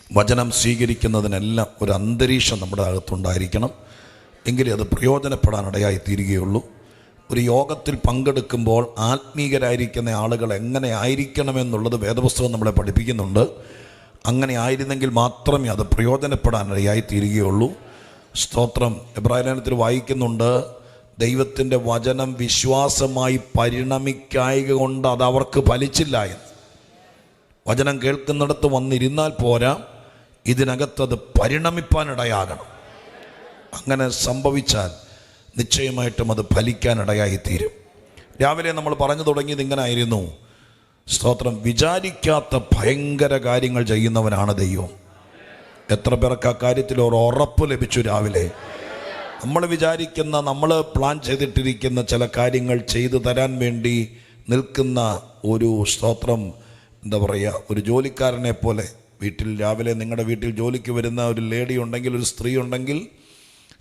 വചനം സ്വീകരിക്കുന്നതിനെല്ലാം ഒരു അന്തരീക്ഷം നമ്മുടെ അകത്തുണ്ടായിരിക്കണം. എങ്കിലേ അത് പ്രയോജനപ്പെടാനിടയായി തീരുകയുള്ളൂ. ഒരു യോഗത്തിൽ പങ്കെടുക്കുമ്പോൾ ആത്മീകരായിരിക്കുന്ന ആളുകൾ എങ്ങനെ ആയിരിക്കണമെന്നുള്ളത് വേദപുസ്തകം നമ്മളെ പഠിപ്പിക്കുന്നുണ്ട്. അങ്ങനെ ആയിരുന്നെങ്കിൽ മാത്രമേ അത് പ്രയോജനപ്പെടാനിടയായി തീരുകയുള്ളൂ. സ്തോത്രം. എബ്രായലേഖനത്തിൽ വായിക്കുന്നുണ്ട്, ദൈവത്തിൻ്റെ വചനം വിശ്വാസമായി പരിണമിക്കായക കൊണ്ട് അത് അവർക്ക് ഫലിച്ചില്ല എന്ന്. വചനം കേൾക്കുന്നിടത്ത് വന്നിരുന്നാൽ പോരാ, ഇതിനകത്തത് പരിണമിപ്പാനിടയാകണം. അങ്ങനെ സംഭവിച്ചാൽ നിശ്ചയമായിട്ടും അത് ഫലിക്കാനിടയായിത്തീരും. രാവിലെ നമ്മൾ പറഞ്ഞു തുടങ്ങിയത് ഇങ്ങനെ ആയിരുന്നു. സ്തോത്രം. വിചാരിക്കാത്ത ഭയങ്കര കാര്യങ്ങൾ ചെയ്യുന്നവനാണ് ദൈവം. എത്ര പേർക്ക് ആ കാര്യത്തിൽ ഒരു ഉറപ്പ് ലഭിച്ചു? രാവിലെ നമ്മൾ വിചാരിക്കുന്ന, നമ്മൾ പ്ലാൻ ചെയ്തിട്ടിരിക്കുന്ന ചില കാര്യങ്ങൾ ചെയ്തു തരാൻ വേണ്ടി നിൽക്കുന്ന ഒരു സ്തോത്രം, എന്താ പറയുക, ഒരു ജോലിക്കാരനെ പോലെ. വീട്ടിൽ രാവിലെ നിങ്ങളുടെ വീട്ടിൽ ജോലിക്ക് വരുന്ന ഒരു ലേഡി ഉണ്ടെങ്കിൽ, ഒരു സ്ത്രീ ഉണ്ടെങ്കിൽ,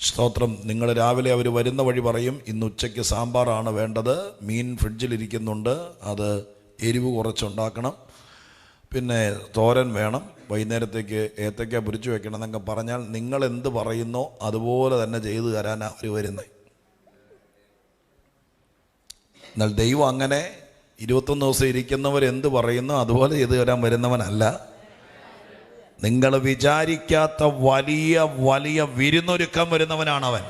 സ്തോത്രം, നിങ്ങൾ രാവിലെ അവർ വരുന്ന വഴി പറയും, ഇന്ന് ഉച്ചയ്ക്ക് സാമ്പാറാണ് വേണ്ടത്, മീൻ ഫ്രിഡ്ജിലിരിക്കുന്നുണ്ട്, അത് എരിവ് കുറച്ചുണ്ടാക്കണം, പിന്നെ തോരൻ വേണം, വൈകുന്നേരത്തേക്ക് ഏത്തയ്ക്ക പൊരിച്ചു വെക്കണം എന്നൊക്കെ പറഞ്ഞാൽ നിങ്ങൾ എന്ത് പറയുന്നോ അതുപോലെ തന്നെ ചെയ്തു തരാനാണ് അവർ വരുന്നത്. എന്നാൽ ദൈവം അങ്ങനെ 21 ദിവസം ഇരിക്കുന്നവരെന്ത് പറയുന്നു അതുപോലെ ചെയ്തു തരാൻ വരുന്നവനല്ല. നിങ്ങൾ വിചാരിക്കാത്ത വലിയ വലിയ വിരുന്നൊരുക്കം വരുന്നവനാണവൻ.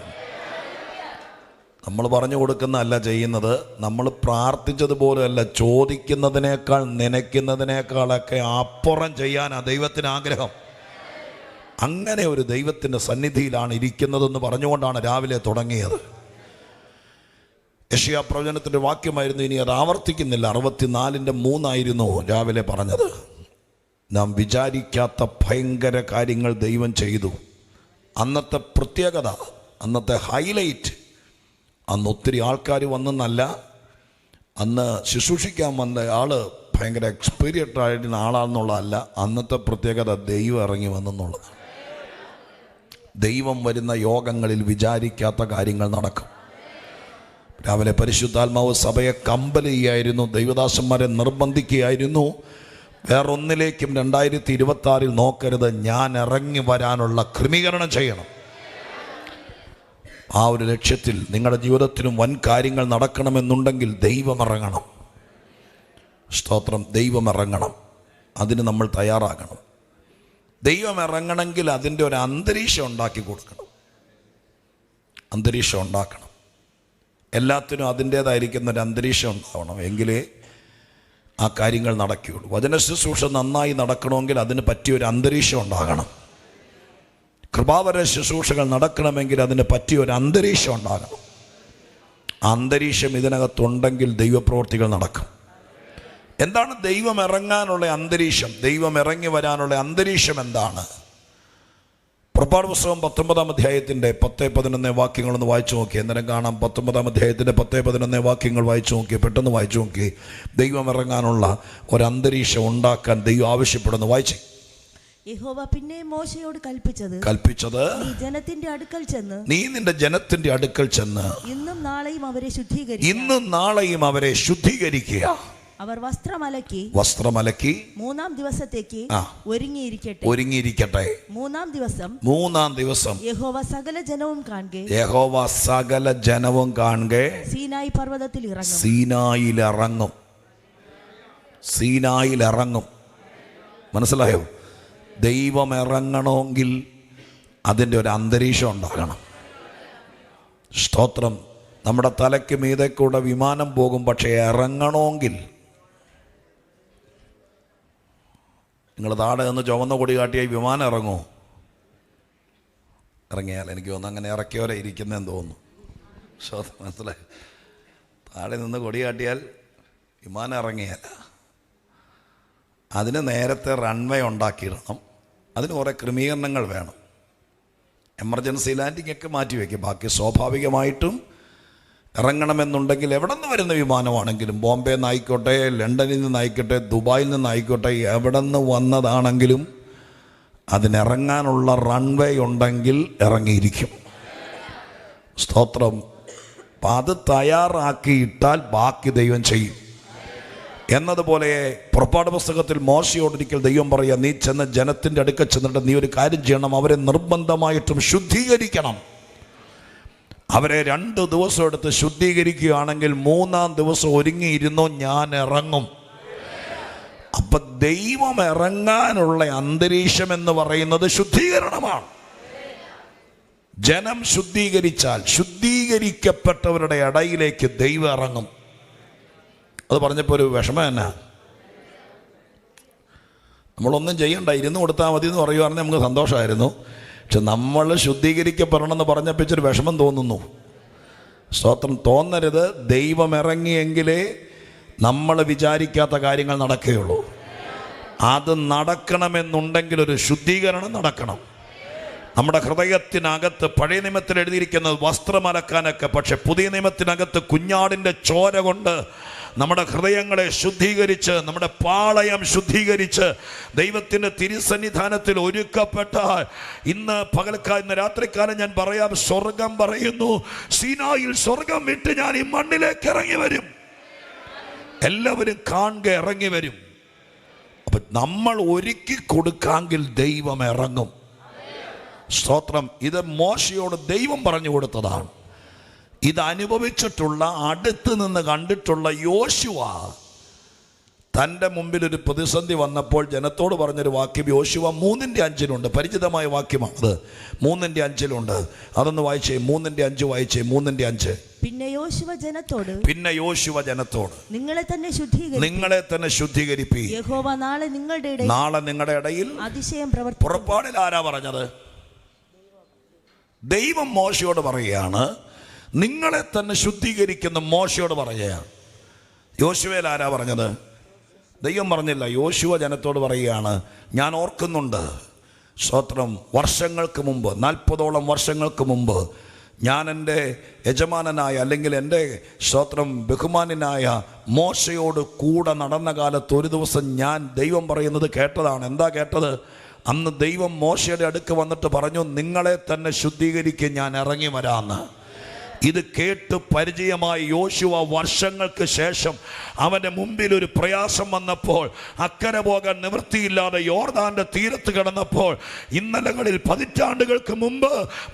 നമ്മൾ പറഞ്ഞു കൊടുക്കുന്നതല്ല ചെയ്യുന്നത്, നമ്മൾ പ്രാർത്ഥിച്ചതുപോലെയല്ല, ചോദിക്കുന്നതിനേക്കാൾ നനയ്ക്കുന്നതിനേക്കാളൊക്കെ അപ്പുറം ചെയ്യാനാണ് ദൈവത്തിന് ആഗ്രഹം. അങ്ങനെ ഒരു ദൈവത്തിൻ്റെ സന്നിധിയിലാണ് ഇരിക്കുന്നതെന്ന് പറഞ്ഞുകൊണ്ടാണ് രാവിലെ തുടങ്ങിയത്. യെശയ്യാ പ്രവചനത്തിൻ്റെ വാക്യമായിരുന്നു, ഇനി അത് ആവർത്തിക്കുന്നില്ല. 64:3 രാവിലെ പറഞ്ഞത്. നാം വിചാരിക്കാത്ത ഭയങ്കര കാര്യങ്ങൾ ദൈവം ചെയ്തു. അന്നത്തെ പ്രത്യേകത, അന്നത്തെ ഹൈലൈറ്റ്, അന്ന് ഒത്തിരി ആൾക്കാർ വന്നെന്നല്ല, അന്ന് ശുശ്രൂഷിക്കാൻ വന്ന ആൾ ഭയങ്കര എക്സ്പീരിയൻസ്ഡ് ആയിരുന്ന ആളാണെന്നുള്ളതല്ല. അന്നത്തെ പ്രത്യേകത ദൈവം ഇറങ്ങി വന്നെന്നുള്ളത്. ദൈവം വരുന്ന യോഗങ്ങളിൽ വിചാരിക്കാത്ത കാര്യങ്ങൾ നടക്കും. രാവിലെ പരിശുദ്ധാത്മാവ് സഭയെ കമ്പൽ ചെയ്യായിരുന്നു, ദൈവദാസന്മാരെ നിർബന്ധിക്കുകയായിരുന്നു. വേറൊന്നിലേക്കും 2026 നോക്കരുത്, ഞാൻ ഇറങ്ങി വരാനുള്ള ക്രമീകരണം ചെയ്യണം. ആ ഒരു ലക്ഷ്യത്തിൽ നിങ്ങളുടെ ജീവിതത്തിലും വൻ കാര്യങ്ങൾ നടക്കണമെന്നുണ്ടെങ്കിൽ ദൈവം ഇറങ്ങണം. സ്തോത്രം. ദൈവം ഇറങ്ങണം. അതിന് നമ്മൾ തയ്യാറാകണം. ദൈവം ഇറങ്ങണമെങ്കിൽ അതിൻ്റെ ഒരു അന്തരീക്ഷം ഉണ്ടാക്കി കൊടുക്കണം. അന്തരീക്ഷം ഉണ്ടാക്കണം. എല്ലാത്തിനും അതിൻ്റേതായിരിക്കുന്ന ഒരു അന്തരീക്ഷം ഉണ്ടാവണം. എങ്കിലേ ആ കാര്യങ്ങൾ നടക്കുകയുള്ളൂ. വചന ശുശ്രൂഷ നന്നായി നടക്കണമെങ്കിൽ അതിന് പറ്റിയൊരു അന്തരീക്ഷം ഉണ്ടാകണം. കൃപാവര ശുശ്രൂഷകൾ നടക്കണമെങ്കിൽ അതിന് പറ്റിയൊരു അന്തരീക്ഷം ഉണ്ടാകണം. ആ അന്തരീക്ഷം ഇതിനകത്തുണ്ടെങ്കിൽ ദൈവപ്രവൃത്തികൾ നടക്കും. എന്താണ് ദൈവം ഇറങ്ങാനുള്ള അന്തരീക്ഷം? ദൈവം ഇറങ്ങി വരാനുള്ള അന്തരീക്ഷം എന്താണ്? പുറപ്പാട് പുസ്തകം 19-ാം അധ്യായത്തിൻ്റെ 10-11 വാക്യങ്ങളൊന്ന് വായിച്ചു നോക്കി. അന്നേരം കാണാം. 19-ാം അധ്യായത്തിൻ്റെ 10-11 വാക്യങ്ങൾ വായിച്ചു നോക്കി. പെട്ടെന്ന് വായിച്ചു നോക്കി. ദൈവം ഇറങ്ങാനുള്ള ഒരന്തരീക്ഷം ഉണ്ടാക്കാൻ ദൈവം ആവശ്യപ്പെടുന്നു. വായിച്ചേ. യഹോവ പിന്നെ മോശയോട് കൽപ്പിച്ചത് നീ ജനത്തിന്റെ അടുക്കൽ ചെന്ന്, നീ നിന്റെ ജനത്തിന്റെ അടുക്കൽ ചെന്ന് ഇന്നും നാളെയും അവരെ ശുദ്ധീകരിക്കുക. അവർ വസ്ത്രമലക്കി 3-ാം ദിവസത്തേക്ക് ഒരുങ്ങിയിരിക്കട്ടെ. 3-ാം ദിവസം യഹോവ സകല ജനവും കാണുക സീനായി പർവ്വതത്തിൽ സീനായിൽ ഇറങ്ങും. മനസ്സിലായോ? ദൈവം ഇറങ്ങണമെങ്കിൽ അതിൻ്റെ ഒരു അന്തരീക്ഷം ഉണ്ടാകണം. സ്തോത്രം. നമ്മുടെ തലയ്ക്ക് മീതെ കൂടെ വിമാനം പോകും, പക്ഷേ ഇറങ്ങണമെങ്കിൽ നിങ്ങൾ താഴെ നിന്ന് ചുവന്ന കൊടി കാട്ടിയാൽ വിമാനം ഇറങ്ങുമോ? ഇറങ്ങിയാൽ എനിക്ക് തോന്നുന്നു അങ്ങനെ ഇറക്കിയവരെ ഇരിക്കുന്നതെന്ന് തോന്നുന്നു. മനസ്സിലായി? താഴെ നിന്ന് കൊടി കാട്ടിയാൽ വിമാനം ഇറങ്ങിയാൽ അതിന് നേരത്തെ റൺവേ ഉണ്ടാക്കിയിടണം. അതിന് കുറേ ക്രമീകരണങ്ങൾ വേണം. എമർജൻസി ലാൻഡിംഗ് ഒക്കെ മാറ്റിവെക്കും. ബാക്കി സ്വാഭാവികമായിട്ടും ഇറങ്ങണമെന്നുണ്ടെങ്കിൽ എവിടെ നിന്ന് വരുന്ന വിമാനമാണെങ്കിലും, ബോംബെ നിന്നായിക്കോട്ടെ, ലണ്ടനിൽ നിന്നായിക്കോട്ടെ, ദുബായിൽ നിന്നായിക്കോട്ടെ, എവിടെ നിന്ന് വന്നതാണെങ്കിലും അതിനിറങ്ങാനുള്ള റൺവേ ഉണ്ടെങ്കിൽ ഇറങ്ങിയിരിക്കും. സ്തോത്രം. അപ്പം അത് തയ്യാറാക്കിയിട്ടാൽ ബാക്കി ദൈവം ചെയ്യും. എന്നതുപോലെ പുറപ്പാട് പുസ്തകത്തിൽ മോശയോടൊരിക്കൽ ദൈവം പറയുക, നീ ചെന്ന് ജനത്തിൻ്റെ അടുക്കൽ ചെന്നിട്ട് നീ ഒരു കാര്യം ചെയ്യണം, അവരെ നിർബന്ധമായിട്ടും ശുദ്ധീകരിക്കണം. അവരെ 2 ദിവസം എടുത്ത് ശുദ്ധീകരിക്കുകയാണെങ്കിൽ 3-ാം ദിവസം ഒരുങ്ങിയിരുന്നു ഞാൻ ഇറങ്ങും. അപ്പൊ ദൈവം ഇറങ്ങാനുള്ള അന്തരീക്ഷം എന്ന് പറയുന്നത് ശുദ്ധീകരണമാണ്. ജനം ശുദ്ധീകരിച്ചാൽ ശുദ്ധീകരിക്കപ്പെട്ടവരുടെ ഇടയിലേക്ക് ദൈവം ഇറങ്ങും. അത് പറഞ്ഞപ്പോൾ ഒരു വിഷമം എന്നാ, നമ്മളൊന്നും ചെയ്യണ്ട, ഇരുന്ന് കൊടുത്താൽ മതി എന്ന് പറയുവാണെങ്കിൽ നമുക്ക് സന്തോഷമായിരുന്നു. പക്ഷെ നമ്മൾ ശുദ്ധീകരിക്കപ്പെടണമെന്ന് പറഞ്ഞപ്പോൾ ഇച്ചിരി വിഷമം തോന്നുന്നു. സ്തോത്രം. തോന്നരുത്. ദൈവം ഇറങ്ങിയെങ്കിലേ നമ്മൾ വിചാരിക്കാത്ത കാര്യങ്ങൾ നടക്കുകയുള്ളൂ. അത് നടക്കണമെന്നുണ്ടെങ്കിൽ ഒരു ശുദ്ധീകരണം നടക്കണം. നമ്മുടെ ഹൃദയത്തിനകത്ത് പഴയ നിയമത്തിൽ എഴുതിയിരിക്കുന്നത് വസ്ത്രം അലക്കാനൊക്കെ, പക്ഷെ പുതിയ നിയമത്തിനകത്ത് കുഞ്ഞാടിൻ്റെ ചോര കൊണ്ട് നമ്മുടെ ഹൃദയങ്ങളെ ശുദ്ധീകരിച്ച്, നമ്മുടെ പാളയം ശുദ്ധീകരിച്ച് ദൈവത്തിൻ്റെ തിരുസന്നിധാനത്തിൽ ഒരുക്കപ്പെട്ടാൽ ഇന്ന് രാത്രിക്കാലം ഞാൻ പറയാം, സ്വർഗം പറയുന്നു, സീനായിൽ സ്വർഗം വിട്ട് ഞാൻ ഈ മണ്ണിലേക്ക് ഇറങ്ങി വരും. എല്ലാവരും കാണുക, ഇറങ്ങി വരും. അപ്പൊ നമ്മൾ ഒരുക്കി കൊടുക്കാമെങ്കിൽ ദൈവം ഇറങ്ങും. സ്തോത്രം. ഇത് മോശയോട് ദൈവം പറഞ്ഞു കൊടുത്തതാണ്. ഇത് അനുഭവിച്ചിട്ടുള്ള, അടുത്ത് നിന്ന് കണ്ടിട്ടുള്ള യോശുവ തൻ്റെ മുമ്പിൽ ഒരു പ്രതിസന്ധി വന്നപ്പോൾ ജനത്തോട് പറഞ്ഞൊരു വാക്യം യോശുവ 3:5 പരിചിതമായ വാക്യമാണ് അത്. 3:5 അതൊന്ന് വായിച്ചേ. 3:5 വായിച്ചേ. 3:5. പിന്നെ യോശുവ ജനത്തോട് നിങ്ങളെ തന്നെ ശുദ്ധീകരിപ്പി, യഹോവ നാളെ നിങ്ങളുടെ ഇടയിൽ അതിശയം പ്രവർത്തിക്കും. പുറപ്പാടിൽ ആരാ പറഞ്ഞത്? ദൈവം മോശയോട് പറയുകയാണ്, നിങ്ങളെ തന്നെ ശുദ്ധീകരിക്കുന്ന മോശയോട് പറയുകയാണ്. യോശുവയിൽ ആരാ പറഞ്ഞത്? ദൈവം പറഞ്ഞില്ല. യോശുവ ജനത്തോട് പറയുകയാണ്, ഞാൻ ഓർക്കുന്നുണ്ട്, സ്തോത്രം, വർഷങ്ങൾക്ക് മുമ്പ്, 40ഓളം വർഷങ്ങൾക്ക് മുമ്പ് ഞാൻ എൻ്റെ യജമാനനായ, അല്ലെങ്കിൽ എൻ്റെ സ്തോത്രം ബഹുമാനായ മോശയോട് കൂടെ നടന്ന കാലത്ത് ഒരു ദിവസം ഞാൻ ദൈവം പറയുന്നത് കേട്ടതാണ്. എന്താ കേട്ടത്? അന്ന് ദൈവം മോശയുടെ അടുക്ക് വന്നിട്ട് പറഞ്ഞു, നിങ്ങളെ തന്നെ ശുദ്ധീകരിക്കാൻ ഞാൻ ഇറങ്ങി വരാമെന്ന്. ഇത് കേട്ട് പരിചയമായ യോശുവ വർഷങ്ങൾക്ക് ശേഷം അവൻ്റെ മുമ്പിൽ ഒരു പ്രയാസം വന്നപ്പോൾ, അക്കരെ പോകാൻ നിവൃത്തിയില്ലാതെ യോർദാന്റെ തീരത്ത് കിടന്നപ്പോൾ, ഇന്നലകളിൽ പതിറ്റാണ്ടുകൾക്ക് മുമ്പ്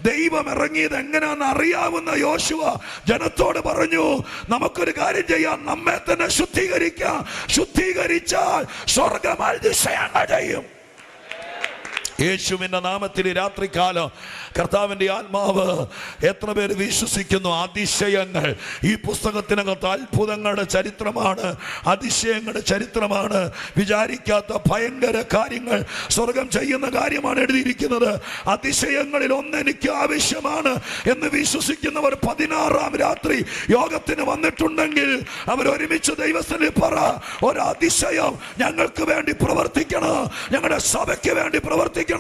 ദൈവം ഇറങ്ങിയത് എങ്ങനെയാണെന്ന് അറിയാവുന്ന യോശുവ ജനത്തോട് പറഞ്ഞു, നമുക്കൊരു കാര്യം ചെയ്യാം, നമ്മെ തന്നെ ശുദ്ധീകരിക്കാം. ശുദ്ധീകരിച്ചാൽ സ്വർഗ്ഗം അതിശയങ്ങൾ ചെയ്യും. യേശുവിൻ്റെ നാമത്തിൽ രാത്രികാലം കർത്താവിൻ്റെ ആത്മാവ് എത്ര പേര് വിശ്വസിക്കുന്നു? അതിശയങ്ങൾ ഈ പുസ്തകത്തിനകത്ത് അത്ഭുതങ്ങളുടെ ചരിത്രമാണ്, അതിശയങ്ങളുടെ ചരിത്രമാണ്. വിചാരിക്കാത്ത ഭയങ്കര കാര്യങ്ങൾ സ്വർഗം ചെയ്യുന്ന കാര്യമാണ് എഴുതിയിരിക്കുന്നത്. അതിശയങ്ങളിൽ ഒന്നെനിക്ക് ആവശ്യമാണ് എന്ന് വിശ്വസിക്കുന്നവർ 16-ാം രാത്രി യോഗത്തിന് വന്നിട്ടുണ്ടെങ്കിൽ അവരൊരുമിച്ച് ദൈവസ്ഥനിൽ പറ, ഒരതിശയം ഞങ്ങൾക്ക് വേണ്ടി പ്രവർത്തിക്കണം, ഞങ്ങളുടെ സഭയ്ക്ക് വേണ്ടി പ്രവർത്തിക്കണം,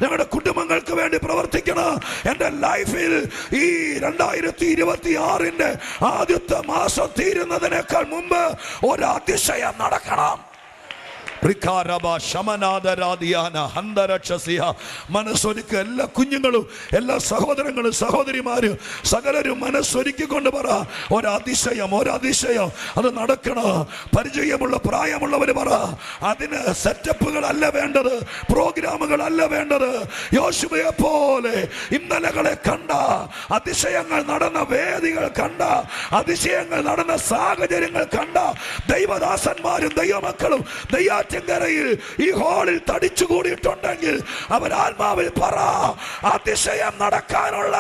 ഞങ്ങളുടെ കുടുംബങ്ങൾക്ക് വേണ്ടി പ്രവർത്തിക്കണം. എന്റെ ലൈഫിൽ ഈ 2026 ആദ്യത്തെ മാസം തീരുന്നതിനേക്കാൾ മുമ്പ് ഒരു അതിശയം നടക്കണം. മനസ്സൊരുക്ക. എല്ലാ കുഞ്ഞുങ്ങളും, എല്ലാ സഹോദരങ്ങളും സഹോദരിമാരും സകലരും മനസ്സൊരുക്കിക്കൊണ്ട് പറ, ഒരതിശയം, ഒരതിശയം. അത് നടക്കണം. പരിചയമുള്ള പ്രായമുള്ളവർ പറ. അതിന് സെറ്റപ്പുകളല്ല വേണ്ടത്, പ്രോഗ്രാമുകളല്ല വേണ്ടത്. യോശുവയെ പോലെ ഇന്നലകളെ കണ്ട, അതിശയങ്ങൾ നടന്ന വേദികൾ കണ്ട, അതിശയങ്ങൾ നടന്ന സാഹചര്യങ്ങൾ കണ്ട ദൈവദാസന്മാരും ദൈവമക്കളും നെയ്യാറ്റിൻകരയിൽ ഈ ഹാളിൽ തടിച്ചുകൂടിയിട്ടുണ്ടെങ്കിൽ അവർ ആത്മാവിൽ പറ, അതിശയം നടക്കാനുള്ള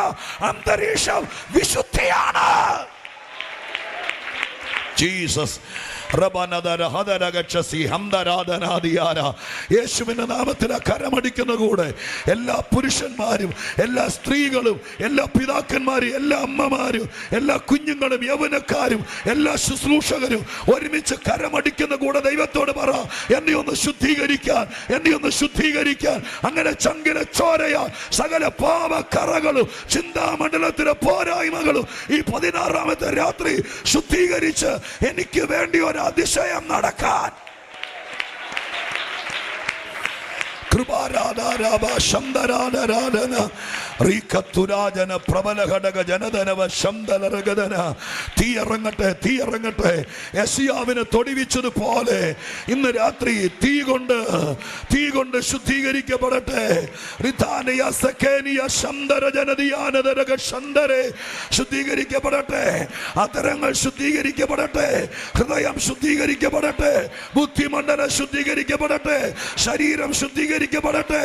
അന്തരീക്ഷം വിശുദ്ധിയാണ്. ജീസസ്. യേശുവിന്റെ നാമത്തിൽ കരമടിക്കുന്ന കൂടെ എല്ലാ പുരുഷന്മാരും, എല്ലാ സ്ത്രീകളും, എല്ലാ പിതാക്കന്മാരും, എല്ലാ അമ്മമാരും, എല്ലാ കുഞ്ഞുങ്ങളും, യൗവനക്കാരും, എല്ലാ ശുശ്രൂഷകരും ഒരുമിച്ച് കരമടിക്കുന്ന കൂടെ ദൈവത്തോട് പറ, എന്നെ ഒന്ന് ശുദ്ധീകരിക്കാൻ, എന്നെ ഒന്ന് ശുദ്ധീകരിക്കാൻ. അങ്ങനെ ചങ്കിലെ ചോരയാ സകല പാപക്കറകളും ചിന്താമണ്ഡലത്തിലെ പോരായ്മകളും ഈ 16-ാമത്തെ രാത്രി ശുദ്ധീകരിച്ച് എനിക്ക് വേണ്ടി ഒരു അതിശയം നടക്കാൻ. കൃപാരാധന തീ ഇറങ്ങട്ടെ, തീ ഇറങ്ങട്ടെ. യെശയ്യാവിനെ തൊടിവിച്ചതുപോലെ ഇന്ന് രാത്രി തീ കൊണ്ട് ശുദ്ധീകരിക്കപ്പെടട്ടെ. ശുദ്ധീകരിക്കപ്പെടട്ടെ, അതരങ്ങൾ ശുദ്ധീകരിക്കപ്പെടട്ടെ, ഹൃദയം ശുദ്ധീകരിക്കപ്പെടട്ടെ, ബുദ്ധിമണ്ഡലം ശുദ്ധീകരിക്കപ്പെടട്ടെ, ശരീരം ശുദ്ധീകരിക്കപ്പെടട്ടെ,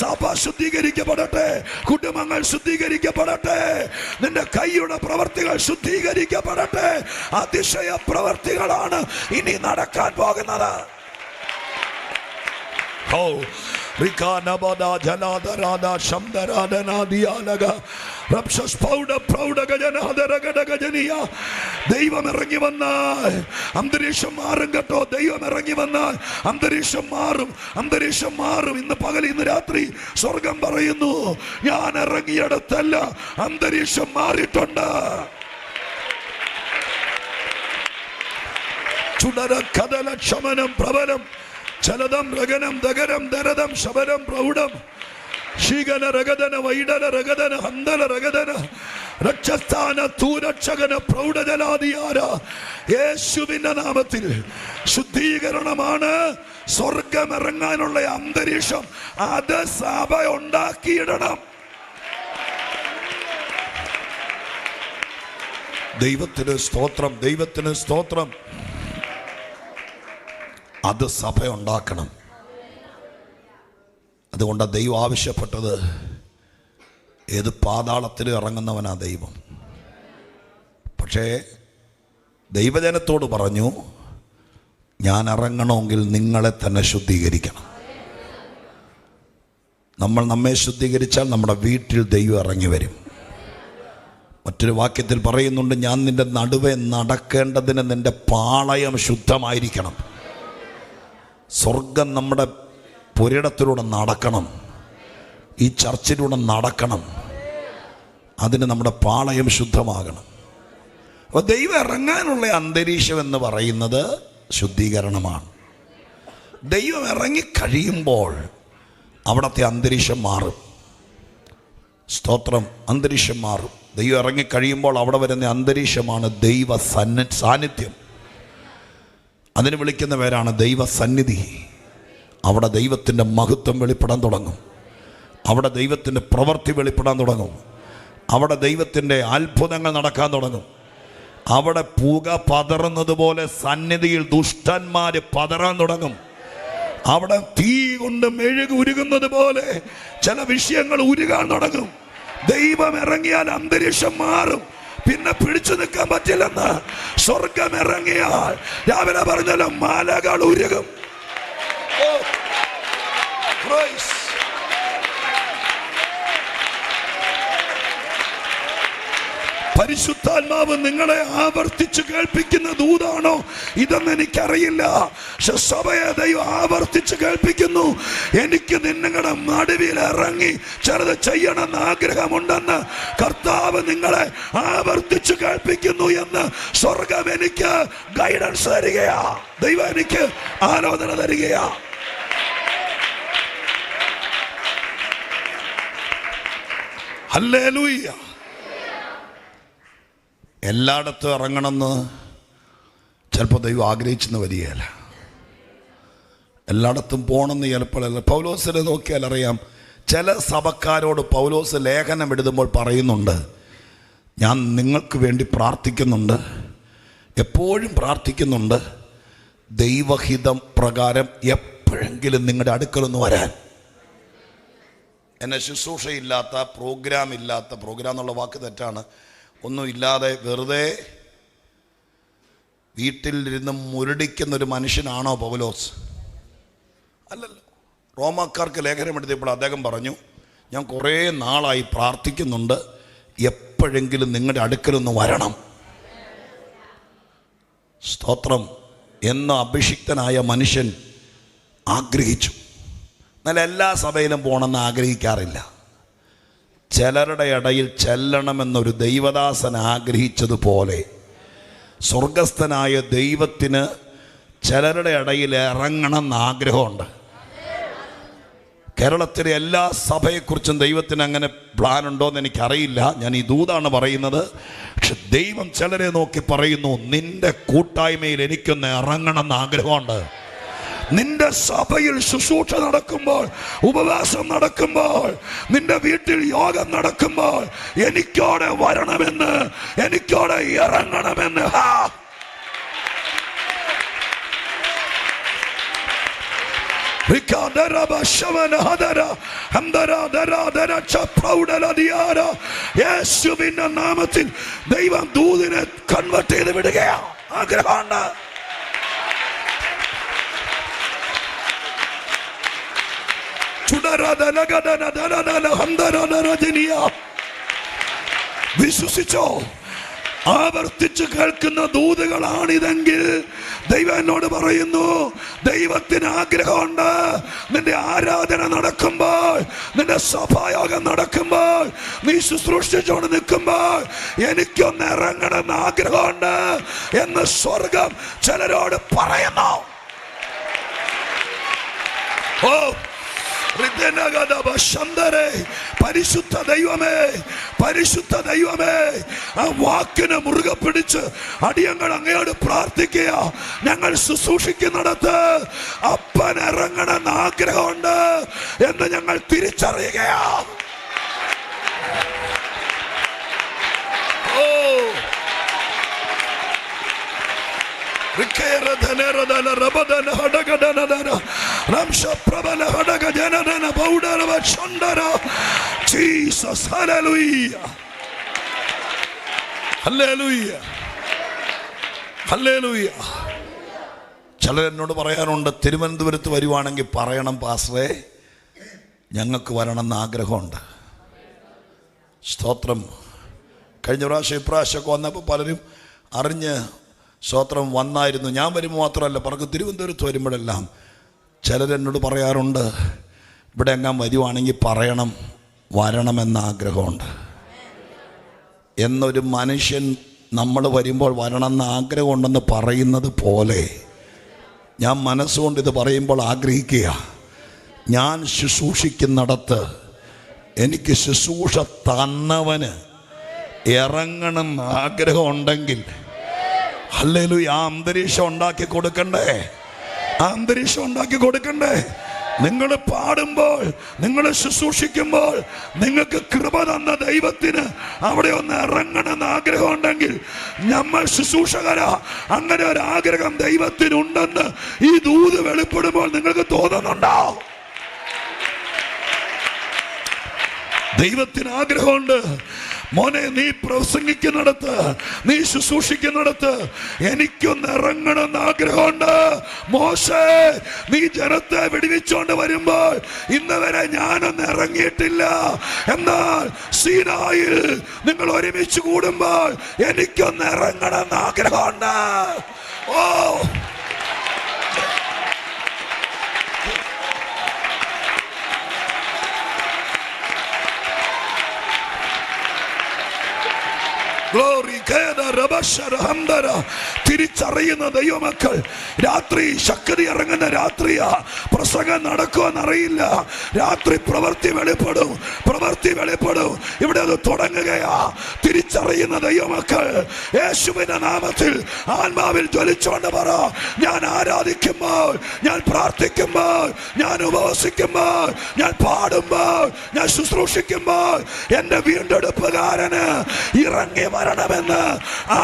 സഭ ശുദ്ധീകരിക്കപ്പെടട്ടെ, കുടുംബങ്ങൾ ശുദ്ധീകരിക്കപ്പെടട്ടെ, നിന്റെ കൈയുടെ പ്രവർത്തികൾ ശുദ്ധീകരിക്കപ്പെടട്ടെ. അതിശയ പ്രവർത്തികളാണ് ഇനി നടക്കാൻ പോകുന്നത്. ദൈവം ഇറങ്ങി വന്നാൽ അന്തരീക്ഷം മാറും കേട്ടോ. ദൈവം ഇറങ്ങി വന്നാൽ അന്തരീക്ഷം മാറും, അന്തരീക്ഷം മാറും. ഇന്ന് പകൽ, ഇന്ന് രാത്രി സ്വർഗം പറയുന്നു, ഞാൻ ഇറങ്ങിയിടത്തല്ല അന്തരീക്ഷം മാറിയിട്ടുണ്ട്. ചുടര കഥല ക്ഷമനം പ്രബലം ചലതം രഗനം ദഗരം ദരദം ശബരം പ്രൗഢം ശീകന രഗദന വൈഡന രഗദന ഹന്തല രഗദന രക്ഷസ്ഥാന തൂരക്ഷകന പ്രൗഢജലാദിയാര. യേശുവിന്റെ നാമത്തിൽ ശുദ്ധീകരണമാണ് സ്വർഗമിറങ്ങാനുള്ള അന്തരീക്ഷം. അത് സഭ ഉണ്ടാക്കിയിടണം. ദൈവത്തിന് സ്തോത്രം, ദൈവത്തിന് സ്തോത്രം. അത് സഭ ഉണ്ടാക്കണം. അതുകൊണ്ടാണ് ദൈവം ആവശ്യപ്പെട്ടത്. ഏത് പാതാളത്തിൽ ഇറങ്ങുന്നവനാ ദൈവം. പക്ഷേ ദൈവജനത്തോട് പറഞ്ഞു, ഞാൻ ഇറങ്ങണമെങ്കിൽ നിങ്ങളെ തന്നെ ശുദ്ധീകരിക്കണം. നമ്മൾ നമ്മെ ശുദ്ധീകരിച്ചാൽ നമ്മുടെ വീട്ടിൽ ദൈവം ഇറങ്ങി വരും. മറ്റൊരു വാക്യത്തിൽ പറയുന്നുണ്ട്, ഞാൻ നിന്റെ നടുവെ നടക്കേണ്ടതിന് നിന്റെ പാളയം ശുദ്ധമായിരിക്കണം. സ്വർഗം നമ്മുടെ പുരയിടത്തിലൂടെ നടക്കണം, ഈ ചർച്ചിലൂടെ നടക്കണം. അതിന് നമ്മുടെ പാളയം ശുദ്ധമാകണം. അപ്പോൾ ദൈവം ഇറങ്ങാനുള്ള അന്തരീക്ഷം എന്ന് പറയുന്നത് ശുദ്ധീകരണമാണ്. ദൈവം ഇറങ്ങിക്കഴിയുമ്പോൾ അവിടുത്തെ അന്തരീക്ഷം മാറും. സ്തോത്രം, അന്തരീക്ഷം മാറും. ദൈവം ഇറങ്ങിക്കഴിയുമ്പോൾ അവിടെ വരുന്ന അന്തരീക്ഷമാണ് ദൈവ സാന്നിധ്യം. അതിന് വിളിക്കുന്ന പേരാണ് ദൈവസന്നിധി. അവിടെ ദൈവത്തിൻ്റെ മഹത്വം വെളിപ്പെടാൻ തുടങ്ങും. അവിടെ ദൈവത്തിൻ്റെ പ്രവൃത്തി വെളിപ്പെടാൻ തുടങ്ങും. അവിടെ ദൈവത്തിൻ്റെ അത്ഭുതങ്ങൾ നടക്കാൻ തുടങ്ങും. അവിടെ പുക പതറുന്നത് പോലെ സന്നിധിയിൽ ദുഷ്ടന്മാർ പതറാൻ തുടങ്ങും. അവിടെ തീ കൊണ്ട് മെഴുക് ഉരുകുന്നത് പോലെ ചില വിഷയങ്ങൾ ഉരുകാൻ തുടങ്ങും. ദൈവം ഇറങ്ങിയാൽ അന്തരീക്ഷം മാറും. പിന്നെ പിടിച്ചു നിൽക്കാൻ പറ്റില്ലെന്ന്. സ്വർഗം ഇറങ്ങിയാൽ രാവിലെ പറഞ്ഞാലും മലകൾ ഉരുകും. പരിശുദ്ധാത്മാവ് നിങ്ങളെ ആവർത്തിച്ച് കേൾപ്പിക്കുന്ന ദൂതാണോ ഇതെന്ന് എനിക്കറിയില്ല. പക്ഷെ സഭയെ ദൈവം ആവർത്തിച്ച് കേൾപ്പിക്കുന്നു, എനിക്ക് നിങ്ങളുടെ നടുവിൽ ഇറങ്ങി ചിലത് ചെയ്യണമെന്ന് ആഗ്രഹമുണ്ടെന്ന് കർത്താവ് നിങ്ങളെ ആവർത്തിച്ച് കേൾപ്പിക്കുന്നു എന്ന് സ്വർഗം എനിക്ക് ഗൈഡൻസ് തരികയാ. ദൈവം എനിക്ക് ആലോചന തരികയാ. ഹല്ലേലൂയ. എല്ലായിടത്തും ഇറങ്ങണമെന്ന് ചിലപ്പോൾ ദൈവം ആഗ്രഹിച്ചെന്ന് വരികയല്ല. എല്ലായിടത്തും പോകണമെന്ന് ചിലപ്പോഴല്ല. പൗലോസിനെ നോക്കിയാൽ അറിയാം, ചില സഭക്കാരോട് പൗലോസ് ലേഖനം എഴുതുമ്പോൾ പറയുന്നുണ്ട്, ഞാൻ നിങ്ങൾക്ക് വേണ്ടി പ്രാർത്ഥിക്കുന്നുണ്ട്, എപ്പോഴും പ്രാർത്ഥിക്കുന്നുണ്ട്, ദൈവഹിതം പ്രകാരം എപ്പോഴെങ്കിലും നിങ്ങളുടെ അടുക്കലൊന്ന് വരാൻ. എന്നെ ശുശ്രൂഷയില്ലാത്ത, പ്രോഗ്രാം എന്നുള്ള വാക്ക് തെറ്റാണ്, ഒന്നുമില്ലാതെ വെറുതെ വീട്ടിലിരുന്ന് മുരടിക്കുന്നൊരു മനുഷ്യനാണോ പൗലോസ്? അല്ലല്ലോ. റോമാക്കാർക്ക് ലേഖനം എഴുതിയപ്പോൾ അദ്ദേഹം പറഞ്ഞു, ഞാൻ കുറേ നാളായി പ്രാർത്ഥിക്കുന്നുണ്ട്, എപ്പോഴെങ്കിലും നിങ്ങളുടെ അടുക്കലൊന്ന് വരണം. സ്തോത്രം. എന്ന് അഭിഷിക്തനായ മനുഷ്യൻ ആഗ്രഹിച്ചു. എന്നാൽ എല്ലാ സഭയിലും പോകണമെന്ന് ആഗ്രഹിക്കാറില്ല. ചിലരുടെ ഇടയിൽ ചെല്ലണമെന്നൊരു ദൈവദാസൻ ആഗ്രഹിച്ചതുപോലെ സ്വർഗസ്ഥനായ ദൈവത്തിന് ചിലരുടെ ഇടയിൽ ഇറങ്ങണമെന്ന് ആഗ്രഹമുണ്ട്. കേരളത്തിലെ എല്ലാ സഭയെക്കുറിച്ചും ദൈവത്തിന് അങ്ങനെ പ്ലാൻ ഉണ്ടോയെന്ന് എനിക്കറിയില്ല. ഞാൻ ഈ ദൂതാണ് പറയുന്നത്. പക്ഷെ ദൈവം ചിലരെ നോക്കി പറയുന്നു, നിന്റെ കൂട്ടായ്മയിൽ എനിക്കൊന്ന് ഇറങ്ങണമെന്ന് ആഗ്രഹമുണ്ട്. നിന്റെ സഭയിൽ ശുശ്രൂഷ നടക്കുമ്പോൾ, ഉപവാസം നടക്കുമ്പോൾ, നിന്റെ വീട്ടിൽ യോഗം നടക്കുമ്പോൾ എനിക്കോടെ വരണമെന്ന്, എനിക്കോടെ ഇറങ്ങണമെന്ന്. യേശുവിന്റെ നാമത്തിൽ ദൈവം ദൂതിനെ കൺവേർട്ട് ചെയ്ത് വിടുകയാ. ആഗ്രഹമുണ്ട്. വിശ്വസിച്ചോ? ആവർത്തിച്ച് കേൾക്കുന്ന ദൂതുകളാണിതെങ്കിൽ ദൈവം എന്നോട് പറയുന്നു, ദൈവത്തിന് ആഗ്രഹമുണ്ട്. നിന്റെ ആരാധന നടക്കുമ്പോൾ, നിന്റെ സഭായോഗം നടക്കുമ്പോൾ, നീ ശുശ്രൂഷിച്ചുകൊണ്ട് നിൽക്കുമ്പോൾ എനിക്കൊന്ന് ഇറങ്ങണമെന്ന് ആഗ്രഹമുണ്ട് എന്ന് സ്വർഗം ചിലരോട് പറയുന്നു. ഓ പരിശുദ്ധ ദൈവമേ, പരിശുദ്ധ ദൈവമേ, ആ വാക്കിനെ മുറുകെ പിടിച്ച് അടിയങ്ങൾ അങ്ങയോട് പ്രാർത്ഥിക്കുക. ഞങ്ങൾ ശുശ്രൂഷിക്കുന്നിടത്ത് അപ്പൻ ഇറങ്ങണമെന്ന് ആഗ്രഹമുണ്ട് എന്ന് ഞങ്ങൾ തിരിച്ചറിയുകയാ. ഓ Jesus, hallelujah, hallelujah, hallelujah. ചിലരെന്നോട് പറയാറുണ്ട്, തിരുവനന്തപുരത്ത് വരുവാണെങ്കിൽ പറയണം പാസ്റ്ററേ, ഞങ്ങൾക്ക് വരണമെന്ന് ആഗ്രഹമുണ്ട്. സ്തോത്രം. കഴിഞ്ഞ പ്രാവശ്യം ഇപ്രാവശ്യമൊക്കെ വന്നപ്പോൾ പലരും അറിഞ്ഞ് സ്തോത്രം വന്നായിരുന്നു. ഞാൻ വരുമ്പോൾ മാത്രമല്ല, പറഞ്ഞു തിരുവനന്തപുരത്ത് വരുമ്പോഴെല്ലാം ചിലരെന്നോട് പറയാറുണ്ട്, ഇവിടെ എങ്ങാൻ വരുവാണെങ്കിൽ പറയണം, വരണമെന്ന ആഗ്രഹമുണ്ട്. എന്നൊരു മനുഷ്യൻ നമ്മൾ വരുമ്പോൾ വരണമെന്ന് ആഗ്രഹമുണ്ടെന്ന് പറയുന്നത് പോലെ ഞാൻ മനസ്സുകൊണ്ട് ഇത് പറയുമ്പോൾ ആഗ്രഹിക്കുക, ഞാൻ ശുശ്രൂഷിക്കുന്നിടത്ത് എനിക്ക് ശുശ്രൂഷ തന്നവന് ഇറങ്ങണം ആഗ്രഹമുണ്ടെങ്കിൽ ഹല്ലേലൂയ, ആ അന്തരീക്ഷം ഉണ്ടാക്കി കൊടുക്കണ്ടേ? ആ അന്തരീക്ഷം ഉണ്ടാക്കി കൊടുക്കണ്ടേ? നിങ്ങൾ പാടുമ്പോൾ, നിങ്ങൾ ശുശ്രൂഷിക്കുമ്പോൾ നിങ്ങൾക്ക് കൃപ തന്ന ദൈവത്തിന് അവിടെ ഒന്ന് ഇറങ്ങണമെന്ന് ആഗ്രഹമുണ്ടെങ്കിൽ, നമ്മൾ ശുശ്രൂഷകരാ, അങ്ങനെ ഒരു ആഗ്രഹം ദൈവത്തിനുണ്ടെന്ന് ഈ ദൂത് വെളിപ്പെടുമ്പോൾ നിങ്ങൾക്ക് തോന്നുന്നുണ്ടോ? ദൈവത്തിന് ആഗ്രഹമുണ്ട്. മോനെ, നീ പ്രസംഗിക്കുന്നിടത്ത്, നീ ശുശ്രൂഷിക്കുന്നിടത്ത് എനിക്കൊന്ന് ഇറങ്ങണമെന്ന് ആഗ്രഹമുണ്ട്. മോശേ, നീ ജനത്തെ വിടുവിച്ചോണ്ട് വരുമ്പോൾ ഇന്ന് വരെ ഞാനൊന്ന് ഇറങ്ങിയിട്ടില്ല. എന്നാൽ സീനായിൽ നിങ്ങൾ ഒരുമിച്ച് കൂടുമ്പോൾ എനിക്കൊന്ന് ഇറങ്ങണമെന്ന് ആഗ്രഹമുണ്ട്. ഓ തിരിച്ചറിയുന്ന ദൈവമക്കൾ, രാത്രി ശക്തി ഇറങ്ങുന്ന രാത്രിയാ. പ്രസംഗം നടക്കുമെന്നറിയില്ല. രാത്രി പ്രവൃത്തി വെളിപ്പെടും, പ്രവൃത്തി വെളിപ്പെടും. ഇവിടെ അത് തുടങ്ങുകയാ. തിരിച്ചറിയുന്ന ദൈവമക്കൾ, യേശുവിന്റെ നാമത്തിൽ ആത്മാവിൽ ജ്വലിച്ചോണ്ട് പറ, ഞാൻ ആരാധിക്കുമ്പോൾ, ഞാൻ പ്രാർത്ഥിക്കുമ്പോൾ, ഞാൻ ഉപവസിക്കുമ്പോൾ, ഞാൻ പാടുമ്പോൾ, ഞാൻ ശുശ്രൂഷിക്കുമ്പോൾ എന്റെ വീണ്ടെടുപ്പുകാരന് ഇറങ്ങി വരണമെന്ന്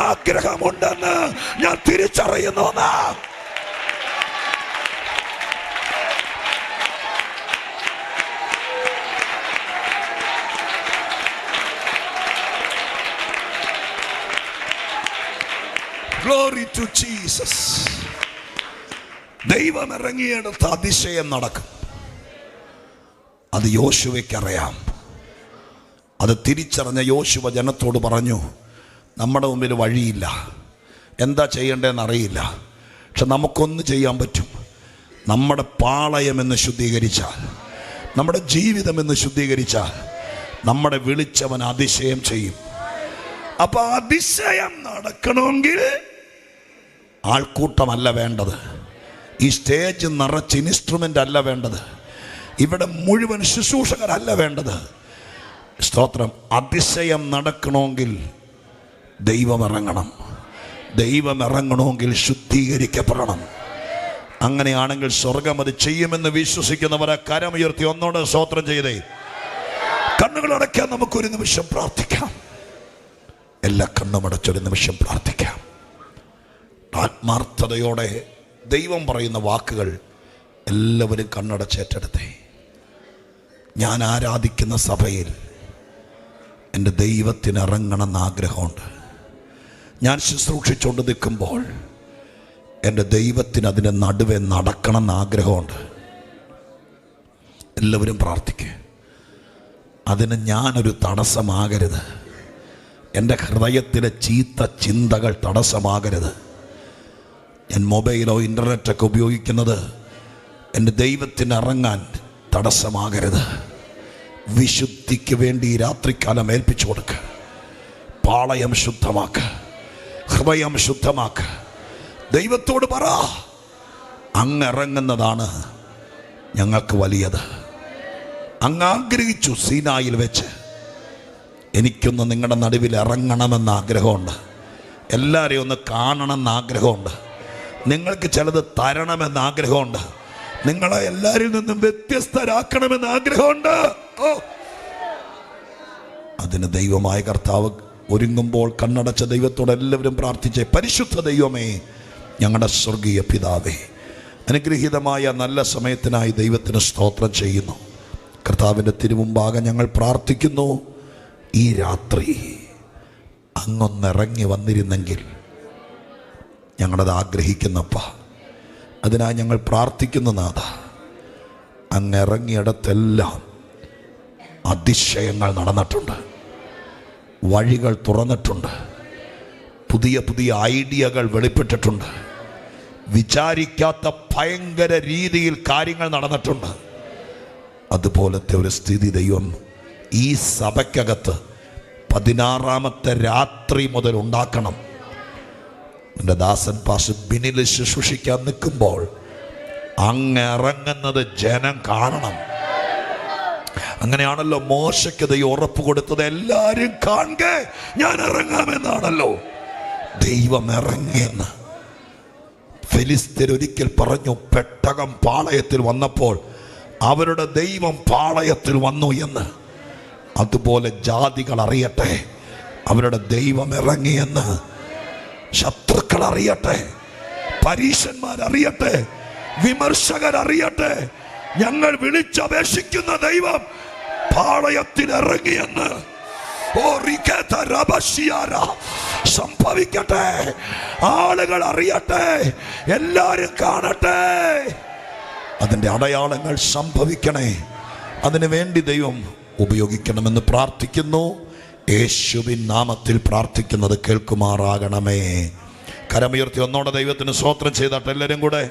ആഗ്രഹമുണ്ടെന്ന് ഞാൻ തിരിച്ചറിയുന്നു. Glory to Jesus. ദൈവം ഇറങ്ങിയെടുത്ത അതിശയം നടക്കും. അത് യോശുവയ്ക്കറിയാം. അത് തിരിച്ചറിഞ്ഞ യോശുവ ജനത്തോട് പറഞ്ഞു, നമ്മുടെ മുമ്പിൽ വഴിയില്ല, എന്താ ചെയ്യേണ്ടതെന്ന് അറിയില്ല. പക്ഷെ നമുക്കൊന്ന് ചെയ്യാൻ പറ്റും. നമ്മുടെ പാളയമെന്ന് ശുദ്ധീകരിച്ചാൽ, നമ്മുടെ ജീവിതമെന്ന് ശുദ്ധീകരിച്ചാൽ നമ്മുടെ വിളിച്ചവൻ അതിശയം ചെയ്യും. അപ്പൊ അതിശയം നടക്കണമെങ്കിൽ ആൾക്കൂട്ടമല്ല വേണ്ടത്. ഈ സ്റ്റേജ് നിറച്ച് ഇൻസ്ട്രുമെൻ്റ് അല്ല വേണ്ടത്. ഇവിടെ മുഴുവൻ ശുശ്രൂഷകരല്ല വേണ്ടത്. സ്തോത്രം. അതിശയം നടക്കണമെങ്കിൽ ദൈവം ഇറങ്ങണം. ദൈവം ഇറങ്ങണമെങ്കിൽ ശുദ്ധീകരിക്കപ്പെടണം. അങ്ങനെയാണെങ്കിൽ സ്വർഗം അത് ചെയ്യുമെന്ന് വിശ്വസിക്കുന്നവരെ കരമുയർത്തി ഒന്നോട് സ്തോത്രം ചെയ്തേ. കണ്ണുകളടയ്ക്കാൻ നമുക്കൊരു നിമിഷം പ്രാർത്ഥിക്കാം. എല്ലാ കണ്ണുമടച്ചൊരു നിമിഷം പ്രാർത്ഥിക്കാം. ആത്മാർത്ഥതയോടെ ദൈവം പറയുന്ന വാക്കുകൾ എല്ലാവരും കണ്ണടച്ചേറ്റെടുത്തേ. ഞാൻ ആരാധിക്കുന്ന സഭയിൽ എൻ്റെ ദൈവത്തിന് ഇറങ്ങണമെന്ന് ആഗ്രഹമുണ്ട്. ഞാൻ ശുശ്രൂഷിച്ചുകൊണ്ട് നിൽക്കുമ്പോൾ എൻ്റെ ദൈവത്തിന് അതിൻ്റെ നടുവെ നടക്കണമെന്ന് ആഗ്രഹമുണ്ട്. എല്ലാവരും പ്രാർത്ഥിക്കുക. അതിന് ഞാനൊരു തടസ്സമാകരുത്. എൻ്റെ ഹൃദയത്തിലെ ചീത്ത ചിന്തകൾ തടസ്സമാകരുത്. ഞാൻ മൊബൈലോ ഇൻ്റർനെറ്റൊക്കെ ഉപയോഗിക്കുന്നത് എൻ്റെ ദൈവത്തിന് ഇറങ്ങാൻ തടസ്സമാകരുത്. വിശുദ്ധിക്ക് വേണ്ടി ഈ രാത്രിക്കാലം ഏൽപ്പിച്ചു കൊടുക്കുക. പാളയം ശുദ്ധമാക്കുക, ഹൃദയം ശുദ്ധമാക്കുക. ദൈവത്തോട് പറ, അങ്ങ് ഇറങ്ങുന്നതാണ് ഞങ്ങൾക്ക് വലിയത്. അങ്ങ് ആഗ്രഹിച്ചു സീനായിൽ വെച്ച് എനിക്കൊന്ന് നിങ്ങളുടെ നടുവിൽ ഇറങ്ങണമെന്ന് ആഗ്രഹമുണ്ട്. എല്ലാവരെയും ഒന്ന് കാണണമെന്ന് ആഗ്രഹമുണ്ട്. നിങ്ങൾക്ക് ചിലത് തരണമെന്ന് ആഗ്രഹമുണ്ട്. നിങ്ങളെ എല്ലാവരിൽ നിന്നും വ്യത്യസ്തരാക്കണമെന്ന് ആഗ്രഹമുണ്ട്. അതിന് ദൈവമായ കർത്താവ് ഒരുങ്ങുമ്പോൾ കണ്ണടച്ച ദൈവത്തോട് എല്ലാവരും പ്രാർത്ഥിച്ചേ. പരിശുദ്ധ ദൈവമേ, ഞങ്ങളുടെ സ്വർഗീയ പിതാവേ, അനുഗ്രഹീതമായ നല്ല സമയത്തിനായി ദൈവത്തിന് സ്തോത്രം ചെയ്യുന്നു. കർത്താവിൻ്റെ തിരുമുമ്പാകെ ഞങ്ങൾ പ്രാർത്ഥിക്കുന്നു. ഈ രാത്രി അങ്ങൊന്നിറങ്ങി വന്നിരുന്നെങ്കിൽ ഞങ്ങളത് ആഗ്രഹിക്കുന്നപ്പ. അതിനായി ഞങ്ങൾ പ്രാർത്ഥിക്കുന്ന നാഥ, അങ്ങ് ഇറങ്ങിയിടത്തെല്ലാം അതിശയങ്ങൾ നടന്നിട്ടുണ്ട്, വഴികൾ തുറന്നിട്ടുണ്ട്, പുതിയ പുതിയ ഐഡിയകൾ വെളിപ്പെട്ടിട്ടുണ്ട്, വിചാരിക്കാത്ത ഭയങ്കര രീതിയിൽ കാര്യങ്ങൾ നടന്നിട്ടുണ്ട്. അതുപോലത്തെ ഒരു സ്ഥിതി ദൈവം ഈ സഭയ്ക്കകത്ത് 16ാമത്തെ രാത്രി മുതൽ ഉണ്ടാക്കണം. എൻ്റെ ദാസൻ പാസ്റ്റർ ബിനിൽ ശുശ്രൂഷിക്കാൻ നിൽക്കുമ്പോൾ അങ്ങ് ഇറങ്ങുന്നത് ജനം കാണണം. അങ്ങനെയാണല്ലോ മോശയ്ക്ക് ദൈവം ഉറപ്പ് കൊടുത്തത്. എല്ലാവരും കാണുക ഞാൻ ഇറങ്ങാമെന്നാണല്ലോ. ദൈവം ഇറങ്ങിയെന്ന് ഫെലിസ്ത്യർ ഒരിക്കൽ പറഞ്ഞു. പെട്ടകം പാളയത്തിൽ വന്നപ്പോൾ അവരുടെ ദൈവം പാളയത്തിൽ വന്നു എന്ന്. അതുപോലെ ജാതികൾ അറിയട്ടെ അവരുടെ ദൈവം ഇറങ്ങിയെന്ന്. ശത്രുക്കൾ അറിയട്ടെ, പരീശന്മാരറിയട്ടെ, വിമർശകരറിയട്ടെ, ഞങ്ങൾ വിളിച്ചപേക്ഷിക്കുന്ന ദൈവം പാളയത്തിൽ ഇറങ്ങിയെന്ന്. സംഭവിക്കട്ടെ, ആളുകൾ അറിയട്ടെ, എല്ലാരും കാണട്ടെ. അതിൻ്റെ അടയാളങ്ങൾ സംഭവിക്കണേ. അതിനു വേണ്ടി ദൈവം ഉപയോഗിക്കണമെന്ന് പ്രാർത്ഥിക്കുന്നു. യേശുവിൻ നാമത്തിൽ പ്രാർത്ഥിക്കുന്നത് കേൾക്കുമാറാകണമേ. കരമുയർത്തി ഒന്നോടെ ദൈവത്തിന് സ്തോത്രം ചെയ്താട്ടെ. എല്ലാവരും കൂടെ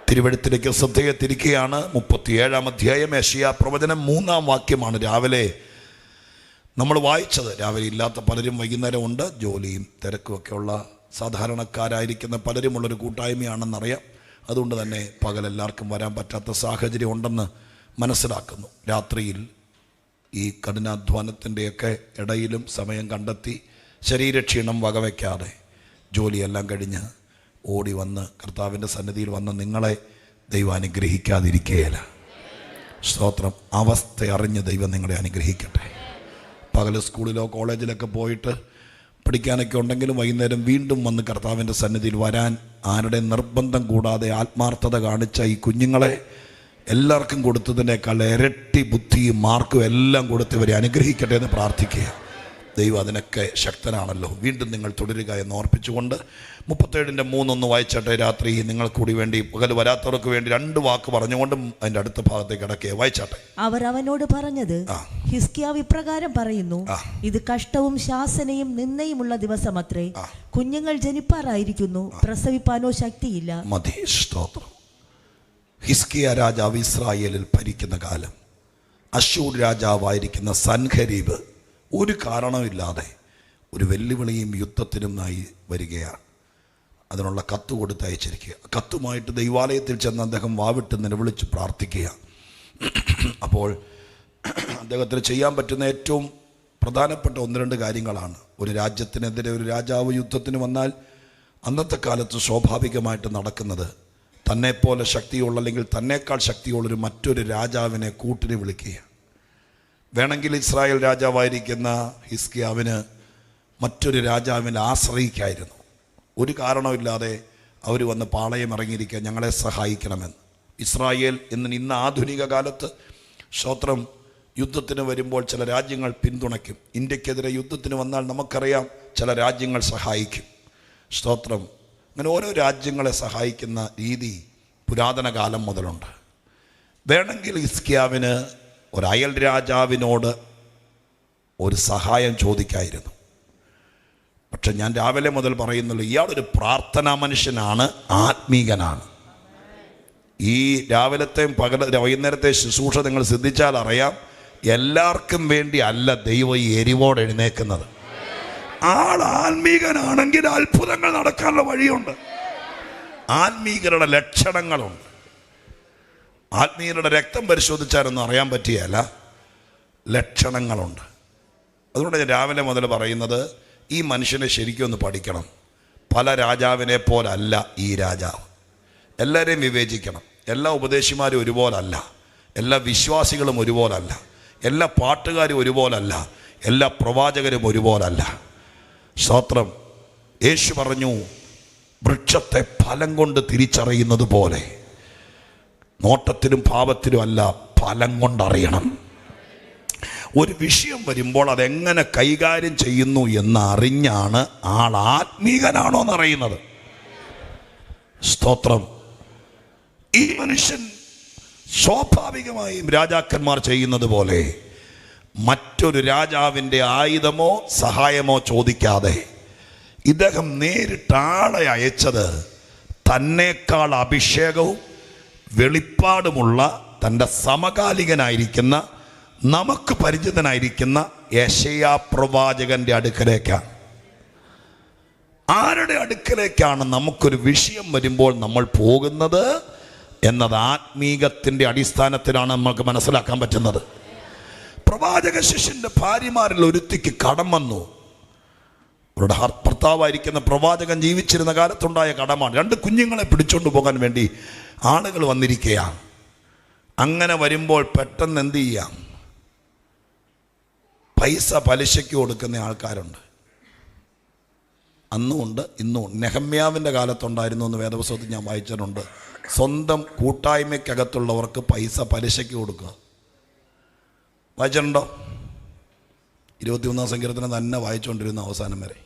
തിരുവെഴുത്തിലേക്ക് ശ്രദ്ധയെ തിരിക്കുകയാണ്. 37-ാം അധ്യായം യെശയ്യാ പ്രവചനം 3-ാം വാക്യമാണ് രാവിലെ നമ്മൾ വായിച്ചത്. രാവിലെ ഇല്ലാത്ത പലരും വൈകുന്നേരം ഉണ്ട്. ജോലിയും തിരക്കുമൊക്കെയുള്ള സാധാരണക്കാരായിരിക്കുന്ന പലരുമുള്ളൊരു കൂട്ടായ്മയാണെന്നറിയാം. അതുകൊണ്ട് തന്നെ പകലെല്ലാവർക്കും വരാൻ പറ്റാത്ത സാഹചര്യം ഉണ്ടെന്ന് മനസ്സിലാക്കുന്നു. രാത്രിയിൽ ഈ കഠിനാധ്വാനത്തിൻ്റെയൊക്കെ ഇടയിലും സമയം കണ്ടെത്തി ശരീരക്ഷീണം വകവയ്ക്കാതെ ജോലിയെല്ലാം കഴിഞ്ഞ് ഓടി വന്ന് കർത്താവിൻ്റെ സന്നിധിയിൽ വന്ന് നിങ്ങളെ ദൈവം അനുഗ്രഹിക്കാതിരിക്കുകയില്ല. സ്തോത്രം. അവസ്ഥ അറിഞ്ഞ് ദൈവം നിങ്ങളെ അനുഗ്രഹിക്കട്ടെ. പകൽ സ്കൂളിലോ കോളേജിലൊക്കെ പോയിട്ട് പഠിക്കാനൊക്കെ ഉണ്ടെങ്കിലും വൈകുന്നേരം വീണ്ടും വന്ന് കർത്താവിൻ്റെ സന്നിധിയിൽ വരാൻ ആരുടെ നിർബന്ധം കൂടാതെ ആത്മാർത്ഥത കാണിച്ച ഈ കുഞ്ഞുങ്ങളെ എല്ലാവർക്കും കൊടുത്തതിനേക്കാൾ ഇരട്ടി ബുദ്ധിയും മാർക്കും എല്ലാം കൊടുത്തവരെ അനുഗ്രഹിക്കട്ടെ എന്ന് പ്രാർത്ഥിക്കുക. ദൈവം അതിനൊക്കെ ശക്തനാണല്ലോ. വീണ്ടും നിങ്ങൾ തുടരുക എന്ന് ഓർപ്പിച്ചുകൊണ്ട് 37-ന്റെ 3 വായിച്ചട്ടെ. രാത്രി നിങ്ങൾക്ക് കൂടി വേണ്ടി പകൽ വരാത്തവർക്ക് വേണ്ടി 2 വാക്ക് പറഞ്ഞുകൊണ്ടും അതിൻ്റെ അടുത്ത ഭാഗത്തേക്ക് കിടക്കുക. വായിച്ചാട്ടെ. അവർ അവനോട് പറഞ്ഞത്, ഹിസ്കിയാവ് ഇപ്രകാരം പറയുന്നു, ഇത് കഷ്ടവും ശാസനയും നിന്ദയുമുള്ള ദിവസമത്രേ. കുഞ്ഞുങ്ങൾ ജനിപ്പാറായിരിക്കുന്നു, പ്രസവിപ്പാനോ ശക്തിയില്ല. മതി. സ്തോത്രം. ഹിസ്കിയ രാജാവ് ഇസ്രായേലിൽ ഭരിക്കുന്ന കാലം അശ്ശൂർ രാജാവായിരിക്കുന്ന സൻഹരീബ് ഒരു കാരണമില്ലാതെ ഒരു വെല്ലുവിളിയും യുദ്ധത്തിനുമായി വരികയാണ്. അതിനുള്ള കത്ത് കൊടുത്തയച്ചിരിക്കുക. കത്തുമായിട്ട് ദൈവാലയത്തിൽ ചെന്ന് അദ്ദേഹം വാവിട്ട് നിലവിളിച്ച് പ്രാർത്ഥിക്കുക. അപ്പോൾ അദ്ദേഹത്തിന് ചെയ്യാൻ പറ്റുന്ന ഏറ്റവും പ്രധാനപ്പെട്ട 1-2 കാര്യങ്ങളാണ്. ഒരു രാജ്യത്തിനെതിരെ ഒരു രാജാവ് യുദ്ധത്തിന് വന്നാൽ അന്നത്തെ കാലത്ത് സ്വാഭാവികമായിട്ട് നടക്കുന്നത് തന്നെപ്പോലെ ശക്തിയുള്ള അല്ലെങ്കിൽ തന്നേക്കാൾ ശക്തിയുള്ളൊരു മറ്റൊരു രാജാവിനെ കൂട്ടിന് വിളിക്കുക. വേണമെങ്കിൽ ഇസ്രായേൽ രാജാവായിരിക്കുന്ന ഹിസ്കിയാവിന് മറ്റൊരു രാജാവിനെ ആശ്രയിക്കായിരുന്നു. ഒരു കാരണമില്ലാതെ അവർ വന്ന് പാളയം ഇറങ്ങിയിരിക്കുക, ഞങ്ങളെ സഹായിക്കണമെന്ന്. ഇസ്രായേൽ ഇന്ന് ആധുനിക കാലത്ത് സ്തോത്രം യുദ്ധത്തിന് വരുമ്പോൾ ചില രാജ്യങ്ങൾ പിന്തുണയ്ക്കും. ഇന്ത്യക്കെതിരെ യുദ്ധത്തിന് വന്നാൽ നമുക്കറിയാം ചില രാജ്യങ്ങൾ സഹായിക്കും. സ്തോത്രം. അങ്ങനെ ഓരോ രാജ്യങ്ങളെ സഹായിക്കുന്ന രീതി പുരാതന കാലം മുതലുണ്ട്. വേണമെങ്കിൽ ഹിസ്കിയാവിന് ഒരു അയൽ രാജാവിനോട് ഒരു സഹായം ചോദിക്കായിരുന്നു. പക്ഷെ ഞാൻ രാവിലെ മുതൽ പറയുന്നുള്ളൂ, ഇയാളൊരു പ്രാർത്ഥനാ മനുഷ്യനാണ്, ആത്മീകനാണ്. ഈ രാവിലത്തെയും വൈകുന്നേരത്തെ ശുശ്രൂഷ നിങ്ങൾ ശ്രദ്ധിച്ചാൽ അറിയാം, എല്ലാവർക്കും വേണ്ടി അല്ല ദൈവം ഈ എരിവോട് എഴുന്നേക്കുന്നത്. ആൾ ആത്മീകനാണെങ്കിൽ അത്ഭുതങ്ങൾ നടക്കാനുള്ള വഴിയുണ്ട്. ആത്മീകരുടെ ലക്ഷണങ്ങളുണ്ട്. ആത്മീയരുടെ രക്തം പരിശോധിച്ചാലൊന്നും അറിയാൻ പറ്റിയല്ല, ലക്ഷണങ്ങളുണ്ട്. അതുകൊണ്ട് ഞാൻ രാവിലെ മുതൽ പറയുന്നത്, ഈ മനുഷ്യനെ ശരിക്കും ഒന്ന് പഠിക്കണം. പല രാജാവിനെ പോലല്ല ഈ രാജാവ്. എല്ലാവരെയും വിവേചിക്കണം. എല്ലാ ഉപദേശിമാരും ഒരുപോലല്ല, എല്ലാ വിശ്വാസികളും ഒരുപോലല്ല, എല്ലാ പാട്ടുകാരും ഒരുപോലല്ല, എല്ലാ പ്രവാചകരും ഒരുപോലല്ല. സ്തോത്രം. യേശു പറഞ്ഞു, വൃക്ഷത്തെ ഫലം കൊണ്ട് തിരിച്ചറിയുന്നത് പോലെ നോട്ടത്തിലും ഭാവത്തിലും അല്ല, ഫലം കൊണ്ടറിയണം. ഒരു വിഷയം വരുമ്പോൾ അതെങ്ങനെ കൈകാര്യം ചെയ്യുന്നു എന്നറിഞ്ഞാണ് ആൾ ആത്മീകനാണോ എന്നറിയുന്നത്. സ്തോത്രം. ഈ മനുഷ്യൻ സ്വാഭാവികമായും രാജാക്കന്മാർ ചെയ്യുന്നത് പോലെ മറ്റൊരു രാജാവിൻ്റെ ആയുധമോ സഹായമോ ചോദിക്കാതെ ഇദ്ദേഹം നേരിട്ട് ആളെ അയച്ചത് തന്നേക്കാൾ അഭിഷേകവും വെളിപ്പാടുമുള്ള തൻ്റെ സമകാലികനായിരിക്കുന്ന നമുക്ക് പരിചിതനായിരിക്കുന്ന യെശയ്യാ പ്രവാചകന്റെ അടുക്കലേക്കാണ്. ആരുടെ അടുക്കലേക്കാണ് നമുക്കൊരു വിഷയം വരുമ്പോൾ നമ്മൾ പോകുന്നത് എന്നത് ആത്മീകത്തിൻ്റെ അടിസ്ഥാനത്തിലാണ് നമുക്ക് മനസ്സിലാക്കാൻ പറ്റുന്നത്. പ്രവാചക ശിഷ്യൻ്റെ ഭാര്യമാരിൽ ഒരുത്തിക്ക് കടം വന്നു. അവരുടെ ഭർത്താവായിരിക്കുന്ന പ്രവാചകൻ ജീവിച്ചിരുന്ന കാലത്തുണ്ടായ കടമാണ്. 2 കുഞ്ഞുങ്ങളെ പിടിച്ചുകൊണ്ട് പോകാൻ വേണ്ടി ആളുകൾ വന്നിരിക്കുകയാണ്. അങ്ങനെ വരുമ്പോൾ പെട്ടെന്ന് എന്ത് ചെയ്യാം, പൈസ പലിശയ്ക്ക് കൊടുക്കുന്ന ആൾക്കാരുണ്ട്. അന്നുമുണ്ട്, ഇന്നുമുണ്ട്. നെഹമ്യാവിൻ്റെ കാലത്തുണ്ടായിരുന്നു എന്ന് വേദപുസ്തകത്തിൽ ഞാൻ വായിച്ചിട്ടുണ്ട്. സ്വന്തം കൂട്ടായ്മയ്ക്കകത്തുള്ളവർക്ക് പൈസ പലിശയ്ക്ക് കൊടുക്കുക. വായിച്ചിട്ടുണ്ടോ? 21-ാം സങ്കീർത്തനം തന്നെ വായിച്ചുകൊണ്ടിരുന്ന അവസാനം വരെ.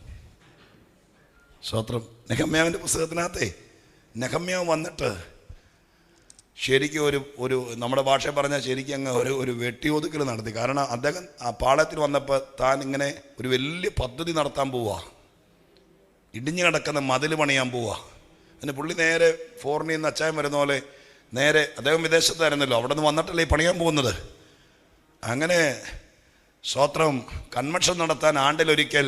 സ്തോത്രം. നെഹമ്യാവിൻ്റെ പുസ്തകത്തിനകത്തെ നെഹമ്യാവ് വന്നിട്ട് ശരിക്കും ഒരു നമ്മുടെ ഭാഷ പറഞ്ഞാൽ ശരിക്കും അങ്ങ് ഒരു വെട്ടിയൊതുക്കൽ നടത്തി. കാരണം അദ്ദേഹം ആ പാളയത്തിൽ വന്നപ്പോൾ താൻ ഇങ്ങനെ ഒരു വലിയ പദ്ധതി നടത്താൻ പോവുക, ഇടിഞ്ഞു കിടക്കുന്ന മതിൽ പണിയാൻ പോവുക. പിന്നെ പുള്ളി നേരെ ഫോറിനിൽ നിന്ന് അച്ചായം വരുന്ന പോലെ നേരെ, അദ്ദേഹം വിദേശത്തായിരുന്നല്ലോ, അവിടെ നിന്ന് വന്നിട്ടല്ലേ ഈ പണിയാൻ പോകുന്നത്. അങ്ങനെ സ്തോത്രം കൺവെൻഷൻ നടത്താൻ ആണ്ടിലൊരിക്കൽ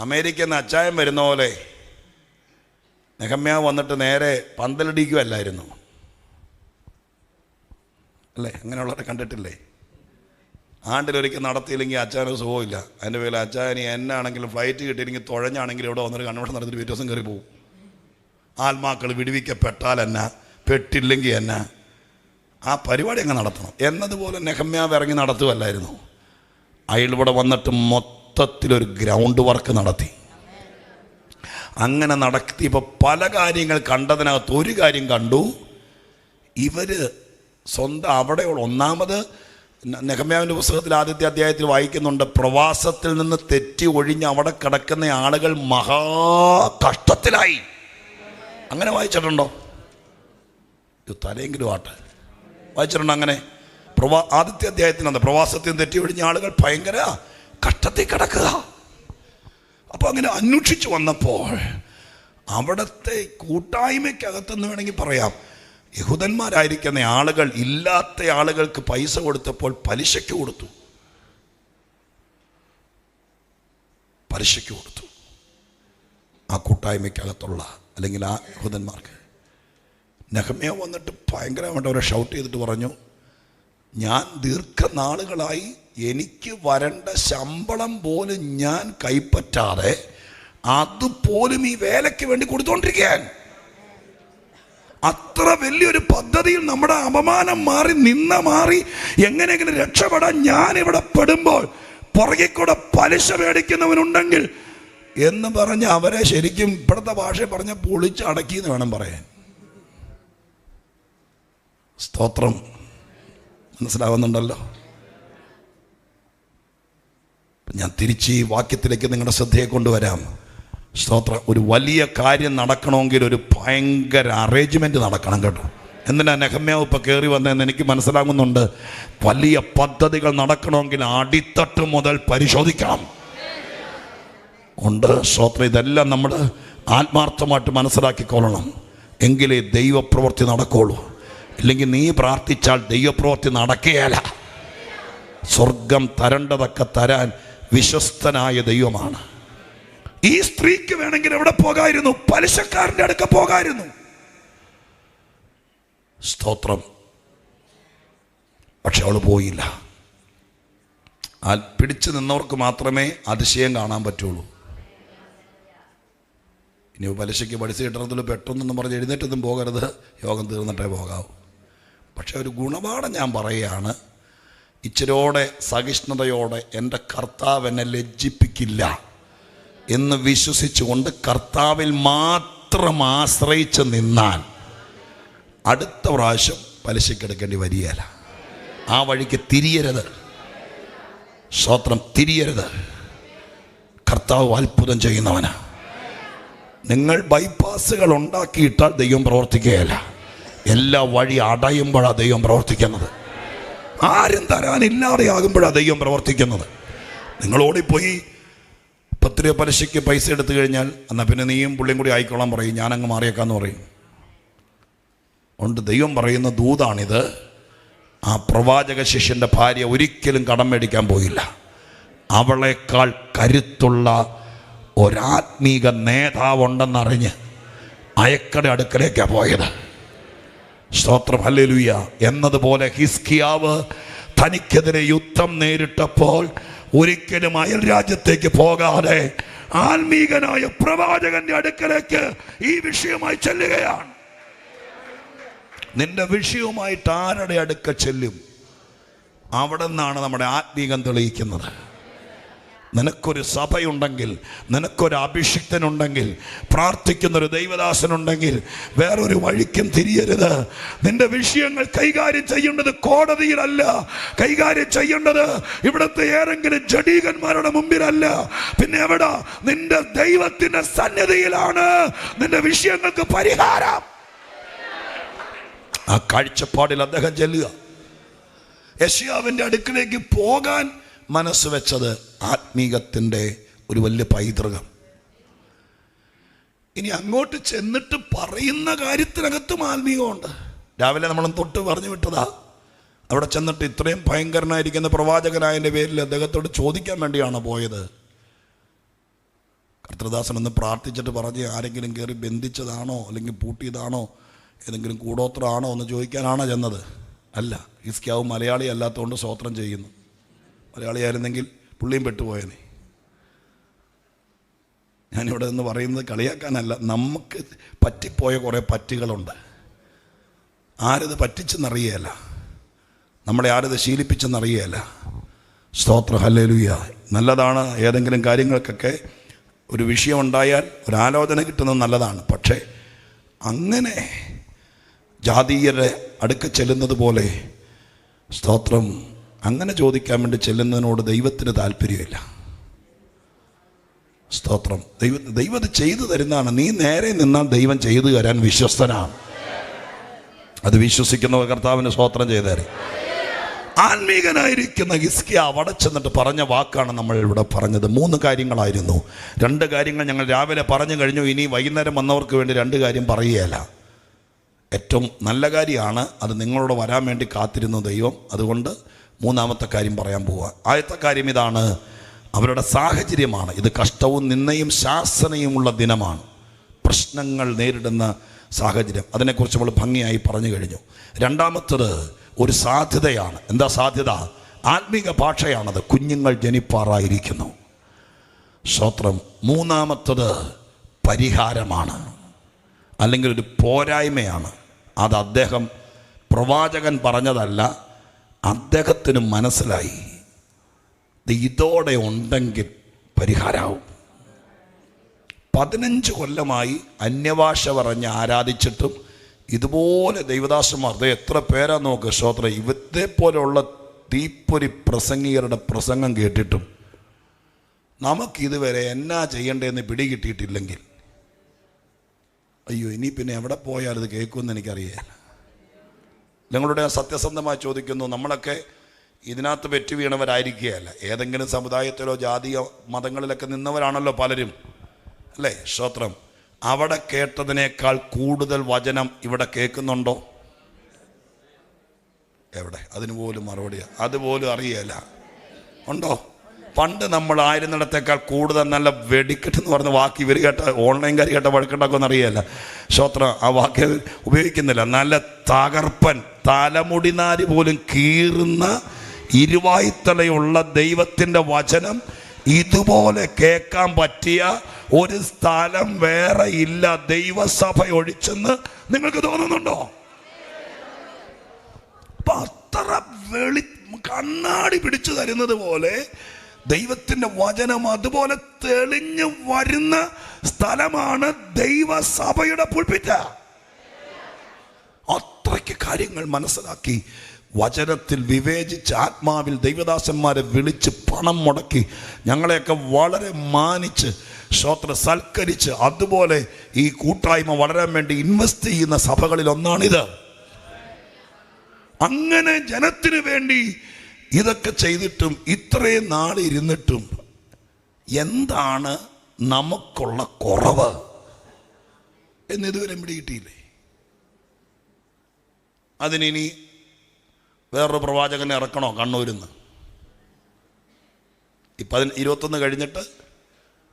അമേരിക്കയിൽ നിന്ന് അച്ചായം വരുന്ന പോലെ നെഹമ്യാവ് വന്നിട്ട് നേരെ പന്തലടിക്കുമല്ലായിരുന്നു അല്ലേ? അങ്ങനെയുള്ളവരെ കണ്ടിട്ടില്ലേ? ആണ്ടിലൊരിക്കൽ നടത്തിയില്ലെങ്കിൽ അച്ചാന് സുഖമില്ല. അതിൻ്റെ പേരിൽ അച്ചായനി എന്നാണെങ്കിലും ഫ്ലൈറ്റ് കിട്ടിയില്ലെങ്കിൽ തുഴഞ്ഞാണെങ്കിലും ഇവിടെ വന്നൊരു കൺവെൻഷൻ നടത്തിയിട്ട് പിറ്റേ ദിവസം കയറി പോകും. ആത്മാക്കൾ വിടുവിക്കപ്പെട്ടാൽ എന്നാ, പെട്ടില്ലെങ്കിൽ എന്നാ, ആ പരിപാടി അങ്ങ് നടത്തണം എന്നതുപോലെ നെഹമ്യാവ് ഇറങ്ങി നടത്തുമല്ലായിരുന്നു. അയാൾ ഇവിടെ വന്നിട്ട് മൊത്തത്തിലൊരു ഗ്രൗണ്ട് വർക്ക് നടത്തി. അങ്ങനെ നടത്തിയപ്പോൾ പല കാര്യങ്ങൾ കണ്ടതിനകത്ത് ഒരു കാര്യം കണ്ടു. ഇവർ സ്വന്തം അവിടെയുള്ള, ഒന്നാമത് നെഹമ്യാവിൻ്റെ പുസ്തകത്തിൽ ആദ്യത്തെ അധ്യായത്തിൽ വായിക്കുന്നുണ്ട്, പ്രവാസത്തിൽ നിന്ന് തെറ്റി ഒഴിഞ്ഞ് അവിടെ കിടക്കുന്ന ആളുകൾ മഹാ കഷ്ടത്തിലായി. അങ്ങനെ വായിച്ചിട്ടുണ്ടോ? തലയെങ്കിലും ആട്ട് വായിച്ചിട്ടുണ്ടോ? അങ്ങനെ ആദ്യത്തെ അധ്യായത്തിനകത്ത് പ്രവാസത്തിൽ തെറ്റി ഒഴിഞ്ഞ ആളുകൾ ഭയങ്കര കഷ്ടത്തിൽ കിടക്കുക. അപ്പോൾ അങ്ങനെ അന്വേഷിച്ച് വന്നപ്പോൾ അവിടുത്തെ കൂട്ടായ്മയ്ക്കകത്തെന്ന് വേണമെങ്കിൽ പറയാം, യഹൂദന്മാരായിരിക്കുന്ന ആളുകൾ ഇല്ലാത്ത ആളുകൾക്ക് പൈസ കൊടുത്തപ്പോൾ പലിശയ്ക്ക് കൊടുത്തു. പലിശയ്ക്ക് കൊടുത്തു ആ കൂട്ടായ്മയ്ക്കകത്തുള്ള അല്ലെങ്കിൽ ആ യഹൂദന്മാർക്ക്. നെഹമ്യാവ് വന്നിട്ട് ഭയങ്കരമായിട്ട് അവരെ ഷൗട്ട് ചെയ്തിട്ട് പറഞ്ഞു, ഞാൻ ദീർഘനാളുകളായി എനിക്ക് വരേണ്ട ശമ്പളം പോലും ഞാൻ കൈപ്പറ്റാതെ അതുപോലും ഈ വേലയ്ക്ക് വേണ്ടി കൊടുത്തുകൊണ്ടിരിക്കാൻ. അത്ര വലിയൊരു പദ്ധതിയിൽ നമ്മുടെ അപമാനം മാറി മാറി എങ്ങനെയെങ്കിലും രക്ഷപ്പെടാൻ ഞാൻ ഇവിടെ പെടുമ്പോൾ പുറകെ കൂടെ പലിശ മേടിക്കുന്നവനുണ്ടെങ്കിൽ എന്ന് പറഞ്ഞ് അവരെ ശരിക്കും ഇപ്പോഴത്തെ ഭാഷ പറഞ്ഞ പൊളിച്ചടക്കി എന്ന് വേണം പറയാൻ. സ്തോത്രം. മനസ്സിലാവുന്നുണ്ടല്ലോ? ഞാൻ തിരിച്ച് ഈ വാക്യത്തിലേക്ക് നിങ്ങളുടെ ശ്രദ്ധയെ കൊണ്ടുവരാം. സ്തോത്രം. ഒരു വലിയ കാര്യം നടക്കണമെങ്കിൽ ഒരു ഭയങ്കര അറേഞ്ച്മെന്റ് നടക്കണം കേട്ടോ. എന്തിനാ നെഹമ്യാവ് ഇപ്പം കയറി വന്നതെന്ന് എനിക്ക് മനസ്സിലാകുന്നുണ്ട്. വലിയ പദ്ധതികൾ നടക്കണമെങ്കിൽ അടിത്തട്ട് മുതൽ പരിശോധിക്കണം ഉണ്ട്. സ്തോത്രം. ഇതെല്ലാം നമ്മൾ ആത്മാർത്ഥമായിട്ട് മനസ്സിലാക്കിക്കൊള്ളണം. എങ്കിലേ ദൈവപ്രവൃത്തി നടക്കുള്ളൂ. ഇല്ലെങ്കിൽ നീ പ്രാർത്ഥിച്ചാൽ ദൈവപ്രവൃത്തി നടക്കുകയില്ല. സ്വർഗം തരേണ്ടതൊക്കെ തരാൻ വിശ്വസ്തനായ ദൈവമാണ്. ഈ സ്ത്രീക്ക് വേണമെങ്കിൽ എവിടെ പോകായിരുന്നു? പലിശക്കാരൻ്റെ അടുക്ക പോകായിരുന്നു. സ്തോത്രം. പക്ഷെ അവൾ പോയില്ല. പിടിച്ചു നിന്നവർക്ക് മാത്രമേ അതിശയം കാണാൻ പറ്റുള്ളൂ. ഇനി പലിശയ്ക്ക് പൈസ കിട്ടണത്തിൽ പെട്ടെന്നൊന്നും പറഞ്ഞ് എഴുന്നേറ്റൊന്നും പോകരുത്, യോഗം തീർന്നിട്ടേ പോകാവൂ. പക്ഷെ ഒരു ഗുണപാഠം ഞാൻ പറയുകയാണ്. ഇച്ചിരോടെ സഹിഷ്ണുതയോടെ എൻ്റെ കർത്താവ് എന്നെ ലജ്ജിപ്പിക്കില്ല എന്ന് വിശ്വസിച്ചുകൊണ്ട് കർത്താവിൽ മാത്രം ആശ്രയിച്ച് നിന്നാൽ അടുത്ത പ്രാവശ്യം പലിശക്കെടുക്കേണ്ടി വരികയില്ല. ആ വഴിക്ക് തിരിയരുത്. സ്തോത്രം. തിരിയരുത്. കർത്താവ് അത്ഭുതം ചെയ്യുന്നവനാ. നിങ്ങൾ ബൈപ്പാസുകൾ ഉണ്ടാക്കിയിട്ടാൽ ദൈവം പ്രവർത്തിക്കുകയില്ല. എല്ലാ വഴി അടയുമ്പോഴാണ് ദൈവം പ്രവർത്തിക്കുന്നത്. ആരും തരാനില്ലാതെയാകുമ്പോഴാണ് ദൈവം പ്രവർത്തിക്കുന്നത്. നിങ്ങളോടിപ്പോയി 10 രൂപ പലിശയ്ക്ക് പൈസ എടുത്തു കഴിഞ്ഞാൽ എന്നാൽ പിന്നെ നീയും പുള്ളിയും കൂടി ആയിക്കോളാൻ പറയും, ഞാനങ്ങ് മാറിയേക്കാന്ന് പറയും. അതുകൊണ്ട് ദൈവം പറയുന്ന ദൂതാണിത്. ആ പ്രവാചക ശിഷ്യൻ്റെ ഭാര്യ ഒരിക്കലും കടം മേടിക്കാൻ പോയില്ല. അവളേക്കാൾ കരുത്തുള്ള ഒരാത്മീക നേതാവുണ്ടെന്നറിഞ്ഞ് അയക്കടെ അടുക്കലേക്കാണ് പോയത്. സ്തോത്രം. ഹല്ലേലൂയ. എന്നതുപോലെ ഹിസ്കിയാവ് തനിക്കെതിരെ യുദ്ധം നേരിട്ടപ്പോൾ ഒരിക്കലും അയൽ രാജ്യത്തേക്ക് പോകാതെ ആത്മീകനായ പ്രവാചകന്റെ അടുക്കലേക്ക് ഈ വിഷയമായി ചെല്ലുകയാണ്. നിന്റെ വിഷയവുമായിട്ട് ആരുടെ അടുക്ക ചെല്ലും? അവിടെ നിന്നാണ് നമ്മുടെ ആത്മീകം തെളിയിക്കുന്നത്. നിനക്കൊരു സഭയുണ്ടെങ്കിൽ, നിനക്കൊരു അഭിഷിക്തനുണ്ടെങ്കിൽ, പ്രാർത്ഥിക്കുന്നൊരു ദൈവദാസനുണ്ടെങ്കിൽ വേറൊരു വഴിക്കും തിരിയരുത്. നിന്റെ വിഷയങ്ങൾ കൈകാര്യം ചെയ്യേണ്ടത് കോടതിയിലല്ല, കൈകാര്യം ചെയ്യേണ്ടത് ഇവിടുത്തെ ഏതെങ്കിലും ജഡീകന്മാരുടെ മുമ്പിലല്ല. പിന്നെ എവിടെ? നിന്റെ ദൈവത്തിന്റെ സന്നിധിയിലാണ് നിന്റെ വിഷയങ്ങൾക്ക് പരിഹാരം. ആ കാഴ്ചപ്പാടിൽ അദ്ദേഹം ചെല്ലുക. യെശയ്യാവിൻ്റെ അടുക്കിലേക്ക് പോകാൻ മനസ്സ് വെച്ചത് ആത്മീകത്തിൻ്റെ ഒരു വലിയ പൈതൃകം. ഇനി അങ്ങോട്ട് ചെന്നിട്ട് പറയുന്ന കാര്യത്തിനകത്തും ആത്മീകമുണ്ട്. രാവിലെ നമ്മളൊന്ന് തൊട്ട് പറഞ്ഞു വിട്ടതാ. അവിടെ ചെന്നിട്ട് ഇത്രയും ഭയങ്കരനായിരിക്കുന്ന പ്രവാചകനായതിൻ്റെ പേരിൽ അദ്ദേഹത്തോട് ചോദിക്കാൻ വേണ്ടിയാണ് പോയത്. കർത്തൃദാസനൊന്ന് പ്രാർത്ഥിച്ചിട്ട് പറഞ്ഞ് ആരെങ്കിലും കയറി ബന്ധിച്ചതാണോ അല്ലെങ്കിൽ പൂട്ടിയതാണോ ഏതെങ്കിലും കൂടോത്രമാണോ എന്ന് ചോദിക്കാനാണോ ചെന്നത്? അല്ല. ഹിസ്കിയാവ് മലയാളി അല്ലാത്തതുകൊണ്ട് സ്തോത്രം ചെയ്യുന്നു. മലയാളിയായിരുന്നെങ്കിൽ പുള്ളിയും പെട്ടുപോയനെ. ഞാനിവിടെ നിന്ന് പറയുന്നത് കളിയാക്കാനല്ല, നമുക്ക് പറ്റിപ്പോയ കുറേ പറ്റുകളുണ്ട്. ആരത് പറ്റിച്ചെന്നറിയുകയല്ല, നമ്മളെ ആരത് ശീലിപ്പിച്ചെന്നറിയുകയല്ല. സ്തോത്രം. ഹല്ലേലൂയ. നല്ലതാണ് ഏതെങ്കിലും കാര്യങ്ങൾക്കൊക്കെ ഒരു വിഷയം ഉണ്ടായാൽ ഒരാലോചന കിട്ടുന്നത് നല്ലതാണ്. പക്ഷേ അങ്ങനെ ജാതീയരെ അടുക്ക ചെല്ലുന്നത് പോലെ സ്തോത്രം അങ്ങനെ ചോദിക്കാൻ വേണ്ടി ചെല്ലുന്നതിനോട് ദൈവത്തിന് താല്പര്യമില്ല. സ്തോത്രം. ദൈവം അത് ചെയ്തു തരുന്നതാണ്. നീ നേരെ നിന്നാൽ ദൈവം ചെയ്തു തരാൻ വിശ്വസ്തനാണ്. അത് വിശ്വസിക്കുന്നവർ കർത്താവിന് സ്തോത്രം ചെയ്തേരെ. ആത്മീകനായിരിക്കുന്ന ഹിസ്കിയാവ് അവിടെ ചെന്നിട്ട് പറഞ്ഞ വാക്കാണ് നമ്മൾ ഇവിടെ പറഞ്ഞത്. 3 കാര്യങ്ങളായിരുന്നു. 2 കാര്യങ്ങൾ ഞങ്ങൾ രാവിലെ പറഞ്ഞു കഴിഞ്ഞു. ഇനി വൈകുന്നേരം വന്നവർക്ക് വേണ്ടി 2 കാര്യം പറയുകയല്ല. ഏറ്റവും നല്ല കാര്യമാണ്, അത് നിങ്ങളോട് വരാൻ വേണ്ടി കാത്തിരുന്നു ദൈവം. അതുകൊണ്ട് 3-ാമത്തെ കാര്യം പറയാൻ പോവുക. ആദ്യത്തെ കാര്യം ഇതാണ്, അവരുടെ സാഹചര്യമാണ്. ഇത് കഷ്ടവും നിന്ദയും ശാസനയുമുള്ള ദിനമാണ്. പ്രശ്നങ്ങൾ നേരിടുന്ന സാഹചര്യം, അതിനെക്കുറിച്ച് നമ്മൾ ഭംഗിയായി പറഞ്ഞു കഴിഞ്ഞു. 2-ാമത്തത് ഒരു സാധ്യതയാണ്. എന്താ സാധ്യത? ആത്മീക ഭാഷയാണത്. കുഞ്ഞുങ്ങൾ ജനിപ്പാറായിരിക്കുന്നു. സ്തോത്രം. മൂന്നാമത്തത് പരിഹാരമാണ്, അല്ലെങ്കിൽ ഒരു പോരായ്മയാണ്. അത് അദ്ദേഹം പ്രവാചകൻ പറഞ്ഞതല്ല, അദ്ദേഹത്തിന് മനസ്സിലായി ഇതോടെ ഉണ്ടെങ്കിൽ പരിഹാരമാവും. 15 കൊല്ലമായി അന്യഭാഷ പറഞ്ഞ് ആരാധിച്ചിട്ടും ഇതുപോലെ ദൈവദാസന്മാർ എത്ര പേരാ നോക്ക്. സ്തോത്രം. ഇതേപോലെയുള്ള തീപ്പൊരി പ്രസംഗികരുടെ പ്രസംഗം കേട്ടിട്ടും നമുക്കിതുവരെ എന്നാ ചെയ്യേണ്ടതെന്ന് പിടികിട്ടിയിട്ടില്ലെങ്കിൽ, അയ്യോ ഇനി പിന്നെ എവിടെ പോയാൽ ഇത് കേൾക്കുമെന്ന് എനിക്കറിയാം. നിങ്ങളുടെ സത്യസന്ധമായി ചോദിക്കുന്നു, നമ്മളൊക്കെ ഇതിനകത്ത് വെറ്റി വീണവരായിരിക്കുകയല്ല. ഏതെങ്കിലും സമുദായത്തിലോ ജാതിയോ മതങ്ങളിലൊക്കെ നിന്നവരാണല്ലോ പലരും, അല്ലേ? സ്തോത്രം. അവിടെ കേട്ടതിനേക്കാൾ കൂടുതൽ വചനം ഇവിടെ കേൾക്കുന്നുണ്ടോ? എവിടെ? അതിന് പോലും മറുപടി അതുപോലും അറിയല്ല. ഉണ്ടോ? പണ്ട് നമ്മൾ ആയിരുന്നിടത്തേക്കാൾ കൂടുതൽ നല്ല വെടിക്കെട്ടെന്ന് പറഞ്ഞ വാക്ക് ഇവർ കേട്ട ഓൺലൈൻകാർ കേട്ട വഴക്കുണ്ടാക്കുമെന്ന് അറിയല്ല. സ്തോത്രം. ആ വാക്ക് ഉപയോഗിക്കുന്നില്ല. നല്ല തകർപ്പൻ, തലമുടിനാരി പോലും കീറുന്ന ഇരുവായ്ത്തലയുള്ള ദൈവത്തിൻ്റെ വചനം ഇതുപോലെ കേൾക്കാൻ പറ്റിയ ഒരു സ്ഥലം വേറെ ഇല്ല, ദൈവസഭ ഒഴിച്ചെന്ന് നിങ്ങൾക്ക് തോന്നുന്നുണ്ടോ? അപ്പൊ അത്ര കണ്ണാടി പിടിച്ചു തരുന്നത് പോലെ ദൈവത്തിന്റെ വചനം അതുപോലെ തെളിഞ്ഞു വരുന്ന സ്ഥലമാണ് ദൈവസഭയുടെ പുൽപിറ്റ്. അത്രയ്ക്ക് കാര്യങ്ങൾ മനസ്സിലാക്കി വചനത്തിൽ വിവേചിച്ച് ആത്മാവിൽ ദൈവദാസന്മാരെ വിളിച്ച് പണം മുടക്കി ഞങ്ങളെയൊക്കെ വളരെ മാനിച്ച് സ്തോത്രം സൽക്കരിച്ച് അതുപോലെ ഈ കൂട്ടായ്മ വളരാൻ വേണ്ടി ഇൻവെസ്റ്റ് ചെയ്യുന്ന സഭകളിൽ ഒന്നാണിത്. അങ്ങനെ ജനത്തിന് വേണ്ടി ഇതൊക്കെ ചെയ്തിട്ടും ഇത്രയും നാളിരുന്നിട്ടും എന്താണ് നമുക്കുള്ള കുറവ് എന്നിതുവരെ പിടികിട്ടിയില്ലേ? അതിനി വേറൊരു പ്രവാചകനെ ഇറക്കണോ കണ്ണൂരിന്ന്? 21 കഴിഞ്ഞിട്ട്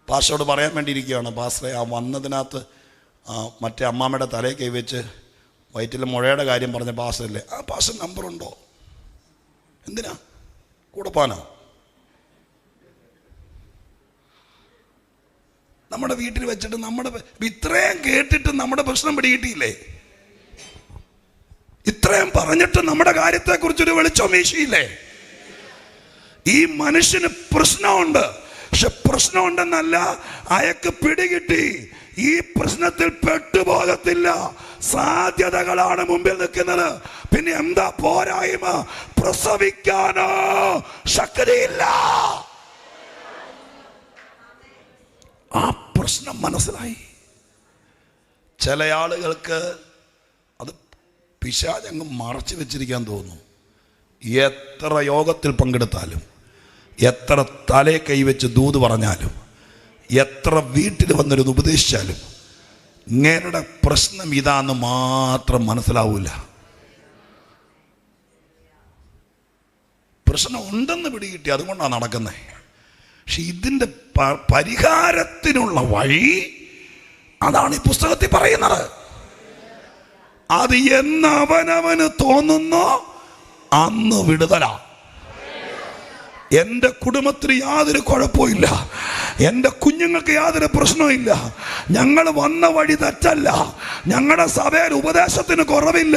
പാസ്റ്ററോട് പറയാൻ വേണ്ടിയിരിക്കുകയാണ്. പാസ്റ്ററെ, ആ വന്നതിനകത്ത് മറ്റേ അമ്മാമ്മയുടെ തലയിൽ കൈവച്ച് വയറ്റിലെ മുഴയുടെ കാര്യം പറഞ്ഞ പാസ്റ്ററല്ലേ, ആ പാസ്റ്റർ നമ്പറുണ്ടോ? എന്തിനാ കൂടെ പോകാനോ? നമ്മുടെ വീട്ടിൽ വെച്ചിട്ട് ഇത്രയും കേട്ടിട്ട് നമ്മുടെ പ്രശ്നം പിടികിട്ടിയില്ലേ? ഇത്രയും പറഞ്ഞിട്ട് നമ്മുടെ കാര്യത്തെക്കുറിച്ചൊരു വെളിച്ചം വീശിയില്ലേ? ഈ മനുഷ്യന് പ്രശ്നമുണ്ട്, പക്ഷെ പ്രശ്നമുണ്ടെന്നല്ല, അയാൾക്ക് പിടികിട്ടി ഈ പ്രശ്നത്തിൽ പെട്ടുപോകത്തില്ല. സാധ്യതകളാണ് മുമ്പിൽ നിൽക്കുന്നത്. പിന്നെ എന്താ പോരായ്മ? പ്രസവിക്കാനോ ശക്തിയില്ല. ആ പ്രശ്നം മനസ്സിലായി. ചില ആളുകൾക്ക് അത് പിശാചങ്ങ് മറച്ചു വെച്ചിരിക്കാൻ തോന്നുന്നു. എത്ര യോഗത്തിൽ പങ്കെടുത്താലും, എത്ര തലേ കൈവച്ച് ദൂത് പറഞ്ഞാലും, എത്ര വീട്ടിൽ വന്നിരുന്ന് ഉപദേശിച്ചാലും ഇങ്ങേരുടെ പ്രശ്നം ഇതാന്ന് മാത്രം മനസ്സിലാവൂല. പ്രശ്നം ഉണ്ടെന്ന് പിടികിട്ടി, അതുകൊണ്ടാണ് നടക്കുന്നത്. പക്ഷെ ഇതിൻ്റെ പരിഹാരത്തിനുള്ള വഴി അതാണ് ഈ പുസ്തകത്തിൽ പറയുന്നത്. അത് എന്ന് അവനവന് തോന്നുന്നോ അന്ന് വിടുതലാ. എൻ്റെ കുടുംബത്തിന് യാതൊരു കുഴപ്പമില്ല, എൻ്റെ കുഞ്ഞുങ്ങൾക്ക് യാതൊരു പ്രശ്നമില്ല, ഞങ്ങൾ വന്ന വഴി തെറ്റല്ല, ഞങ്ങളുടെ സഭയിൽ ഉപദേശത്തിന് കുറവില്ല,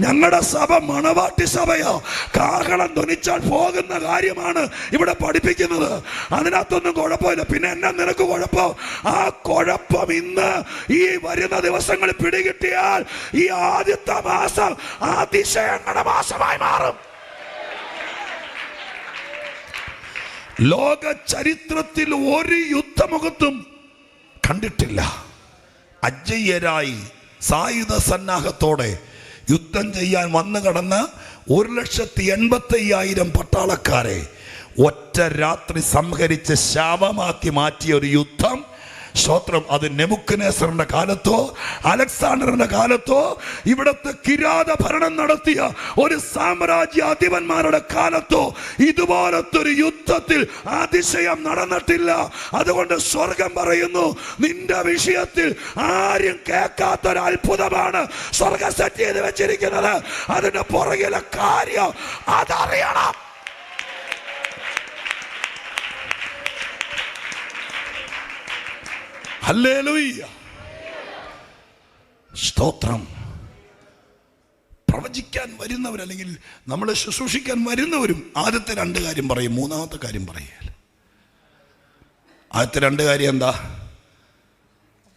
ഞങ്ങളുടെ സഭ മണവാട്ടി സഭയോ, കാഹളം ധ്വനിച്ചാൽ പോകുന്ന കാര്യമാണ് ഇവിടെ പഠിപ്പിക്കുന്നത്, അതിനകത്തൊന്നും കുഴപ്പമില്ല. പിന്നെ എന്നാ നിനക്ക് കുഴപ്പം? ആ കുഴപ്പം ഇന്ന് ഈ വരുന്ന ദിവസങ്ങളിൽ പിടികിട്ടിയാൽ ഈ ആദ്യത്തെ മാസം അതിശയങ്ങളുടെ മാസമായി മാറും. ലോക ചരിത്രത്തിൽ ഒരു യുദ്ധമുഖത്തും കണ്ടിട്ടില്ല അജയ്യരായി സായുധ സന്നാഹത്തോടെ യുദ്ധം ചെയ്യാൻ വന്നു കടന്ന 1,85,000 പട്ടാളക്കാരെ ഒറ്റ രാത്രി സംഹരിച്ച് ശാപമാക്കി മാറ്റിയ ഒരു യുദ്ധം സ്തോത്രം. അത് നെബൂഖദ്നേസറിന്റെ കാലത്തോ അലക്സാണ്ടറിന്റെ കാലത്തോ ഇവിടത്തെ കിരാത ഭരണം നടത്തിയ ഒരു സാമ്രാജ്യാധിപന്മാരുടെ കാലത്തോ ഇതുപോലത്തെ ഒരു യുദ്ധത്തിൽ അതിശയം നടന്നിട്ടില്ല. അതുകൊണ്ട് സ്വർഗം പറയുന്നു, നിന്റെ വിഷയത്തിൽ ആരും കേൾക്കാത്തൊരു അത്ഭുതമാണ് സ്വർഗം സെറ്റ് ചെയ്ത് വെച്ചിരിക്കുന്നത്. അതിന്റെ പുറകിലെ കാര്യം അതറിയണം. ഹല്ലേലൂയ, സ്തോത്രം. പ്രവചിക്കാൻ വരുന്നവർ അല്ലെങ്കിൽ നമ്മളെ ശുശ്രൂഷിക്കാൻ വരുന്നവരും ആദ്യത്തെ 2 കാര്യം പറയും, മൂന്നാമത്തെ കാര്യം പറയൽ. ആദ്യത്തെ 2 കാര്യം എന്താ?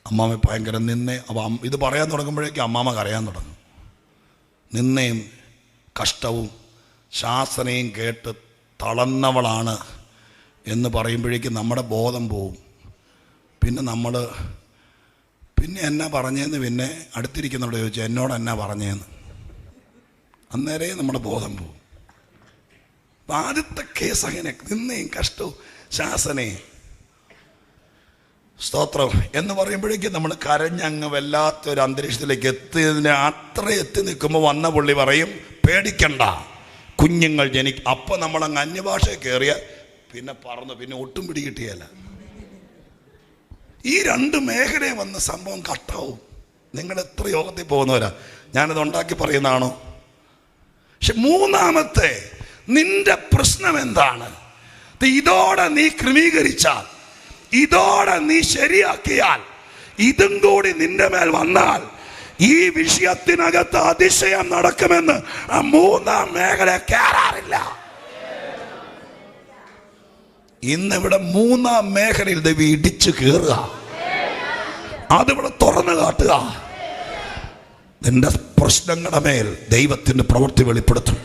അമ്മാമ ഭയങ്കര നിന്നെ. അപ്പം ഇത് പറയാൻ തുടങ്ങുമ്പോഴേക്കും അമ്മാമ കരയാൻ തുടങ്ങും. നിന്നയും കഷ്ടവും ശാസനയും കേട്ട് തളർന്നവളാണ് എന്ന് പറയുമ്പോഴേക്കും നമ്മുടെ ബോധം പോവും. പിന്നെ എന്നാ പറഞ്ഞതെന്ന് പിന്നെ അടുത്തിരിക്കുന്നവരോട് ചോദിച്ചു, എന്നോട് എന്നാ പറഞ്ഞതെന്ന്. അന്നേരേ നമ്മുടെ ബോധം പോവും. അപ്പം ആദ്യത്തെ കേസ് അങ്ങനെ, നിന്നയും കഷ്ടവും ശാസനയും. സ്തോത്രം എന്ന് പറയുമ്പോഴേക്കും നമ്മൾ കരഞ്ഞങ്ങ് വല്ലാത്തൊരു അന്തരീക്ഷത്തിലേക്ക് എത്തിയതിന് അത്ര എത്തി നിൽക്കുമ്പോൾ വന്ന പുള്ളി പറയും, പേടിക്കണ്ട, കുഞ്ഞുങ്ങൾ ജനിക്കും. അപ്പം നമ്മളങ്ങ് അന്യഭാഷയിൽ കയറിയ പിന്നെ പിന്നെ ഒട്ടും പിടികിട്ടിയല്ല. ഈ 2 മേഖലയിൽ വന്ന സംഭവം കട്ടാവും. നിങ്ങൾ എത്ര യോഗത്തിൽ പോകുന്നവരാ, ഞാനത് ഉണ്ടാക്കി പറയുന്നതാണോ? പക്ഷെ മൂന്നാമത്തെ, നിന്റെ പ്രശ്നം എന്താണ്? ഇതോടെ നീ ക്രമീകരിച്ചാൽ, ഇതോടെ നീ ശരിയാക്കിയാൽ, ഇതും കൂടി നിന്റെ മേൽ വന്നാൽ ഈ വിഷയത്തിനകത്ത് അതിശയം നടക്കുമെന്ന് ആ 3-ാം മേഖല കയറാറില്ല. ഇന്നിവിടെ 3-ാം മേഖലയിൽ ദൈവം ഇടിച്ചു കയറുക, അതിവിടെ തുറന്നു കാട്ടുക. നിന്റെ പ്രശ്നങ്ങളുടെ മേൽ ദൈവത്തിന്റെ പ്രവൃത്തി വെളിപ്പെടുത്തും.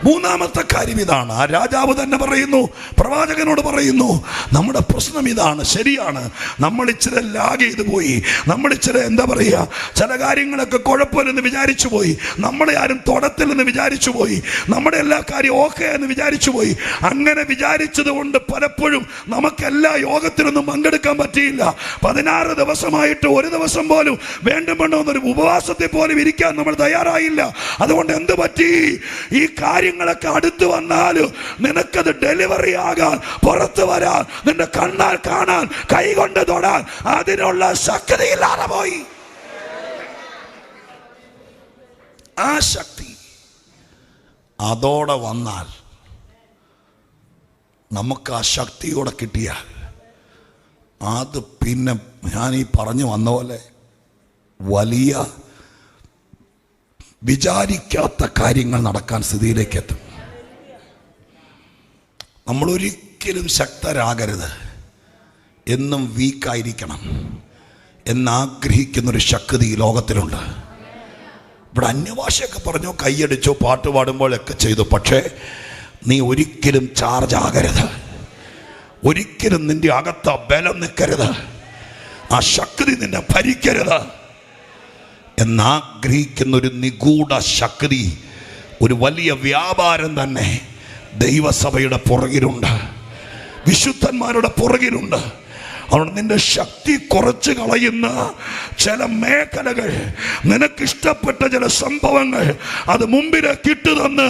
മൂന്നാമത്തെ കാര്യം ഇതാണ്. ആ രാജാവ് തന്നെ പറയുന്നു, പ്രവാചകനോട് പറയുന്നു, നമ്മുടെ പ്രശ്നം ഇതാണ്. ശരിയാണ്, നമ്മൾ ഇച്ചിരി ലാഗ് ചെയ്തു പോയി, നമ്മൾ ഇച്ചിരി എന്താ പറയുക, ചില കാര്യങ്ങളൊക്കെ കുഴപ്പമില്ലെന്ന് വിചാരിച്ചു പോയി, നമ്മളെ ആരും തൊടത്തില്ലെന്ന് വിചാരിച്ചു പോയി, നമ്മുടെ എല്ലാ കാര്യം ഓക്കെ എന്ന് വിചാരിച്ചു പോയി. അങ്ങനെ വിചാരിച്ചത് കൊണ്ട് പലപ്പോഴും നമുക്കെല്ലാ യോഗത്തിനൊന്നും പങ്കെടുക്കാൻ പറ്റിയില്ല. 16 ദിവസമായിട്ട് ഒരു ദിവസം പോലും വേണ്ടുമെന്നൊരു ഉപവാസത്തെ പോലും ഇരിക്കാൻ നമ്മൾ തയ്യാറായില്ല. അതുകൊണ്ട് എന്ത് പറ്റി? ഈ കാര്യങ്ങളൊക്കെ അടുത്ത് വന്നാലും നിനക്കത് ഡെലിവറി ആകാൻ, പുറത്തു വരാൻ, നിന്റെ കണ്ണാൽ കാണാൻ, കൈകൊണ്ട് തൊടാൻ അതിനുള്ള ശക്തിയില്ലാതെ പോയി. ആ ശക്തി അതോടെ വന്നാൽ, നമുക്ക് ആ ശക്തിയോടെ കിട്ടിയാൽ, അത് പിന്നെ ഞാൻ ഈ പറഞ്ഞു വന്ന പോലെ വലിയ വിചാരിക്കാത്ത കാര്യങ്ങൾ നടക്കാൻ സ്ഥിതിയിലേക്ക് എത്തും. നമ്മളൊരിക്കലും ശക്തരാകരുത്, എന്നും വീക്കായിരിക്കണം എന്നാഗ്രഹിക്കുന്നൊരു ശക്തി ഈ ലോകത്തിലുണ്ട്. ഇവിടെ അന്യഭാഷയൊക്കെ പറഞ്ഞോ, കൈയടിച്ചോ, പാട്ട് പാടുമ്പോഴൊക്കെ ചെയ്തു, പക്ഷേ നീ ഒരിക്കലും ചാർജ് ആകരുത്. ഒരിക്കലും നിന്റെ അകത്ത ബലം നിൽക്കരുത്, ആ ശക്തി നിന്നെ ഭരിക്കരുത് എന്നാഗ്രഹിക്കുന്ന ഒരു നിഗൂഢ ശക്തി, ഒരു വലിയ വ്യാപാരം തന്നെ ദൈവസഭയുടെ പുറകിലുണ്ട്, വിശുദ്ധന്മാരുടെ പുറകിലുണ്ട്. അതുകൊണ്ട് നിന്റെ ശക്തി കുറച്ച് കളയുന്ന ചില മേഖലകൾ, നിനക്കിഷ്ടപ്പെട്ട ചില സംഭവങ്ങൾ അത് മുമ്പിലേക്ക് ഇട്ടു തന്ന്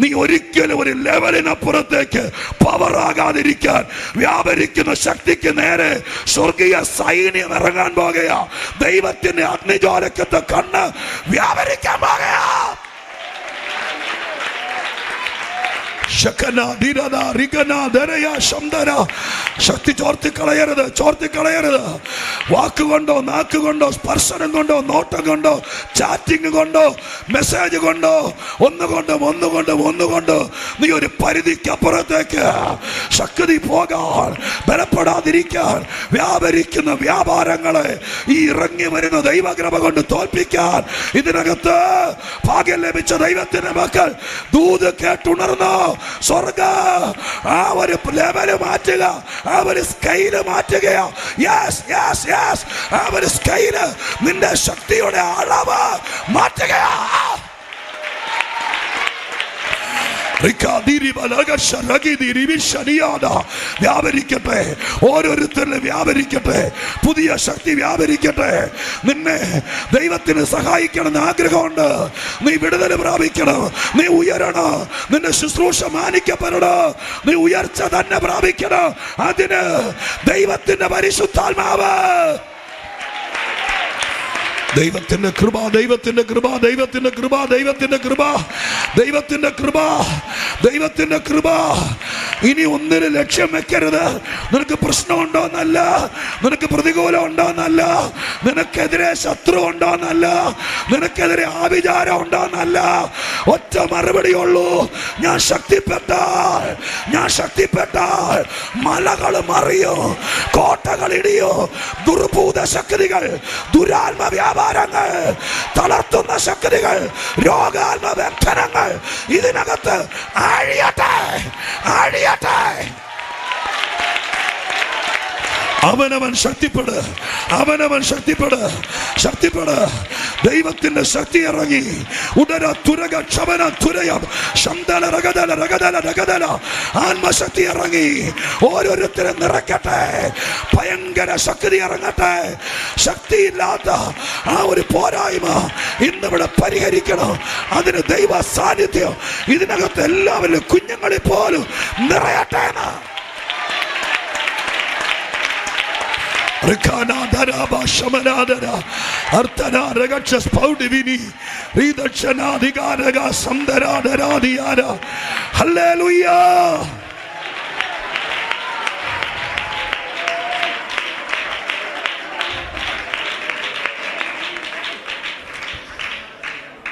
നീ ഒരിക്കലും ഒരു ലെവലിനപ്പുറത്തേക്ക് പവറാകാതിരിക്കാൻ വ്യാപരിക്കുന്ന ശക്തിക്ക് നേരെ സ്വർഗീയ സൈന്യം ഇറങ്ങാൻ പോകുകയാ. ദൈവത്തിന്റെ അഗ്നിജ്വാലക്കത്തെ കണ്ണ് വ്യാപരിക്കാൻ പോകുകയാ. ശക്തി ചോർത്തിക്കളയരുത്. വാക്കുകൊണ്ടോ, നാക്കുകൊണ്ടോ, സ്പർശനം കൊണ്ടോ, നോട്ടം കൊണ്ടോ, ചാറ്റിംഗ് കൊണ്ടോ, മെസ്സേജ് കൊണ്ടോ, ഒന്നുകൊണ്ടോ നീ ഒരു പരിധിക്കപ്പുറത്തേക്ക് ശക്തി പോകാൻ, ബലപ്പെടാതിരിക്കാൻ, വ്യാപരിക്കുന്ന വ്യാപാരങ്ങളെ ഈ ഇറങ്ങി വരുന്ന ദൈവകൃപ കൊണ്ട് തോൽപ്പിക്കാൻ ഇതിനകത്ത് ഭാഗ്യം ലഭിച്ച ദൈവത്തിന്റെ മക്കൾ ദൂത് കേട്ടുണർന്നോ. സ്വർഗ ആ ഒരു ലെവല് മാറ്റുക, ആ ഒരു സ്കെയില് മാറ്റുകയാ. ആ ഒരു സ്കെയില്, നിന്റെ ശക്തിയുടെ അളവ് മാറ്റുകയാ. വ്യാപരിക്കട്ടെ, ഓരോരുത്തരിലും വ്യാപരിക്കട്ടെ, പുതിയ ശക്തി വ്യാപരിക്കട്ടെ. നിന്നെ ദൈവത്തിന് സഹായിക്കണമെന്ന് ആഗ്രഹമുണ്ട്. നീ വിടുതൽ പ്രാപിക്കണം, നീ ഉയരണം, നിന്റെ ശുശ്രൂഷ മാനിക്കപ്പെടണം, നീ ഉയർച്ച തന്നെ പ്രാപിക്കണം. അതിന് ദൈവത്തിന്റെ പരിശുദ്ധാത്മാവ്, ദൈവത്തിന്റെ കൃപ, ദൈവത്തിന്റെ കൃപ, ദൈവത്തിന്റെ കൃപ, ദൈവത്തിന്റെ കൃപ, ദൈവത്തിന്റെ കൃപ, ദൈവത്തിന്റെ കൃപ. ഇനി ഒന്നിന് ലക്ഷ്യം വെക്കരുത്. നിനക്ക് പ്രശ്നമുണ്ടോ എന്നല്ല, നിനക്ക് പ്രതികൂലം ഉണ്ടോ എന്നല്ല, നിനക്കെതിരെ ശത്രു ഉണ്ടോ എന്നല്ല, നിനക്കെതിരെ ആഭിചാരം ഉണ്ടോ എന്നല്ല. ഒറ്റ മറുപടിയുള്ളൂ, ഞാൻ ശക്തിപ്പെട്ടാൽ, ഞാൻ ശക്തിപ്പെട്ടാൽ മലകൾ മറിയോ, കോട്ടകൾ ഇടിയോ, ദുർഭൂത ശക്തികൾ, ദുരാത്മ വ്യാപാരങ്ങൾ, തളർത്തുന്ന ശക്തികൾ, രോഗാത്മ ബന്ധനങ്ങൾ ഇതിനകത്ത് അഴിയട്ടെ, അഴിയട്ടെ. അവനവൻ ശക്തിപ്പെട്, അവനവൻ ശക്തിപ്പെട്, ശക്തിപ്പെട്. ദൈവത്തിന്റെ ശക്തി ഇറങ്ങി. ഉടര തുരക ക്ഷമന തുരയം ശംദല രഗദല രഗദല രഗദല. ആത്മശക്തി ഇറങ്ങി ഓരോരുത്തരും നിറയ്ക്കട്ടെ. ഭയങ്കര ശക്തി ഇറങ്ങട്ടെ. ശക്തിയില്ലാത്ത ആ ഒരു പോരായ്മ ഇന്നിവിടെ പരിഹരിക്കണം. അതിന് ദൈവ സാന്നിധ്യം ഇതിനകത്ത് എല്ലാവരും കുഞ്ഞുങ്ങളെ പോലും നിറയട്ടെ.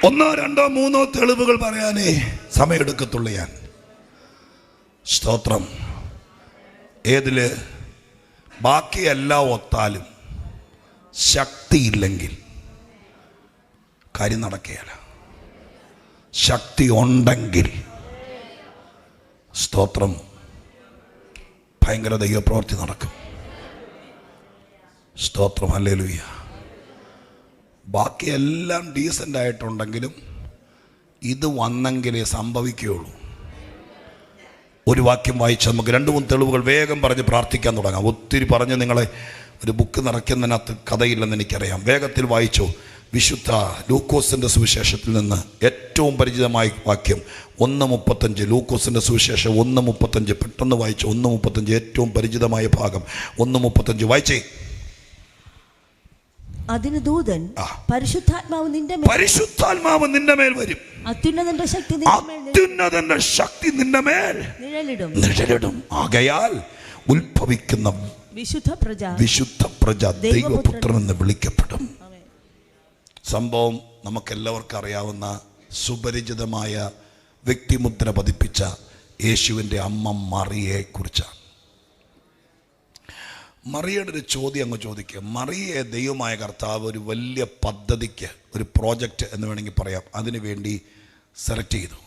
ഒന്നോ രണ്ടോ മൂന്നോ തെളിവുകൾ പറയാനേ സമയമെടുക്കത്തുള്ളൂ. ഞാൻ സ്തോത്രം. ഏതില് ബാക്കിയെല്ലാം ഒത്താലും ശക്തിയില്ലെങ്കിൽ കാര്യം നടക്കുകയില്ല. ശക്തി ഉണ്ടെങ്കിൽ സ്തോത്രം ഭയങ്കര ദൈവപ്രവൃത്തി നടക്കും. സ്തോത്രം. ഹല്ലേലൂയ. ബാക്കിയെല്ലാം ഡീസൻ്റ് ആയിട്ടുണ്ടെങ്കിലും ഇത് വന്നെങ്കിലേ സംഭവിക്കുകയുള്ളൂ. ഒരു വാക്യം വായിച്ച് നമുക്ക് 2-3 തെളിവുകൾ വേഗം പറഞ്ഞ് പ്രാർത്ഥിക്കാൻ തുടങ്ങാം. ഒത്തിരി പറഞ്ഞ് നിങ്ങളെ ഒരു ബുക്ക് നിറയ്ക്കുന്നതിനകത്ത് കഥയില്ലെന്ന് എനിക്കറിയാം. വേഗത്തിൽ വായിച്ചോ. വിശുദ്ധ ലൂക്കോസിൻ്റെ സുവിശേഷത്തിൽ നിന്ന് ഏറ്റവും പരിചിതമായ വാക്യം 1:35. ലൂക്കോസിൻ്റെ സുവിശേഷം 1:35. പെട്ടെന്ന് വായിച്ചു. 1:35 ഏറ്റവും പരിചിതമായ ഭാഗം. 1:35 വായിച്ചേ. അതിന് ദൂതൻ, പരിശുദ്ധാത്മാവ് നിന്റെ മേൽ വരും, അത്യുന്നതന്റെ ശക്തി നിന്റെ മേൽ നിഴലിടും. ആകയാൽ ഉത്ഭവിക്കുന്ന വിശുദ്ധ പ്രജ ദൈവപുത്രൻ എന്ന് വിളിക്കപ്പെടും. സംഭവം നമുക്കെല്ലാവർക്കും അറിയാവുന്ന സുപരിചിതമായ വ്യക്തിമുദ്ര പതിപ്പിച്ച യേശുവിൻ്റെ അമ്മ മറിയയെ കുറിച്ചാണ്. മറിയയുടെ ഒരു ചോദ്യം അങ്ങ് ചോദിക്കുക. മറിയയെ ദൈവമായ കർത്താവ് ഒരു വലിയ പദ്ധതിക്ക്, ഒരു പ്രോജക്റ്റ് എന്ന് വേണമെങ്കിൽ പറയാം, അതിനു വേണ്ടി സെലക്ട് ചെയ്തു.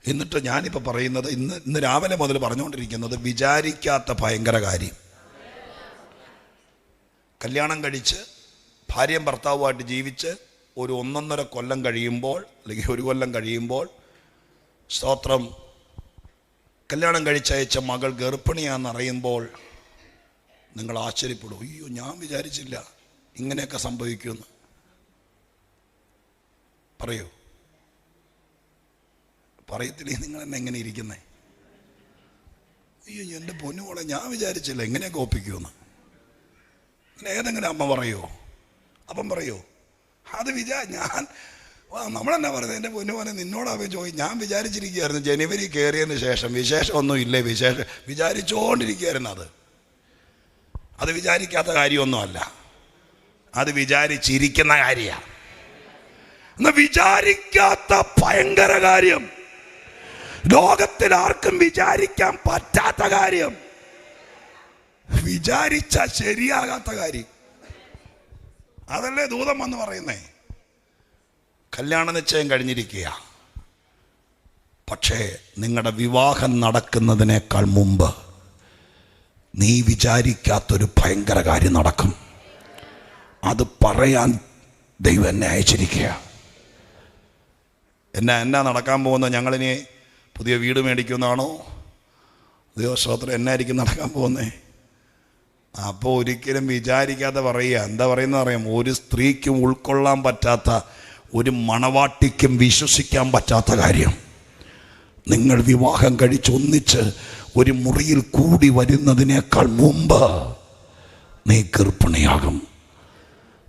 എന്നിട്ട് ഞാനിപ്പോൾ പറയുന്നത് ഇന്ന് രാവിലെ മുതൽ പറഞ്ഞുകൊണ്ടിരിക്കുന്നത് വിചാരിക്കാത്ത ഭയങ്കര കാര്യം. കല്യാണം കഴിച്ച് ഭാര്യയും ഭർത്താവുമായിട്ട് ജീവിച്ച് ഒരു 1.5 കൊല്ലം കഴിയുമ്പോൾ, അല്ലെങ്കിൽ 1 കൊല്ലം കഴിയുമ്പോൾ, സ്തോത്രം, കല്യാണം കഴിച്ചയച്ച മകൾ ഗർഭിണിയാണെന്നറിയുമ്പോൾ നിങ്ങൾ ആശ്ചര്യപ്പെടും. അയ്യോ, ഞാൻ വിചാരിച്ചില്ല ഇങ്ങനെയൊക്കെ സംഭവിക്കുമെന്ന്. പറയൂ, പറയത്തില്ലേ? നിങ്ങൾ എന്നെ എങ്ങനെ ഇരിക്കുന്നേ? അയ്യോ, എൻ്റെ പൊന്നുമോളെ, ഞാൻ വിചാരിച്ചില്ല ഇങ്ങനെയൊക്കെ ഒപ്പിക്കുമെന്ന്. അങ്ങനെ ഏതെങ്കിലും അമ്മ പറയുമോ? അപ്പം പറയോ അത് ഞാൻ നമ്മളെന്നാ പറയുന്നത്? എൻ്റെ പൊന്നുമോനെ, നിന്നോടാവേ ചോദിക്കും. ഞാൻ വിചാരിച്ചിരിക്കുകയായിരുന്നു ജനുവരി കയറിയതിന് ശേഷം വിശേഷമൊന്നും ഇല്ലേ, വിചാരിച്ചുകൊണ്ടിരിക്കുകയായിരുന്നു. അത് വിചാരിക്കാത്ത കാര്യമൊന്നുമല്ല, അത് വിചാരിച്ചിരിക്കുന്ന കാര്യമാണ്. എന്നാൽ വിചാരിക്കാത്ത ഭയങ്കര കാര്യം, ലോകത്തിൽ ആർക്കും വിചാരിക്കാൻ പറ്റാത്ത കാര്യം, വിചാരിച്ച ശരിയാകാത്ത കാര്യം, അതല്ലേ ദൂതം വന്ന് പറയുന്നേ. കല്യാണ നിശ്ചയം കഴിഞ്ഞിരിക്കുക, പക്ഷേ നിങ്ങളുടെ വിവാഹം നടക്കുന്നതിനേക്കാൾ മുമ്പ് നീ വിചാരിക്കാത്തൊരു ഭയങ്കര കാര്യം നടക്കും. അത് പറയാൻ ദൈവം എന്നെ അയച്ചിരിക്കുക. എന്നാ നടക്കാൻ പോകുന്നത്? ഞങ്ങളിനി പുതിയ വീട് മേടിക്കുമെന്നാണോ? ദൈവസ്തോത്രം, എന്നായിരിക്കും നടക്കാൻ പോകുന്നേ? അപ്പോൾ ഒരിക്കലും വിചാരിക്കാതെ പറയുക. എന്താ പറയുന്നത് അറിയാം? ഒരു സ്ത്രീക്കും ഉൾക്കൊള്ളാൻ പറ്റാത്ത, ഒരു മണവാട്ടിക്കും വിശ്വസിക്കാൻ പറ്റാത്ത കാര്യം, നിങ്ങൾ വിവാഹം കഴിച്ചൊന്നിച്ച് ഒരു മുറിയിൽ കൂടി വരുന്നതിനേക്കാൾ മുമ്പ് നീ ഗർഭിണിയാകും,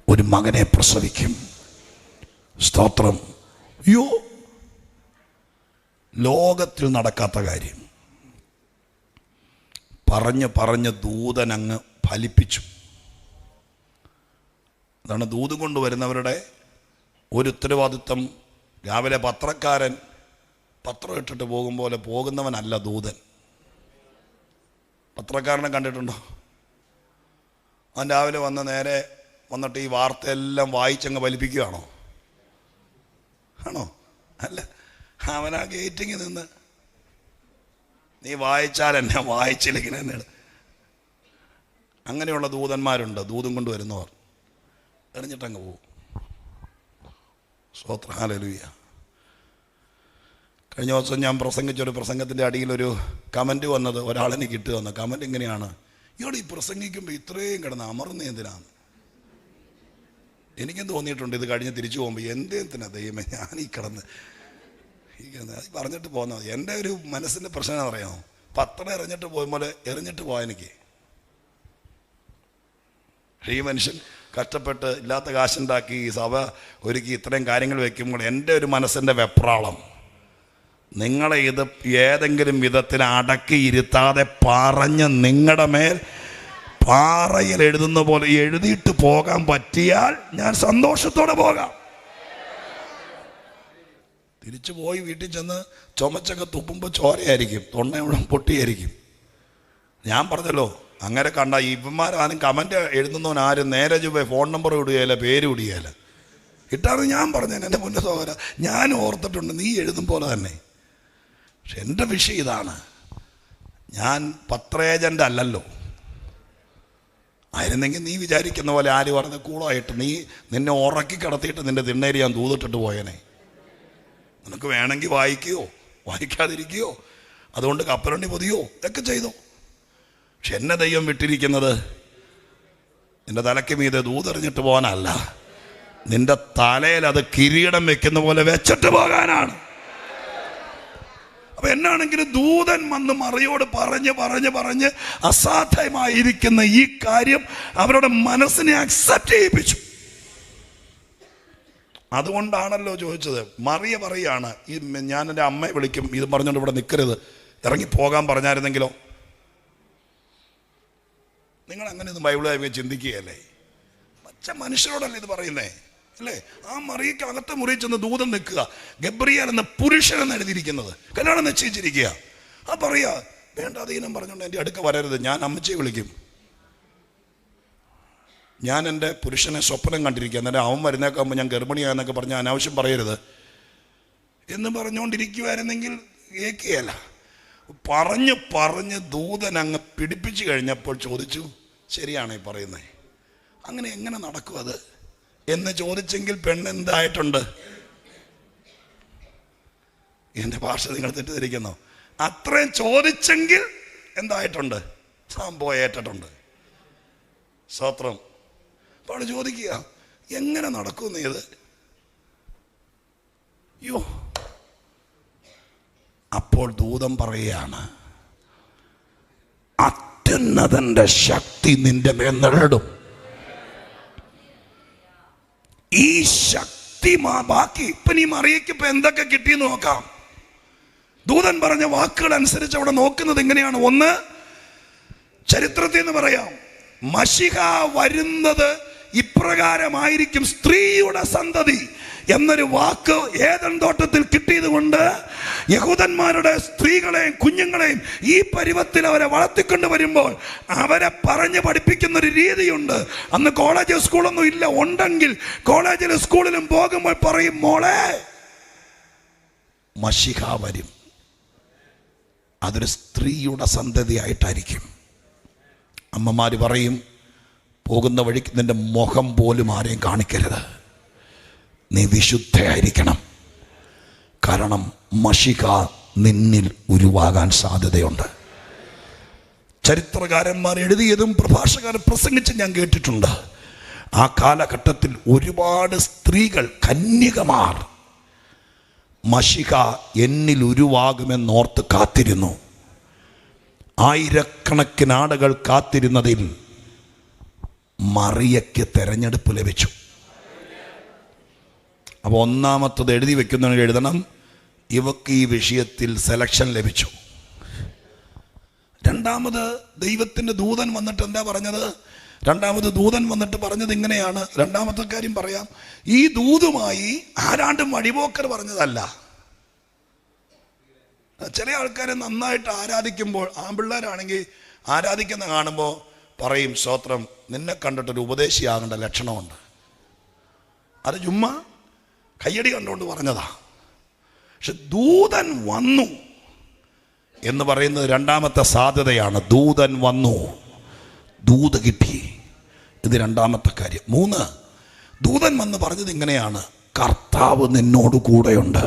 ഒരു മകനെ പ്രസവിക്കും. സ്തോത്രം. യോ, ലോകത്തിൽ നടക്കാത്ത കാര്യം പറഞ്ഞ് ദൂതൻ അങ്ങ് ഫലിപ്പിച്ചു. അതാണ് ദൂത് കൊണ്ടുവരുന്നവരുടെ ഒരു ഉത്തരവാദിത്വം. രാവിലെ പത്രക്കാരൻ പത്രം ഇട്ടിട്ട് പോകും പോലെ പോകുന്നവനല്ല ദൂതൻ. പത്രക്കാരനെ കണ്ടിട്ടുണ്ടോ? അവൻ രാവിലെ നേരെ വന്നിട്ട് ഈ വാർത്തയെല്ലാം വായിച്ചങ്ങ് ഫലിപ്പിക്കുകയാണോ? ആണോ? അല്ല, അവനാ ഗേറ്റിങ്ങിൽ നിന്ന് നീ വായിച്ചാൽ എന്നെ, വായിച്ചില്ലെങ്കിൽ എന്നെ. അങ്ങനെയുള്ള ദൂതന്മാരുണ്ട്. ദൂതും കൊണ്ട് വരുന്നവർ എറിഞ്ഞിട്ടങ്ങ് പോകും. സ്തോത്രം, ഹല്ലേലൂയ. കഴിഞ്ഞ ദിവസം ഞാൻ പ്രസംഗിച്ചൊരു പ്രസംഗത്തിൻ്റെ അടിയിലൊരു കമൻറ്റ് വന്നത്, ഒരാളെനിക്ക് ഇട്ട് തന്ന കമൻറ്റ് ഇങ്ങനെയാണ്: ഇവിടെ ഈ പ്രസംഗിക്കുമ്പോൾ ഇത്രയും കിടന്ന് അമർന്ന് എന്തിനാണ്? എനിക്കും തോന്നിയിട്ടുണ്ട് ഇത് കഴിഞ്ഞ് തിരിച്ചു പോകുമ്പോൾ എന്തിനാ ദൈവമേ ഞാൻ ഈ കിടന്ന് അത് പറഞ്ഞിട്ട് പോകുന്നത്. എൻ്റെ ഒരു മനസ്സിൻ്റെ പ്രശ്നം എന്ന് പറയാമോ? പത്രം എറിഞ്ഞിട്ട് പോകുമ്പോൾ എറിഞ്ഞിട്ട് പോയെനിക്ക്. ഈ മനുഷ്യൻ കഷ്ടപ്പെട്ട് ഇല്ലാത്ത കാശുണ്ടാക്കി സഭ ഒരുക്കി ഇത്രയും കാര്യങ്ങൾ വയ്ക്കുമ്പോൾ എൻ്റെ ഒരു മനസ്സിൻ്റെ വെപ്രാളം, നിങ്ങളെ ഇത് ഏതെങ്കിലും വിധത്തിൽ അടക്കി ഇരുത്താതെ പറഞ്ഞ് നിങ്ങളുടെ മേൽ പാറയിൽ എഴുതുന്ന പോലെ എഴുതിയിട്ട് പോകാൻ പറ്റിയാൽ ഞാൻ സന്തോഷത്തോടെ പോകാം. തിരിച്ചു പോയി വീട്ടിൽ ചെന്ന് ചുമച്ചൊക്കെ തുപ്പുമ്പോൾ ചോരയായിരിക്കും, തൊണ്ടയുടെ പൊട്ടിയായിരിക്കും. ഞാൻ പറഞ്ഞല്ലോ, അങ്ങനെ കണ്ട ഇവന്മാരാരും കമൻറ്റ് എഴുതുന്നവനാരും നേരെ ചുവ ഫോൺ നമ്പർ ഇടുകയില്ല, പേര് ഇടുകയില്ല. ഇട്ടാണ് ഞാൻ പറഞ്ഞത്. എൻ്റെ മുന്നേ സഹോദര, ഞാൻ ഓർത്തിട്ടുണ്ട് നീ എഴുതും പോലെ തന്നെ. പക്ഷെ എൻ്റെ വിഷയം ഇതാണ്, ഞാൻ പത്രേജൻ്റ് അല്ലല്ലോ. ആയിരുന്നെങ്കിൽ നീ വിചാരിക്കുന്ന പോലെ ആര് പറഞ്ഞ കൂളായിട്ട് നിന്നെ ഉറക്കി കിടത്തിയിട്ട് നിൻ്റെ തിണ്ണേരി ഞാൻ തൂതിട്ടിട്ട് പോയനെ. നിനക്ക് വേണമെങ്കിൽ വായിക്കുകയോ വായിക്കാതിരിക്കുകയോ, അതുകൊണ്ട് കപ്പലണ്ടി പൊതിയോ ഇതൊക്കെ ചെയ്തോ. പക്ഷെ എന്നെ ദൈവം വിട്ടിരിക്കുന്നത് നിന്റെ തലയ്ക്ക് മീതെ ദൂതെറിഞ്ഞിട്ട് പോകാനല്ല, നിന്റെ തലയിൽ അത് കിരീടം വെക്കുന്ന പോലെ വെച്ചിട്ട് പോകാനാണ്. അപ്പൊ എന്നാണെങ്കിലും ദൂതൻ വന്ന് മറിയോട് പറഞ്ഞ് അസാധ്യമായിരിക്കുന്ന ഈ കാര്യം അവരുടെ മനസ്സിനെ അക്സെപ്റ്റ് ചെയ്യിപ്പിച്ചു. അതുകൊണ്ടാണല്ലോ ചോദിച്ചത്. മറിയ പറയാണ്, ഈ ഞാൻ എൻ്റെ അമ്മയെ വിളിക്കും, ഇത് പറഞ്ഞുകൊണ്ട് ഇവിടെ നിൽക്കരുത്, ഇറങ്ങിപ്പോകാൻ പറഞ്ഞായിരുന്നെങ്കിലോ? നിങ്ങൾ അങ്ങനെയൊന്നും ബൈബിളായി ചിന്തിക്കുകയല്ലേ? മനുഷ്യരോടല്ലേ ഇത് പറയുന്നേ, അല്ലേ? ആ മറിയയ്ക്ക് അകത്തെ മുറിയിൽ ചെന്ന് ദൂതൻ നിൽക്കുക, ഗബ്രിയേൽ എന്ന പുരുഷനെന്ന് എഴുതിയിരിക്കുന്നത്, കല്യാണം നിശ്ചയിച്ചിരിക്കുക. ആ പറയാ, വേണ്ട അധീനം പറഞ്ഞുകൊണ്ട് എൻ്റെ അടുക്ക വരരുത്, ഞാൻ അമ്മച്ചിയെ വിളിക്കും, ഞാൻ എൻ്റെ പുരുഷനെ സ്വപ്നം കണ്ടിരിക്കുക, എന്നിട്ട് അവൻ വരുന്നേക്കാകുമ്പോൾ ഞാൻ ഗർഭിണിയാന്നൊക്കെ പറഞ്ഞ് അനാവശ്യം പറയരുത് എന്ന് പറഞ്ഞുകൊണ്ടിരിക്കുമായിരുന്നെങ്കിൽ കേൾക്കുകയല്ല. പറഞ്ഞ് ദൂതൻ അങ്ങ് പിടിപ്പിച്ചു കഴിഞ്ഞപ്പോൾ ചോദിച്ചു, ശരിയാണോ ഈ പറയുന്നത്? അങ്ങനെ എങ്ങനെ നടക്കും അത് എന്ന് ചോദിച്ചെങ്കിൽ പെണ്ണെന്തായിട്ടുണ്ട്? എൻ്റെ ഭാഷ നിങ്ങൾ തെറ്റിദ്ധരിക്കുന്നു. അത്രയും ചോദിച്ചെങ്കിൽ എന്തായിട്ടുണ്ട്? സംഭവം ഏറ്റിട്ടുണ്ട്. സ്തോത്രം. അപ്പോൾ അവൾ ചോദിക്കുക, എങ്ങനെ നടക്കും ഇത്? യോ, അപ്പോൾ ദൂതൻ പറയുകയാണ്, അത്യുന്നതന്റെ ശക്തി നിന്റെ മേൽ നിഴലിടും. ഈ ശക്തി ബാക്കി ഇപ്പം ഈ മറിയയ്ക്ക് ഇപ്പം എന്തൊക്കെ കിട്ടിയെന്ന് നോക്കാം. ദൂതൻ പറഞ്ഞ വാക്കുകൾ അനുസരിച്ച് അവിടെ നോക്കുന്നത് എങ്ങനെയാണ്? ഒന്ന്, ചരിത്രത്തിൽ നിന്ന് പറയാം, മശിഹ വരുന്നത് ഇപ്രകാരമായിരിക്കും, സ്ത്രീയുടെ സന്തതി എന്നൊരു വാക്ക് ഏദൻ തോട്ടത്തിൽ കിട്ടിയത് കൊണ്ട് യഹൂദന്മാരുടെ സ്ത്രീകളെയും കുഞ്ഞുങ്ങളെയും ഈ പരുവത്തിൽ അവരെ വളർത്തിക്കൊണ്ട് വരുമ്പോൾ അവരെ പറഞ്ഞ് പഠിപ്പിക്കുന്ന ഒരു രീതിയുണ്ട്. അന്ന് കോളേജ് സ്കൂളൊന്നും ഇല്ല, ഉണ്ടെങ്കിൽ കോളേജിലും സ്കൂളിലും പോകുമ്പോൾ പറയും, മോളെ മശിഹ വരും, അതൊരു സ്ത്രീയുടെ സന്തതിയായിട്ടായിരിക്കും. അമ്മമാര് പറയും, പോകുന്ന വഴിക്ക് നിന്റെ മുഖം പോലും ആരെയും കാണിക്കരുത്, നീ വിശുദ്ധയായിരിക്കണം, കാരണം മശിഹ നിന്നിൽ ഉരുവാകാൻ സാധ്യതയുണ്ട്. ചരിത്രകാരന്മാർ എഴുതിയതും പ്രഭാഷകർ പ്രസംഗിച്ച് ഞാൻ കേട്ടിട്ടുണ്ട്. ആ കാലഘട്ടത്തിൽ ഒരുപാട് സ്ത്രീകൾ, കന്യകമാർ, മശിഹ എന്നിൽ ഉരുവാകുമെന്നോർത്ത് കാത്തിരുന്നു. ആയിരക്കണക്കിന് ആളുകൾ കാത്തിരുന്നതിൽ മറിയയ്ക്ക് തെരഞ്ഞെടുപ്പ് ലഭിച്ചു. അപ്പോൾ ഒന്നാമത്തത് എഴുതി വെക്കുന്നവന് എഴുതണം, ഇവക്ക് ഈ വിഷയത്തിൽ സെലക്ഷൻ ലഭിച്ചു. രണ്ടാമത് ദൈവത്തിൻ്റെ ദൂതൻ വന്നിട്ട് എന്താ പറഞ്ഞത്? രണ്ടാമത് ദൂതൻ വന്നിട്ട് പറഞ്ഞത് ഇങ്ങനെയാണ്. രണ്ടാമത്തെ കാര്യം പറയാം. ഈ ദൂതുമായി ആരാണ്ടും വഴിപോക്കർ പറഞ്ഞതല്ല. ചില ആൾക്കാരെ നന്നായിട്ട് ആരാധിക്കുമ്പോൾ, ആൺപിള്ളേരാണെങ്കിൽ ആരാധിക്കുന്ന കാണുമ്പോൾ പറയും, സ്തോത്രം, നിന്നെ കണ്ടിട്ടൊരു ഉപദേശിയാകേണ്ട ലക്ഷണമുണ്ട്. അത് ചുമ്മാ കയ്യടി കണ്ടുകൊണ്ട് പറഞ്ഞതാ. പക്ഷെ ദൂതൻ വന്നു എന്ന് പറയുന്നത് രണ്ടാമത്തെ സാധ്യതയാണ്. ദൂതൻ വന്നു, ദൂത് കിട്ടി. ഇത് രണ്ടാമത്തെ കാര്യം. 3, ദൂതൻ വന്ന് പറഞ്ഞത് ഇങ്ങനെയാണ്, കർത്താവ് നിന്നോട് കൂടെയുണ്ട്.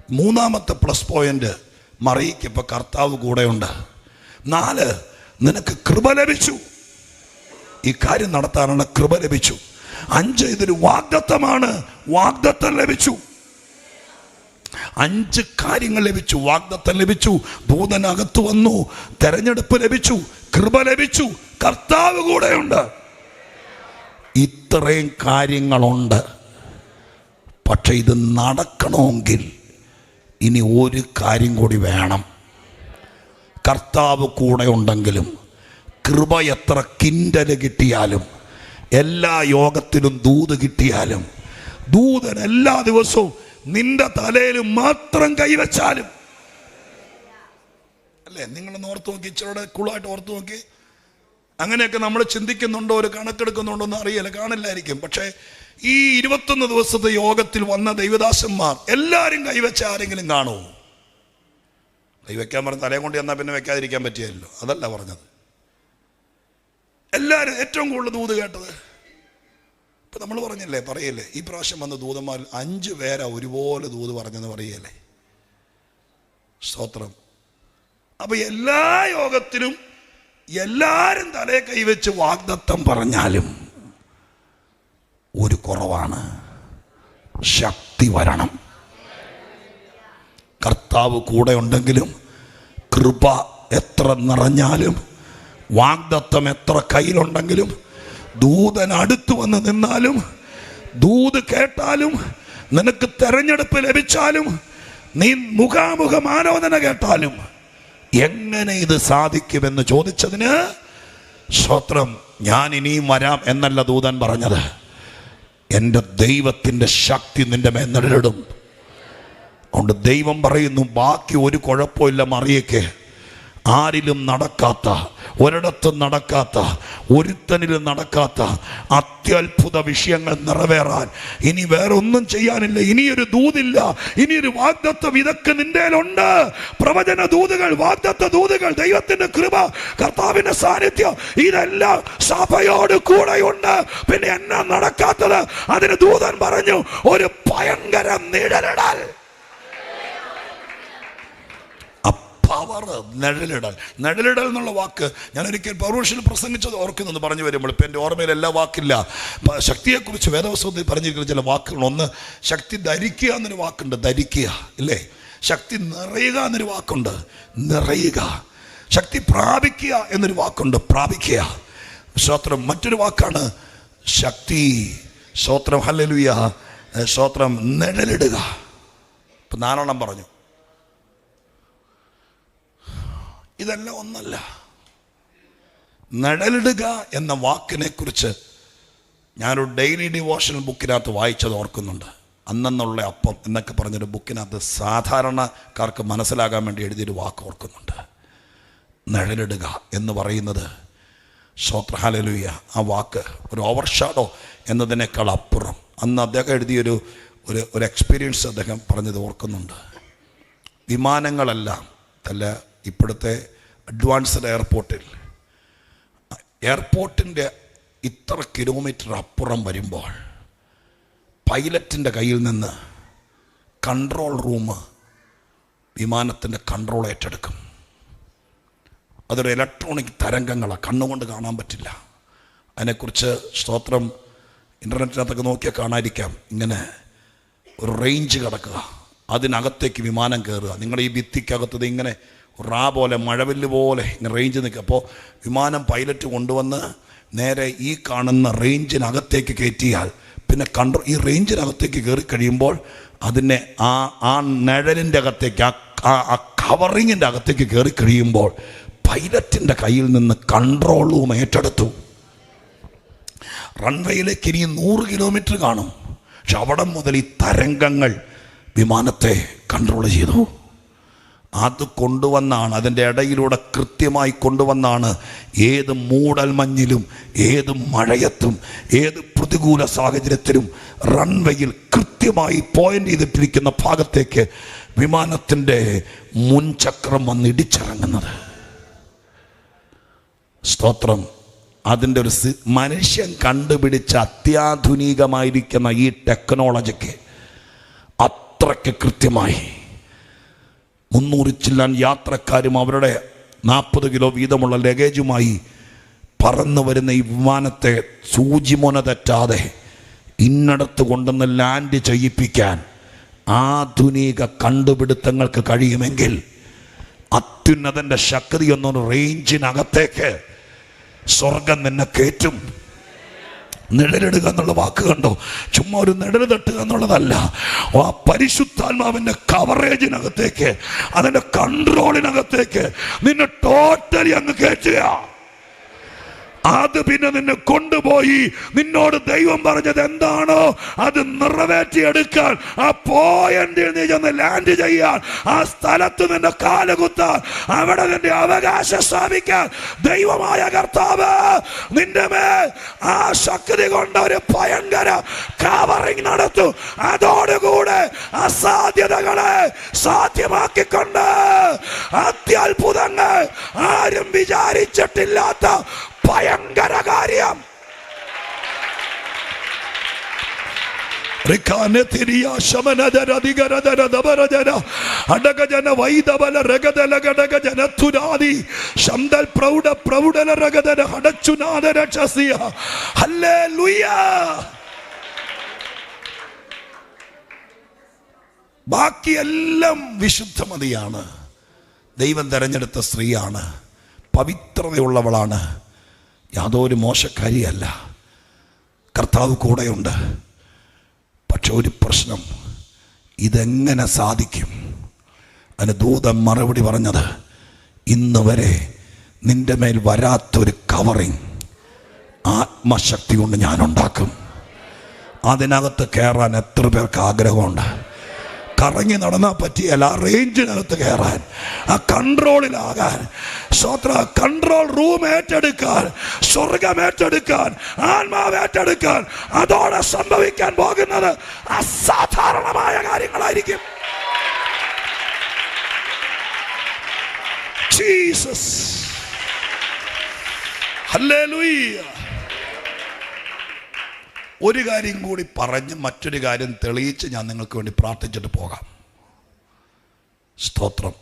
മൂന്നാമത്തെ പ്ലസ് പോയിന്റ്, മറിയയ്ക്ക് ഇപ്പം കർത്താവ് കൂടെയുണ്ട്. 4, നിനക്ക് കൃപ ലഭിച്ചു. ഈ കാര്യം നടത്താനുള്ള കൃപ ലഭിച്ചു. 5, ഇതൊരു വാഗ്ദത്തമാണ്, വാഗ്ദത്തം ലഭിച്ചു. 5 കാര്യങ്ങൾ ലഭിച്ചു. വാഗ്ദത്തം ലഭിച്ചു, ദൂതനകത്ത് വന്നു, തെരഞ്ഞെടുപ്പ് ലഭിച്ചു, കൃപ ലഭിച്ചു, കർത്താവ് കൂടെയുണ്ട്. ഇത്രയും കാര്യങ്ങളുണ്ട്. പക്ഷെ ഇത് നടക്കണമെങ്കിൽ ഇനി ഒരു കാര്യം കൂടി വേണം. കർത്താവ് കൂടെ ഉണ്ടെങ്കിലും, കൃപ എത്ര കിൻഡല് കിട്ടിയാലും, എല്ലാ യോഗത്തിലും ദൂത് കിട്ടിയാലും, ദൂതൻ എല്ലാ ദിവസവും നിന്റെ തലയിൽ മാത്രം കൈവച്ചാലും, അല്ലേ? നിങ്ങളൊന്ന് ഓർത്ത് നോക്കി, ഇച്ചിരി കൂളായിട്ട് ഓർത്ത് നോക്കി. അങ്ങനെയൊക്കെ നമ്മൾ ചിന്തിക്കുന്നുണ്ടോ, ഒരു കണക്കെടുക്കുന്നുണ്ടോ എന്ന് അറിയില്ല, കാണില്ലായിരിക്കും. പക്ഷേ ഈ 21 ദിവസത്തെ യോഗത്തിൽ വന്ന ദൈവദാസന്മാർ എല്ലാവരും കൈവച്ച ആരെങ്കിലും കാണുമോ? കൈവയ്ക്കാൻ പറഞ്ഞ തലയും കൊണ്ട് ചെന്നാൽ പിന്നെ വെക്കാതിരിക്കാൻ പറ്റിയല്ലോ. അതല്ല പറഞ്ഞത്. എല്ലാവരും ഏറ്റവും കൂടുതൽ ദൂത് കേട്ടത്, ഇപ്പം നമ്മൾ പറയല്ലേ, ഈ പ്രാവശ്യം വന്ന ദൂതന്മാരിൽ 5 പേരാ ഒരുപോലെ ദൂത് പറഞ്ഞെന്ന് പറയല്ലേ. സ്തോത്രം. അപ്പൊ എല്ലാ യോഗത്തിലും എല്ലാവരും തലയെ കൈവച്ച് വാഗ്ദത്തം പറഞ്ഞാലും ഒരു കുറവാണ്, ശക്തി വരണം. കർത്താവ് കൂടെ ഉണ്ടെങ്കിലും, കൃപ എത്ര നിറഞ്ഞാലും, വാഗ്ദത്തം എത്ര കയ്യിലുണ്ടെങ്കിലും, ദൂതൻ അടുത്ത് വന്ന് നിന്നാലും, ദൂത് കേട്ടാലും, നിനക്ക് തെരഞ്ഞെടുപ്പ് ലഭിച്ചാലും, നീ മുഖാമുഖം ആലോചന കേട്ടാലും, എങ്ങനെ ഇത് സാധിക്കുമെന്ന് ചോദിച്ചതിന്, സ്തോത്രം, ഞാൻ ഇനിയും വരാം എന്നല്ല ദൂതൻ പറഞ്ഞത്, എൻ്റെ ദൈവത്തിൻ്റെ ശക്തി നിന്റെ മേൽ നിഴലിടും. അതുകൊണ്ട് ദൈവം പറയുന്നു, ബാക്കി ഒരു കുഴപ്പമില്ല മറിയയ്ക്ക്. ആരിലും നടക്കാത്ത, ഒരിടത്തും നടക്കാത്ത, ഒരുത്തനിലും നടക്കാത്ത അത്യത്ഭുത വിഷയങ്ങൾ നിറവേറാൻ ഇനി വേറെ ഒന്നും ചെയ്യാനില്ല. ഇനിയൊരു ദൂതില്ല, ഇനിയൊരു വാഗ്ദത്തം. ഇതൊക്കെ നിന്റേലുണ്ട്. പ്രവചന ദൂതുകൾ, വാഗ്ദത്ത ദൂതുകൾ, ദൈവത്തിന്റെ കൃപ, കർത്താവിന്റെ സാന്നിധ്യം, ഇതെല്ലാം സഭയോട് കൂടെയുണ്ട്. പിന്നെ എന്നാ നടക്കാത്തത്? അതിന് ദൂതൻ പറഞ്ഞു, ഒരു ഭയങ്കര നിഴലിടൽ. പവർ, നിഴലിടൽ. നിഴലിടൽ എന്നുള്ള വാക്ക് ഞാൻ ഒരിക്കൽ പൗർഷ്യൽ പ്രസംഗിച്ചത് ഓർക്കുന്നെന്ന് പറഞ്ഞു വരുമ്പോൾ ഇപ്പം എൻ്റെ ഓർമ്മയിൽ എല്ലാ വാക്കില്ല. ശക്തിയെക്കുറിച്ച് വേദവസ്തുതയിൽ പറഞ്ഞിരിക്കുന്ന ചില വാക്കുകൾ. ഒന്ന്, ശക്തി ധരിക്കുക എന്നൊരു വാക്കുണ്ട്, ധരിക്കുക, ഇല്ലേ? ശക്തി നിറയുക എന്നൊരു വാക്കുണ്ട്, നിറയുക. ശക്തി പ്രാപിക്കുക എന്നൊരു വാക്കുണ്ട്, പ്രാപിക്കുക. സ്തോത്രം. മറ്റൊരു വാക്കാണ് ശക്തി, സ്തോത്രം, ഹല്ലേലൂയ, സ്തോത്രം, നിഴലിടുക. ഇപ്പം 4 പറഞ്ഞു. ഇതെല്ലാം ഒന്നല്ല. നിഴലിടുക എന്ന വാക്കിനെ കുറിച്ച് ഞാനൊരു ഡെയിലി ഡിവോഷണൽ ബുക്കിനകത്ത് വായിച്ചത് ഓർക്കുന്നുണ്ട്. അന്നുള്ള അപ്പം എന്നൊക്കെ പറഞ്ഞൊരു ബുക്കിനകത്ത് സാധാരണക്കാർക്ക് മനസ്സിലാകാൻ വേണ്ടി എഴുതിയൊരു വാക്ക് ഓർക്കുന്നുണ്ട്. നിഴലിടുക എന്ന് പറയുന്നത്, സ്തോത്ര, ഹല്ലേലൂയ, ആ വാക്ക് ഒരു ഓവർഷാഡോ എന്നതിനേക്കാൾ അപ്പുറം. അന്ന് അദ്ദേഹം എഴുതിയൊരു ഒരു എക്സ്പീരിയൻസ് അദ്ദേഹം പറഞ്ഞത് ഓർക്കുന്നുണ്ട്. വിമാനങ്ങളെല്ലാം അല്ല, ഇപ്പോഴത്തെ അഡ്വാൻസ്ഡ് എയർപോർട്ടിൻ്റെ ഇത്ര കിലോമീറ്റർ അപ്പുറം വരുമ്പോൾ പൈലറ്റിൻ്റെ കയ്യിൽ നിന്ന് കൺട്രോൾ റൂം വിമാനത്തിൻ്റെ കൺട്രോൾ ഏറ്റെടുക്കും. അതൊരു ഇലക്ട്രോണിക് തരംഗങ്ങളാണ്, കണ്ണുകൊണ്ട് കാണാൻ പറ്റില്ല. അതിനെക്കുറിച്ച് സ്തോത്രം ഇൻ്റർനെറ്റിനകത്തൊക്കെ നോക്കിയാൽ കാണാതിരിക്കാം. ഇങ്ങനെ ഒരു റേഞ്ച് കിടക്കുക, അതിനകത്തേക്ക് വിമാനം കയറുക. നിങ്ങളുടെ ഈ ഭിത്തിക്കകത്തത് ഇങ്ങനെ റാ പോലെ മഴവില്ല് പോലെ ഇങ്ങനെ റേഞ്ച് നിൽക്കുക. അപ്പോൾ വിമാനം പൈലറ്റ് കൊണ്ടുവന്ന് നേരെ ഈ കാണുന്ന റേഞ്ചിനകത്തേക്ക് കയറ്റിയാൽ പിന്നെ ഈ റേഞ്ചിനകത്തേക്ക് കയറി കഴിയുമ്പോൾ അതിനെ ആ നിഴലിൻ്റെ അകത്തേക്ക് ആ കവറിങ്ങിൻ്റെ അകത്തേക്ക് കയറി കഴിയുമ്പോൾ പൈലറ്റിൻ്റെ കയ്യിൽ നിന്ന് കൺട്രോളും ഏറ്റെടുത്തു. റൺവേയിലേക്ക് ഇനി 100 കിലോമീറ്റർ കാണും. പക്ഷെ അവിടെ മുതൽ ഈ തരംഗങ്ങൾ വിമാനത്തെ കൺട്രോൾ ചെയ്തു. അത് കൊണ്ടുവന്നാണ്, അതിൻ്റെ ഇടയിലൂടെ കൃത്യമായി കൊണ്ടുവന്നാണ് ഏത് മൂടൽമഞ്ഞിലും ഏത് മഴയത്തും ഏത് പ്രതികൂല സാഹചര്യത്തിലും റൺവേയിൽ കൃത്യമായി പോയിന്റ് ചെയ്തിട്ടിരിക്കുന്ന ഭാഗത്തേക്ക് വിമാനത്തിൻ്റെ മുൻചക്രം വന്നിടിച്ചിറങ്ങുന്നത്. സ്തോത്രം. അതിൻ്റെ ഒരു മനുഷ്യൻ കണ്ടുപിടിച്ച അത്യാധുനികമായിരിക്കുന്ന ഈ ടെക്നോളജിക്ക് അത്രയ്ക്ക് കൃത്യമായി 300 ചില്ലാൻ യാത്രക്കാരും അവരുടെ 40 കിലോ വീതമുള്ള ലഗേജുമായി പറന്നു വരുന്ന ഈ വിമാനത്തെ സൂചിമൊന തെറ്റാതെ ഇന്നടത്ത് കൊണ്ടുവന്ന് ലാൻഡ് ചെയ്യിപ്പിക്കാൻ ആധുനിക കണ്ടുപിടുത്തങ്ങൾക്ക് കഴിയുമെങ്കിൽ അത്യുന്നതൻ്റെ ശക്തി എന്നൊരു റേഞ്ചിനകത്തേക്ക് സ്വർഗം നിന്നെ കയറ്റും. നിഴലിടുക എന്നുള്ള വാക്ക് കണ്ടോ? ചുമ്മാ ഒരു നിഴൽ തട്ടുക എന്നുള്ളതല്ല. ആ പരിശുദ്ധാത്മാവിൻ്റെ കവറേജിനകത്തേക്ക്, അതിൻ്റെ കൺട്രോളിനകത്തേക്ക് നിന്നെ ടോട്ടലി അങ്ങ് കയറ്റുക. അത് പിന്നെ നിന്നെ കൊണ്ടുപോയി നിന്നോട് ദൈവം പറഞ്ഞത് എന്താണോ അത് നിറവേറ്റിയെടുക്കാൻ, ആ പോയിന്റിൽ നീ ചെന്ന് ലാൻഡ് ചെയ്യാൻ, ആ സ്ഥലത്ത് നിന്റെ കാലുകുത്താൻ, അവിടെ നിന്റെ അവകാശം സ്ഥാപിക്കാൻ ദൈവമായ കർത്താവ് നിന്റെ മേൽ ആ ശക്തി കൊണ്ട് ഒരു ഭയങ്കര കവറിങ് നടത്തും. അതോടുകൂടെ അസാധ്യതകളെ സാധ്യമാക്കിക്കൊണ്ട് അത്യത്ഭുതങ്ങൾ ആരും വിചാരിച്ചിട്ടില്ലാത്ത ഭയങ്കര കാര്യം ബാക്കിയെല്ലാം വിശുദ്ധമതിയാണ്. ദൈവം തെരഞ്ഞെടുത്ത സ്ത്രീയാണ്, പവിത്രതയുള്ളവളാണ്, യാതൊരു മോശക്കാരിയല്ല. കർത്താവ് കൂടെയുണ്ട്. പക്ഷെ ഒരു പ്രശ്നം, ഇതെങ്ങനെ സാധിക്കും? അതിന് ദൂതൻ മറുപടി പറഞ്ഞത്, ഇന്ന് വരെ നിന്റെ മേൽ വരാത്തൊരു കവറിങ് ആത്മശക്തി കൊണ്ട് ഞാൻ ഉണ്ടാക്കും. അതിനകത്ത് കയറാൻ എത്ര പേർക്ക് ആഗ്രഹമുണ്ട്? കറങ്ങി നടന്നാൽ പറ്റിയല്ല, ആ റേഞ്ചിനകത്ത് കയറാൻ, ആ കൺട്രോളിലാകാൻ, കൺട്രോൾ റൂം ഏറ്റെടുക്കാൻ, സ്വർഗം ഏറ്റെടുക്കാൻ, ആത്മാവ് ഏറ്റെടുക്കാൻ. അതോടെ സംഭവിക്കാൻ പോകുന്നത് അസാധാരണമായ കാര്യങ്ങളായിരിക്കും. Jesus, hallelujah. ഒരു കാര്യം കൂടി പറഞ്ഞ് മറ്റൊരു കാര്യം തെളിയിച്ച് ഞാൻ നിങ്ങൾക്ക് വേണ്ടി പ്രാർത്ഥിച്ചിട്ട് പോകാം. സ്തോത്രം.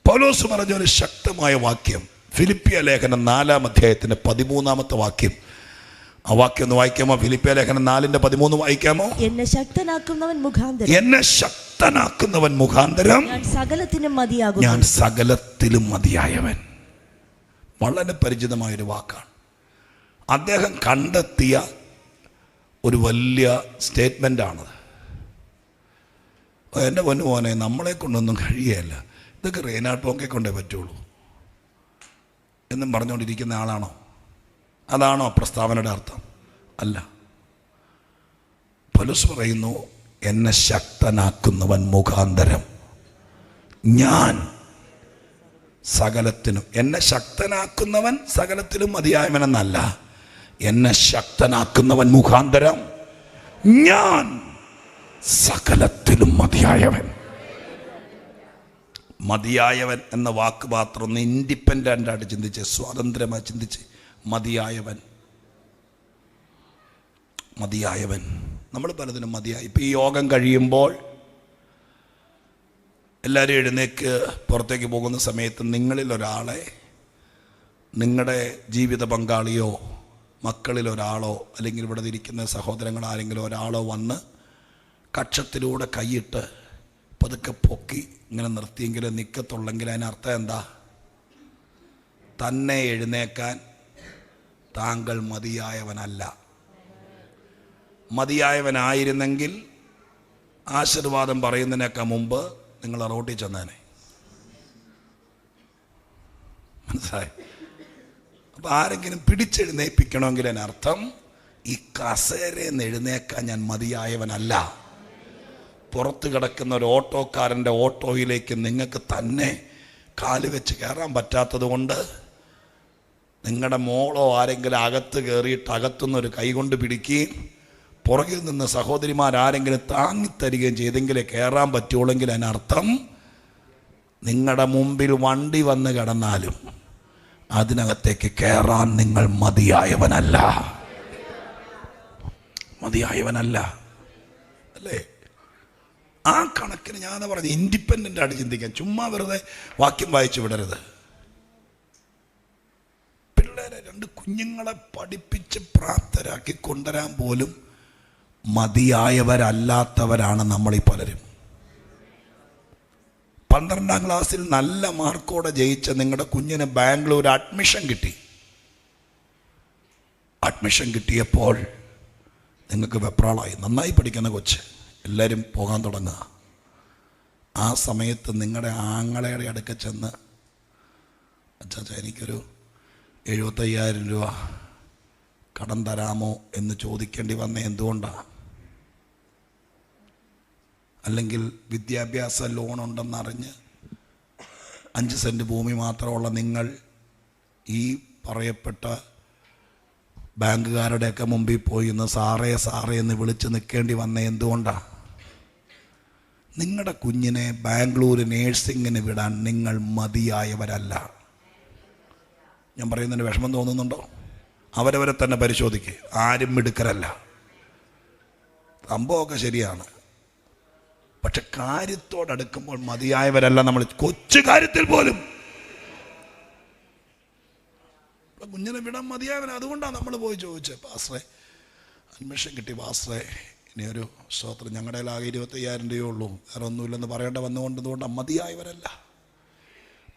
പൗലോസ് പറഞ്ഞ ഒരു ശക്തമായ വാക്യം, ഫിലിപ്പിയ ലേഖനം 4-ാം അധ്യായത്തിന്റെ 13-ാമത്തെ വാക്യം. ആ വാക്യം ഒന്ന് വായിക്കാമോ? ഫിലിപ്പിയ ലേഖനം 4:13 വായിക്കാമോ? എന്നെ ശക്തനാക്കുന്നവൻ മുഖാന്തരം ഞാൻ സകലത്തിലും മതിയായവൻ. വളരെ പരിചിതമായൊരു വാക്കാണ്. അദ്ദേഹം കണ്ടെത്തിയ ഒരു വലിയ സ്റ്റേറ്റ്മെൻ്റാണത്. എൻ്റെ പൊന്നു മോനെ, നമ്മളെ കൊണ്ടൊന്നും കഴിയുകയല്ല, ഇതൊക്കെ റെയ്നാർഡ് ബോങ്കെ കൊണ്ടേ പറ്റുള്ളൂ എന്നും പറഞ്ഞുകൊണ്ടിരിക്കുന്ന ആളാണോ? അതാണോ പ്രസ്താവനയുടെ അർത്ഥം? അല്ല. പൗലോസ് പറയുന്നു, എന്നെ ശക്തനാക്കുന്നവൻ മുഖാന്തരം ഞാൻ സകലത്തിനും. എന്നെ ശക്തനാക്കുന്നവൻ സകലത്തിലും മതിയായവനെന്നല്ല, എന്നെ ശക്തനാക്കുന്നവൻ മുഖാന്തരം ഞാൻ സകലത്തിലും മതിയായവൻ. മതിയായവൻ എന്ന വാക്ക് മാത്രം ഒന്ന് ഇൻഡിപെൻഡൻ്റ് ആയിട്ട് ചിന്തിച്ച്, സ്വാതന്ത്ര്യമായി ചിന്തിച്ച്. മതിയായവൻ, മതിയായവൻ. നമ്മൾ പലതിനും മതിയായി. ഇപ്പം ഈ യോഗം കഴിയുമ്പോൾ എല്ലാവരും എഴുന്നേക്ക് പുറത്തേക്ക് പോകുന്ന സമയത്ത് നിങ്ങളിൽ ഒരാളെ, നിങ്ങളുടെ ജീവിത പങ്കാളിയോ മക്കളിൽ ഒരാളോ അല്ലെങ്കിൽ ഇവിടെ ഇരിക്കുന്ന സഹോദരങ്ങൾ ആരെങ്കിലും ഒരാളോ വന്ന് കക്ഷത്തിലൂടെ കൈയിട്ട് പതുക്കെ പൊക്കി ഇങ്ങനെ നിർത്തിയെങ്കിലും നിൽക്കത്തുള്ളെങ്കിൽ അതിനർത്ഥം എന്താ? തന്നെ എഴുന്നേക്കാൻ താങ്കൾ മതിയായവനല്ല. മതിയായവനായിരുന്നെങ്കിൽ ആശീർവാദം പറയുന്നതിനൊക്കെ മുമ്പ് നിങ്ങൾ റോട്ടിൽ ചെന്നേനെ. മനസ്സിലായി? അപ്പം ആരെങ്കിലും പിടിച്ചെഴുന്നേൽപ്പിക്കണമെങ്കിൽ അതിനർത്ഥം ഈ കസേരയെന്ന് എഴുന്നേക്കാൻ ഞാൻ മതിയായവനല്ല. പുറത്ത് കിടക്കുന്ന ഒരു ഓട്ടോക്കാരൻ്റെ ഓട്ടോയിലേക്ക് നിങ്ങൾക്ക് തന്നെ കാല് വെച്ച് കയറാൻ പറ്റാത്തത് കൊണ്ട് നിങ്ങളുടെ മോളോ ആരെങ്കിലും അകത്ത് കയറിയിട്ട് അകത്തുനിന്നൊരു കൈ കൊണ്ട് പിടിക്കുകയും പുറകിൽ നിന്ന് സഹോദരിമാരാരെങ്കിലും താങ്ങിത്തരികയും ചെയ്തെങ്കിലേ കയറാൻ പറ്റുള്ളെങ്കിൽ അതിനർത്ഥം നിങ്ങളുടെ മുമ്പിൽ വണ്ടി വന്ന് കിടന്നാലും അതിനകത്തേക്ക് കയറാൻ നിങ്ങൾ മതിയായവനല്ല. മതിയായവനല്ല അല്ലേ? ആ കണക്കിന് ഞാൻ പറഞ്ഞു, ഇൻഡിപെൻഡൻ്റ് ആയിട്ട് ചിന്തിക്കാൻ. ചുമ്മാ വെറുതെ വാക്യം വായിച്ചു വിടരുത്. പിള്ളേരെ, 2 കുഞ്ഞുങ്ങളെ പഠിപ്പിച്ച് പ്രാപ്തരാക്കി കൊണ്ടുവരാൻ പോലും മതിയായവരല്ലാത്തവരാണ് നമ്മളീ പലരും. 12ാം ക്ലാസ്സിൽ നല്ല മാർക്കോടെ ജയിച്ച നിങ്ങളുടെ കുഞ്ഞിന് ബാംഗ്ലൂർ അഡ്മിഷൻ കിട്ടി. അഡ്മിഷൻ കിട്ടിയപ്പോൾ നിങ്ങൾക്ക് വെപ്രാളായി. നന്നായി പഠിക്കുന്ന കൊച്ച്, എല്ലാവരും പോകാൻ തുടങ്ങുക. ആ സമയത്ത് നിങ്ങളുടെ ആങ്ങളയുടെ അടുക്ക ചെന്ന്, അച്ചാച്ച എനിക്കൊരു 75,000 രൂപ കടം തരാമോ എന്ന് ചോദിക്കേണ്ടി വന്ന എന്തുകൊണ്ടാണ്? അല്ലെങ്കിൽ വിദ്യാഭ്യാസ ലോൺ ഉണ്ടെന്നറിഞ്ഞ് 5 സെൻറ്റ് ഭൂമി മാത്രമുള്ള നിങ്ങൾ ഈ പറയപ്പെട്ട ബാങ്കുകാരുടെയൊക്കെ മുമ്പിൽ പോയി ഇന്ന് സാറേ സാറേ എന്ന് വിളിച്ച് നിൽക്കേണ്ടി വന്ന എന്തുകൊണ്ടാണ്? നിങ്ങളുടെ കുഞ്ഞിനെ ബാംഗ്ലൂർ നേഴ്സിങ്ങിന് വിടാൻ നിങ്ങൾ മതിയായവരല്ല. ഞാൻ പറയുന്നതിന് വിഷമം തോന്നുന്നുണ്ടോ? അവരവരെ തന്നെ പരിശോധിക്കുക. ആരും മിടുക്കരല്ല. സംഭവമൊക്കെ ശരിയാണ്, പക്ഷെ കാര്യത്തോടടുക്കുമ്പോൾ മതിയായവരല്ല നമ്മൾ. കൊച്ചു കാര്യത്തിൽ പോലും കുഞ്ഞിനെ വിടാൻ മതിയായവൻ. അതുകൊണ്ടാണ് നമ്മൾ പോയി ചോദിച്ചത്, പാസ്റ്ററെ അഡ്മിഷൻ കിട്ടി പാസ്റ്ററെ, ഇനിയൊരു സ്തോത്രം, ഞങ്ങളുടെ ആകെ 25,000 രൂപയേ ഉള്ളൂ, വേറെ ഒന്നുമില്ലെന്ന് പറയേണ്ട വന്നുകൊണ്ടതുകൊണ്ടാണ്. മതിയായവരല്ല.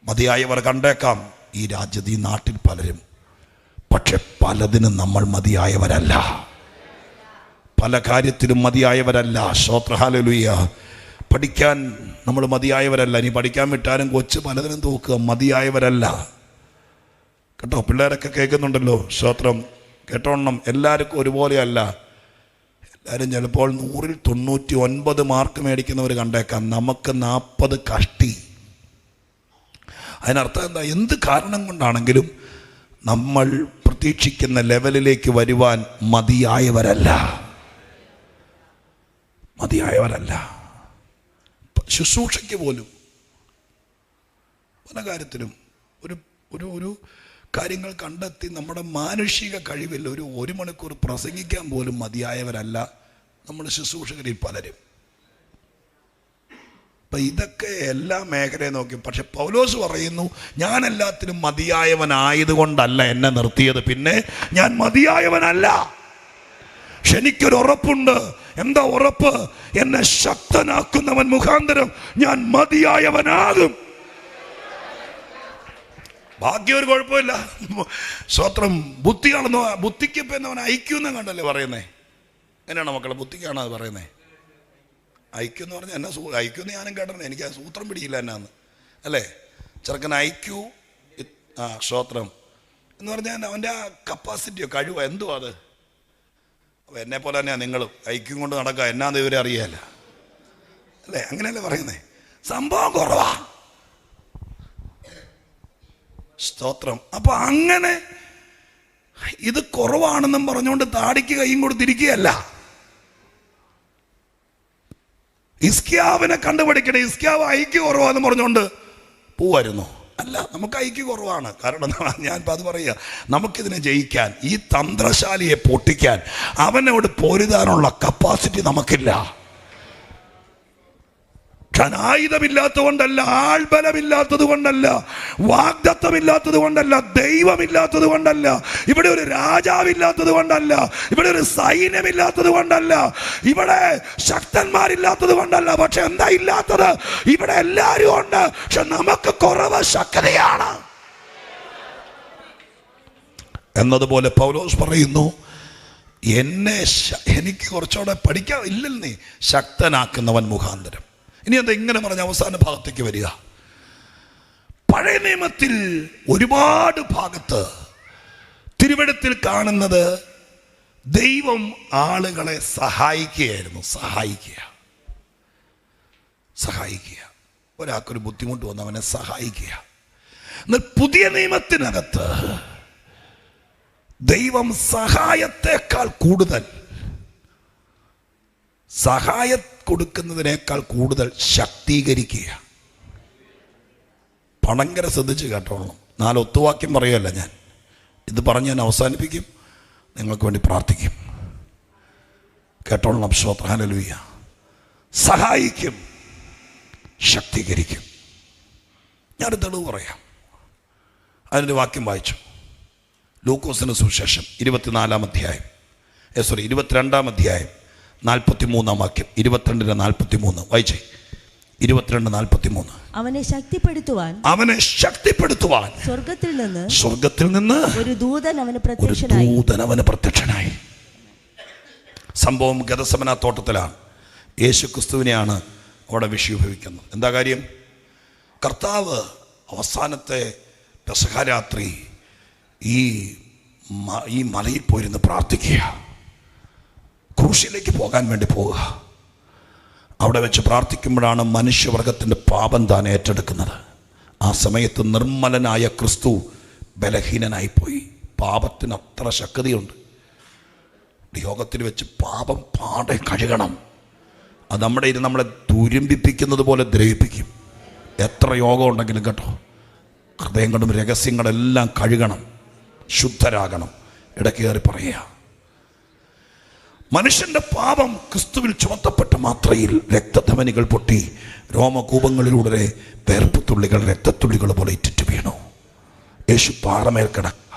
മതിയായവർ കണ്ടേക്കാം ഈ രാജ്യത്ത്, ഈ നാട്ടിൽ പലരും. പക്ഷെ പലതിനും നമ്മൾ മതിയായവരല്ല. പല കാര്യത്തിലും മതിയായവരല്ല. സ്തോത്രം, ഹല്ലേലൂയ. പഠിക്കാൻ നമ്മൾ മതിയായവരല്ല. ഇനി പഠിക്കാൻ വിട്ടാലും കൊച്ച് പലതിനും തോക്കുക. മതിയായവരല്ല കേട്ടോ. പിള്ളേരൊക്കെ കേൾക്കുന്നുണ്ടല്ലോ, സ്തോത്രം, കേട്ടോണം. എല്ലാവർക്കും ഒരുപോലെയല്ല. എല്ലാവരും ചിലപ്പോൾ 100-ൽ 99 മാർക്ക് മേടിക്കുന്നവർ കണ്ടേക്കാം. നമുക്ക് 40 കഷ്ടി. അതിനർത്ഥം എന്താ? എന്ത് കാരണം കൊണ്ടാണെങ്കിലും നമ്മൾ പ്രതീക്ഷിക്കുന്ന ലെവലിലേക്ക് വരുവാൻ മതിയായവരല്ല. മതിയായവരല്ല. ശുശ്രൂഷയ്ക്ക് പോലും പല കാര്യത്തിലും ഒരു ഒരു ഒരു കാര്യങ്ങൾ കണ്ടെത്തി നമ്മുടെ മാനുഷിക കഴിവിൽ 1 മണിക്കൂർ പ്രസംഗിക്കാൻ പോലും മതിയായവരല്ല നമ്മൾ ശുശ്രൂഷകരിൽ പലരും. അപ്പം ഇതൊക്കെ എല്ലാ മേഖലയെ നോക്കി. പക്ഷെ പൗലോസ് പറയുന്നു, ഞാൻ എല്ലാത്തിനും മതിയായവനായതുകൊണ്ടല്ല എന്നെ നിർത്തിയത്, പിന്നെ ഞാൻ മതിയായവനല്ല. പക്ഷെ എനിക്കൊരു ഉറപ്പുണ്ട്. എന്താ ഉറപ്പ്? എന്നെ ശക്തനാക്കുന്നവൻ മുഖാന്തരം ഞാൻ മതിയായവനാകും. ഭാഗ്യം ഒരു കുഴപ്പമില്ല. സ്വത്രം ബുദ്ധിയാണെന്നോ, ബുദ്ധിക്ക് ഇപ്പം എന്നവൻ ഐക്യം കണ്ടല്ലേ പറയുന്നേ? എങ്ങനെയാണോ മക്കളെ? ബുദ്ധിക്കാണോ അത് പറയുന്നേ? ഐക്യം എന്ന് പറഞ്ഞാൽ എന്നാ? ഐക്യം എന്ന് ഞാനും കേട്ടിരുന്നു. എനിക്ക് ആ സൂത്രം പിടിക്കില്ല എന്നാന്ന്, അല്ലേ? ചെറുക്കൻ ഐക്യു സ്തോത്രം എന്ന് പറഞ്ഞാൽ അവൻ്റെ ആ കപ്പാസിറ്റിയോ കഴിവോ എന്തുവാ അത്? അപ്പോൾ എന്നെ പോലെ തന്നെയാണ് നിങ്ങളും ഐക്യം കൊണ്ട് നടക്കുക. എന്നാന്ന് ഇവരെ അറിയാല്ല, അല്ലേ? അങ്ങനെയല്ലേ പറയുന്നേ? സംഭവം കുറവാ. സ്തോത്രം. അപ്പൊ അങ്ങനെ ഇത് കുറവാണെന്നും പറഞ്ഞുകൊണ്ട് താടിക്ക് കൈയും കൊടുത്തിരിക്കുകയല്ല. ഹിസ്കിയാവിനെ കണ്ടുപിടിക്കണേ. ഹിസ്കിയാവ് ഐക്യ കുറവാന്ന് പറഞ്ഞുകൊണ്ട് പോവായിരുന്നു. അല്ല, നമുക്ക് ഐക്യ കുറവാണ്. കാരണം ഞാനിപ്പോൾ അത് പറയുക, നമുക്കിതിനെ ജയിക്കാൻ, ഈ തന്ത്രശാലിയെ പൊട്ടിക്കാൻ, അവനോട് പോരുതാനുള്ള കപ്പാസിറ്റി നമുക്കില്ല. ആയുധമില്ലാത്തത് കൊണ്ടല്ല, ആൾബലമില്ലാത്തത് കൊണ്ടല്ല, വാഗ്ദത്തമില്ലാത്തത് കൊണ്ടല്ല, ദൈവമില്ലാത്തത് കൊണ്ടല്ല, ഇവിടെ ഒരു രാജാവില്ലാത്തത് കൊണ്ടല്ല, ഇവിടെ ഒരു സൈന്യമില്ലാത്തത് കൊണ്ടല്ല, ഇവിടെ ശക്തന്മാരില്ലാത്തത് കൊണ്ടല്ല. പക്ഷെ എന്താ ഇല്ലാത്തത്? ഇവിടെ എല്ലാവരും ഉണ്ട്, പക്ഷെ നമുക്ക് കുറവ് ശക്തതയാണ് എന്നതുപോലെ പൗലോസ് പറയുന്നു, എനിക്ക് കുറച്ചുകൂടെ പഠിക്കാൻ ഇല്ലല്ലേ, ശക്തനാക്കുന്നവൻ മുഖാന്തരം. ഇനി അത് എങ്ങനെ പറഞ്ഞ അവസാന ഭാഗത്തേക്ക് വരിക. പഴയ നിയമത്തിൽ ഒരുപാട് ഭാഗത്ത് തിരുവെഴുത്തിൽ കാണുന്നത് ദൈവം ആളുകളെ സഹായിക്കുകയായിരുന്നു. സഹായിക്കുക, ഒരാൾക്കൊരു ബുദ്ധിമുട്ട് വന്നവനെ സഹായിക്കുക. എന്നാൽ പുതിയ നിയമത്തിനകത്ത് ദൈവം സഹായത്തെക്കാൾ കൂടുതൽ, സഹായം കൊടുക്കുന്നതിനേക്കാൾ കൂടുതൽ ശക്തീകരിക്കുക. പണങ്കര ശ്രദ്ധിച്ച് കേട്ടോളണം. 4 ഒത്തുവാക്യം പറയുകയല്ല ഞാൻ, ഇത് പറഞ്ഞ് ഞാൻ അവസാനിപ്പിക്കും. നിങ്ങൾക്ക് വേണ്ടി പ്രാർത്ഥിക്കും. കേട്ടോളണം. സ്തോത്രം, ഹല്ലേലൂയ. സഹായിക്കും, ശക്തീകരിക്കും. ഞാൻ തെളിവ് പറയാം. അതിനൊരു വാക്യം വായിച്ചു. ലൂക്കോസിന് സുവിശേഷം 22-ാം അധ്യായം 22-ാം അധ്യായം 43-ാം വാക്യം. 22-43 വായിച്ചേ. 22-43. അവനെ ശക്തിപ്പെടുത്തുവാൻ സ്വർഗത്തിൽ നിന്ന് ഒരു ദൂതൻ അവന് പ്രത്യക്ഷനായി. സംഭവം ഗെത്സമന തോട്ടത്തിലാണ്. യേശു ക്രിസ്തുവിനെയാണ് അവിടെ വിഷയീഭവിക്കുന്നത്. എന്താ കാര്യം? കർത്താവ് അവസാനത്തെ പെസഹ രാത്രി ഈ മലയിൽ പോയിരുന്ന് പ്രാർത്ഥിക്കുക. ക്രൂശിലേക്ക് പോകാൻ വേണ്ടി പോവുക. അവിടെ വെച്ച് പ്രാർത്ഥിക്കുമ്പോഴാണ് മനുഷ്യവർഗത്തിൻ്റെ പാപം താൻ ഏറ്റെടുക്കുന്നത്. ആ സമയത്ത് നിർമ്മലനായ ക്രിസ്തു ബലഹീനനായിപ്പോയി. പാപത്തിന് അത്ര ശക്തിയുണ്ട്. യോഗത്തിൽ വെച്ച് പാപം പാടെ കഴുകണം. അത് നമ്മളെ തുരുമ്പിപ്പിക്കുന്നത് പോലെ ദ്രവിപ്പിക്കും. എത്ര യോഗം ഉണ്ടെങ്കിലും കേട്ടോ, ഹൃദയങ്ങളും രഹസ്യങ്ങളെല്ലാം കഴുകണം, ശുദ്ധരാകണം. ഇടയ്ക്കേറി പറയുക, മനുഷ്യന്റെ പാപം ക്രിസ്തുവിൽ ചുമത്തപ്പെട്ട മാത്രയിൽ രക്തധമനികൾ പൊട്ടി രോമകൂപങ്ങളിലൂടെ വേർപ്പുത്തുള്ളികൾ രക്തത്തുള്ളികൾ പോലെ ഇറ്റിറ്റ് വീണു. യേശു പാറമേൽ കിടക്കുക.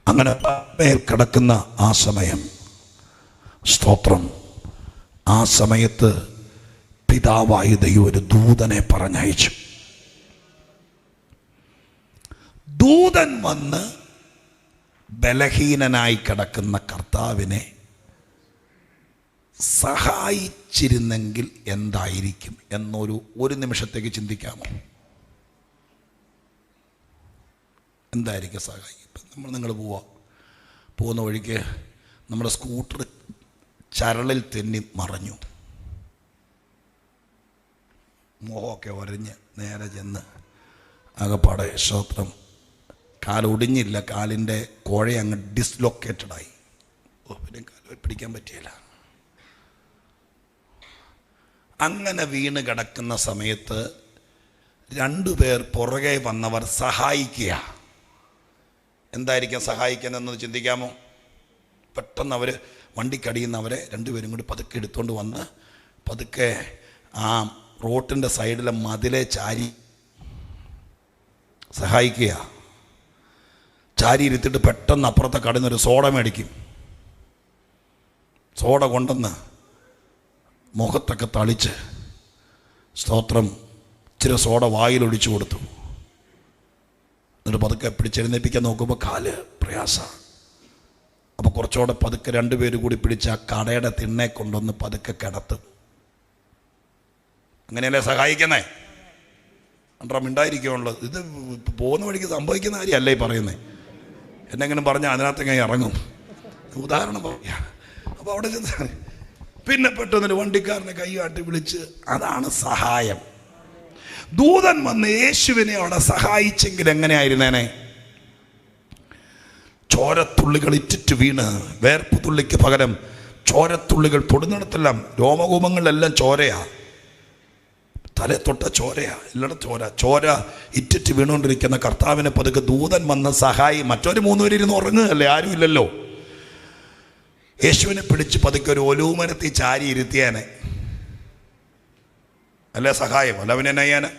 അങ്ങനെ പാറമേൽ കിടക്കുന്ന ആ സമയം, സ്തോത്രം, ആ സമയത്ത് പിതാവായ ദൈവം ഒരു ദൂതനെ പറഞ്ഞയച്ചു. ദൂതൻ വന്ന് ബലഹീനനായി കിടക്കുന്ന കർത്താവിനെ സഹായിച്ചിരുന്നെങ്കിൽ എന്തായിരിക്കും ഒരു നിമിഷത്തേക്ക് ചിന്തിക്കാമോ? എന്തായിരിക്കും സഹായിക്കും? ഇപ്പം നിങ്ങൾ പോകുന്ന വഴിക്ക് നമ്മുടെ സ്കൂട്ടർ ചരളിൽ തെന്നി മറഞ്ഞു, മുഖമൊക്കെ ഒരഞ്ഞ് നേരെ ചെന്ന് ആകപ്പാടെ സ്തോത്രം കാലൊടിഞ്ഞില്ല, കാലിൻ്റെ കോഴ അങ്ങ് ഡിസ്ലൊക്കേറ്റഡായി. പിന്നെ കാല് പിടിക്കാൻ പറ്റിയില്ല. അങ്ങനെ വീണ് കിടക്കുന്ന സമയത്ത് 2 പേർ പുറകെ വന്നവർ സഹായിക്കുക. എന്തായിരിക്കും സഹായിക്കാനെന്ന് ചിന്തിക്കാമോ? പെട്ടെന്ന് അവർ വണ്ടിക്കടിയുന്നവരെ 2 പേരും കൂടി പതുക്കെ എടുത്തുകൊണ്ട് വന്ന് പതുക്കെ ആ റോട്ടിൻ്റെ സൈഡിലെ മതിലെ ചാരി സഹായിക്കുക. ചാരി ഇരുത്തിട്ട് പെട്ടെന്ന് അപ്പുറത്തെ കടന്നൊരു സോഡ മേടിക്കും. സോഡ കൊണ്ടുവന്ന് മുഖത്തൊക്കെ തളിച്ച് സ്തോത്രം ഇച്ചിരി സോഡ വായിലൊഴിച്ചു കൊടുത്തു. എന്നിട്ട് പതുക്കെ പിടിച്ചെഴുന്നേൽപ്പിക്കാൻ നോക്കുമ്പോൾ കാല് പ്രയാസം. അപ്പോൾ കുറച്ചുകൂടെ പതുക്കെ 2 പേര് കൂടി പിടിച്ച് ആ കടയുടെ തിണ്ണെ കൊണ്ടുവന്ന് പതുക്കെ കിടത്തും. അങ്ങനെയല്ലേ സഹായിക്കുന്നേ? മിണ്ടായിരിക്കുള്ളത്. ഇത് പോകുന്ന വഴിക്ക് സംഭവിക്കുന്ന കാര്യമല്ലേ ഈ പറയുന്നത്. എന്നെങ്കിലും പറഞ്ഞാൽ അതിനകത്തെങ്ങനെ ഇറങ്ങും. ഉദാഹരണം പറയാം. അപ്പോൾ അവിടെ ചെന്ന് പിന്നെ പെട്ടെന്നൊരു വണ്ടിക്കാരനെ കൈ കാട്ടി വിളിച്ച്, അതാണ് സഹായം. ദൂതൻ വന്ന് യേശുവിനെ അവിടെ സഹായിച്ചെങ്കിൽ എങ്ങനെയായിരുന്നേനെ? ചോരത്തുള്ളികൾ ഇറ്റിറ്റ് വീണ്, വേർപ്പ് തുള്ളിക്ക് പകരം ചോരത്തുള്ളികൾ തൊടുന്നിടത്തെല്ലാം രോമകൂപങ്ങളിലെല്ലാം ചോരയാ. തലേ തൊട്ട ചോരയാ, എല്ലായിടത്തും ചോര ഇറ്റിറ്റ് വീണുകൊണ്ടിരിക്കുന്ന കർത്താവിനെ പതുക്കെ ദൂതൻ വന്ന് സഹായി. മറ്റൊരു 3 പേര് ഇരുന്ന് ഉറങ്ങുകയല്ലേ, ആരും ഇല്ലല്ലോ. യേശുവിനെ പിടിച്ച് പതുക്കെ ഒരു ഒലൂമരത്തിൽ ചാരി ഇരുത്തിയാനെ. അല്ലേ സഹായം, അല്ല അവനെ നയ്യാന്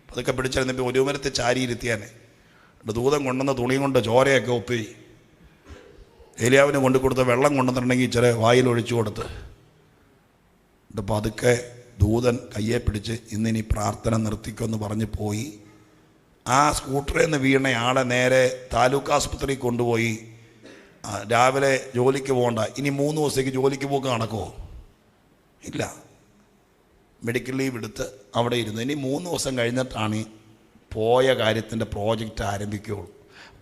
അതൊക്കെ പിടിച്ചിരുന്നപ്പോൾ ഒരു മരത്തെ ചാരി ഇരുത്തിയാനെ. ദൂതം കൊണ്ടുവന്ന തുണി കൊണ്ട് ചോരയൊക്കെ ഒപ്പി ഏലിയാവിന് കൊണ്ടു കൊടുത്ത വെള്ളം കൊണ്ടുവന്നിട്ടുണ്ടെങ്കിൽ ചില വായിൽ ഒഴിച്ചു കൊടുത്ത് എന്നിട്ട് പതുക്കെ ദൂതൻ കയ്യെ പിടിച്ച് ഇന്നിനി പ്രാർത്ഥന നിർത്തിക്കുമെന്ന് പറഞ്ഞ് പോയി. ആ സ്കൂട്ടറിൽ നിന്ന് വീണയാളെ നേരെ താലൂക്ക് ആസ്പത്രിയിൽ കൊണ്ടുപോയി. രാവിലെ ജോലിക്ക് പോകണ്ട, ഇനി 3 ദിവസത്തേക്ക് ജോലിക്ക് പോക്ക് നടക്കുമോ? ഇല്ല. മെഡിക്കൽ ലീവ് എടുത്ത് അവിടെ ഇരുന്നു. ഇനി 3 ദിവസം കഴിഞ്ഞിട്ടാണ് പോയ കാര്യത്തിൻ്റെ പ്രോജക്റ്റ് ആരംഭിക്കുകയുള്ളൂ.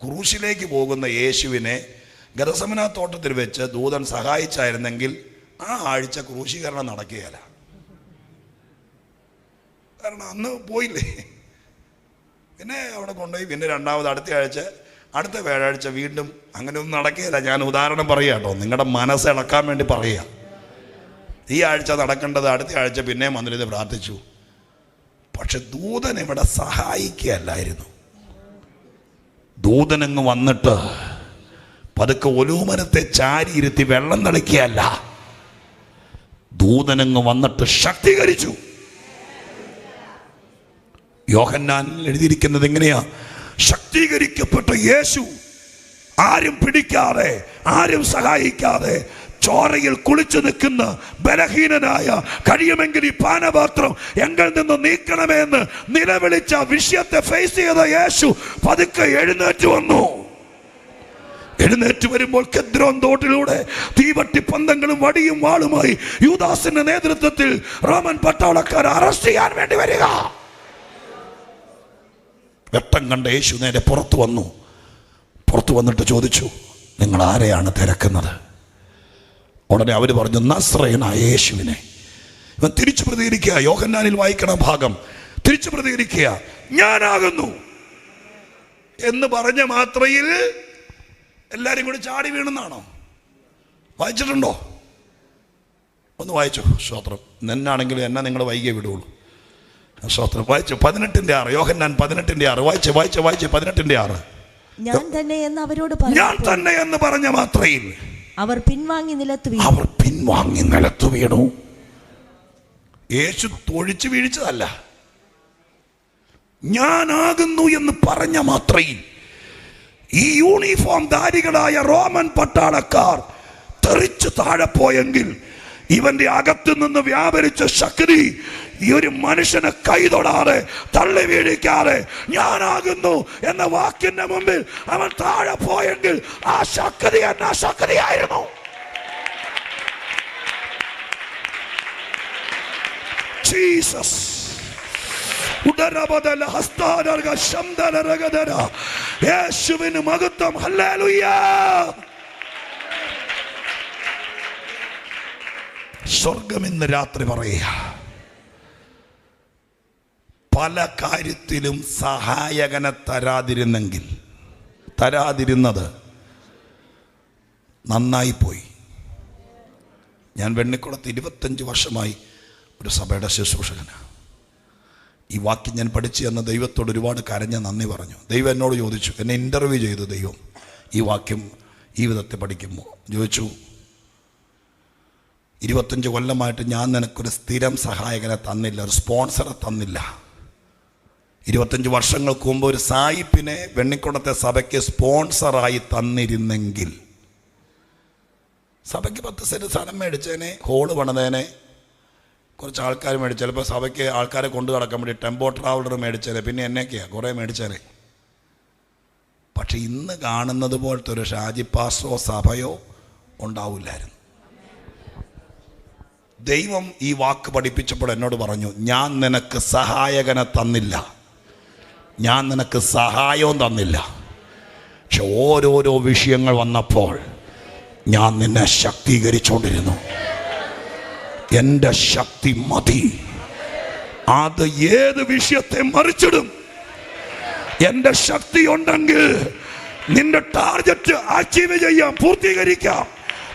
ക്രൂശിലേക്ക് പോകുന്ന യേശുവിനെ ഗതസമന തോട്ടത്തിൽ വെച്ച് ദൂതൻ സഹായിച്ചായിരുന്നെങ്കിൽ ആ ആഴ്ച ക്രൂശീകരണം നടക്കുകയില്ല. കാരണം അന്ന് പോയില്ലേ. പിന്നെ അവിടെ കൊണ്ടുപോയി പിന്നെ രണ്ടാമത് അടുത്ത വ്യാഴാഴ്ച വീണ്ടും അങ്ങനെയൊന്നും നടക്കുകയില്ല. ഞാൻ ഉദാഹരണം പറയുക കേട്ടോ, നിങ്ങളുടെ മനസ്സിളക്കാൻ വേണ്ടി പറയുക. ഈ ആഴ്ച നടക്കേണ്ടത് അടുത്ത ആഴ്ച പിന്നെയും വന്നിരുന്ന് പ്രാർത്ഥിച്ചു. പക്ഷെ ദൂതൻ ഇവിടെ സഹായിക്കുകയല്ലായിരുന്നു. ദൂതനങ്ങ് വന്നിട്ട് പതുക്കെ ഒലൂമരത്തെ ചാരി ഇരുത്തി വെള്ളം തളിക്കുകയല്ല, ദൂതനങ്ങ് വന്നിട്ട് ശക്തീകരിച്ചു. യോഹന്നാനിൽ എഴുതിയിരിക്കുന്നത് എങ്ങനെയാ? ശക്തീകരിക്കപ്പെട്ട യേശു ആരും പിടിക്കാതെ ആരും സഹായിക്കാതെ ചോരയിൽ കുളിച്ചു നിൽക്കുന്ന ബലഹീനനായ, കഴിയുമെങ്കിൽ ഈ പാനപാത്രം എങ്കിൽ നിന്ന് നീക്കണമേ എന്ന് നിലവിളിച്ച വിഷയത്തെ ഫേസ് ചെയ്ത യേശു പതുക്കെ എഴുന്നേറ്റ് വന്നു. എഴുന്നേറ്റ് വരുമ്പോൾ കെദ്രോൻ തോട്ടിലൂടെ തീവട്ടി പന്തങ്ങളും വടിയും വാളുമായി യൂദാസിന്റെ നേതൃത്വത്തിൽ റോമൻ പട്ടാളക്കാർ അറസ്റ്റ് ചെയ്യാൻ വേണ്ടി വരിക. വെട്ടം കണ്ട യേശു നേരെ പുറത്തു വന്നിട്ട് ചോദിച്ചു, നിങ്ങൾ ആരെയാണ് തിരക്കുന്നത്? ഉടനെ അവർ പറഞ്ഞു, നസ്രയനായ യേശുവിനെ. ഇവൻ തിരിച്ചു പ്രതികരിക്കുക. യോഹന്നാനിൽ വായിക്കണ ഭാഗം തിരിച്ചു പ്രതികരിക്കുക, ഞാനാകുന്നു എന്ന് പറഞ്ഞ മാത്രയിൽ എല്ലാരും കൂടി ചാടി വീണെന്നാണോ? വായിച്ചിട്ടുണ്ടോ? ഒന്ന് വായിച്ചു. സ്തോത്രം. എന്നാണെങ്കിലും എന്നെ നിങ്ങൾ വൈകിയേ വിടുള്ളൂ. സ്തോത്രം. വായിച്ചു 18:6. യോഹന്നാൻ 18:6. വായിച്ച് 18:6. ഞാൻ തന്നെ എന്ന് പറഞ്ഞ മാത്രയിൽ അവർ പിൻവാങ്ങി നിലത്തു വീണു. യേശു തൊഴിച്ചു വീഴ്ചതല്ല, ഞാനാകുന്നു എന്ന് പറഞ്ഞ മാത്രയിൽ ഈ യൂണിഫോം ധാരികളായ റോമൻ പട്ടാളക്കാർ തെറിച്ചു താഴെ പോയെങ്കിൽ ഇവന്റെ അകത്തു നിന്ന് വ്യാപരിച്ച ശക്തി ഈ ഒരു മനുഷ്യനെ കൈതൊടാതെ തള്ളി വീഴിക്കാതെ ഞാനാകുന്നു എന്ന വാക്കിന്റെ മുമ്പിൽ അവൻ താഴെ പോയെങ്കിൽ ആ ശക്തി എന്ന ശക്തിയായിരുന്നു. ജീസസ്. യേശുവിന് മഹത്വം. ഹല്ലേലൂയ. സ്വർഗം ഇന്ന് രാത്രി പറയുക, പല കാര്യത്തിലും സഹായകനെ തരാതിരുന്നത് നന്നായിപ്പോയി. ഞാൻ വെണ്ണിക്കുളത്ത് 25 വർഷമായി ഒരു സഭയുടെ ശുശ്രൂഷകനാണ്. ഈ വാക്യം ഞാൻ പഠിച്ചു എന്ന ദൈവത്തോട് ഒരുപാട് കരഞ്ഞ നന്ദി പറഞ്ഞു. ദൈവം എന്നോട് ചോദിച്ചു, എന്നെ ഇൻ്റർവ്യൂ ചെയ്തു ദൈവം, ഈ വാക്യം ഈ വിധത്തിൽ പഠിക്കുമ്പോൾ ചോദിച്ചു, 25 കൊല്ലമായിട്ട് ഞാൻ നിനക്കൊരു സ്ഥിരം സഹായകനെ തന്നില്ല, ഒരു സ്പോൺസറെ തന്നില്ല. 25 വർഷങ്ങൾക്ക് മുമ്പ് ഒരു സായിപ്പിനെ വെണ്ണിക്കുളത്തെ സഭയ്ക്ക് സ്പോൺസറായി തന്നിരുന്നെങ്കിൽ സഭയ്ക്ക് 10 സെന്റ് സ്ഥലം മേടിച്ചേനെ, ഹോള് പണിതേനെ, കുറച്ച് ആൾക്കാർ മേടിച്ചു, ചിലപ്പോൾ സഭയ്ക്ക് ആൾക്കാരെ കൊണ്ടു നടക്കാൻ വേണ്ടി ടെമ്പോ ട്രാവലർ മേടിച്ചേനെ, പിന്നെ എന്നൊക്കെയാണ് കുറേ മേടിച്ചേനെ. പക്ഷെ ഇന്ന് കാണുന്നത് പോലത്തെ ഒരു ഷാജി പാസ്റ്ററോ സഭയോ ഉണ്ടാവില്ലായിരുന്നു. ദൈവം ഈ വാക്ക് പഠിപ്പിച്ചപ്പോൾ എന്നോട് പറഞ്ഞു, ഞാൻ നിനക്ക് സഹായകനെ തന്നില്ല, ഞാൻ നിനക്ക് സഹായവും തന്നില്ല, പക്ഷെ ഓരോരോ വിഷയങ്ങൾ വന്നപ്പോൾ ഞാൻ നിന്നെ ശക്തീകരിച്ചുകൊണ്ടിരുന്നു. എൻ്റെ ശക്തി മതി, അത് ഏത് വിഷയത്തെ മറിച്ചിടും. എൻ്റെ ശക്തി ഉണ്ടെങ്കിൽ നിന്റെ ടാർഗറ്റ് അച്ചീവ് ചെയ്യാം, പൂർത്തീകരിക്കാം,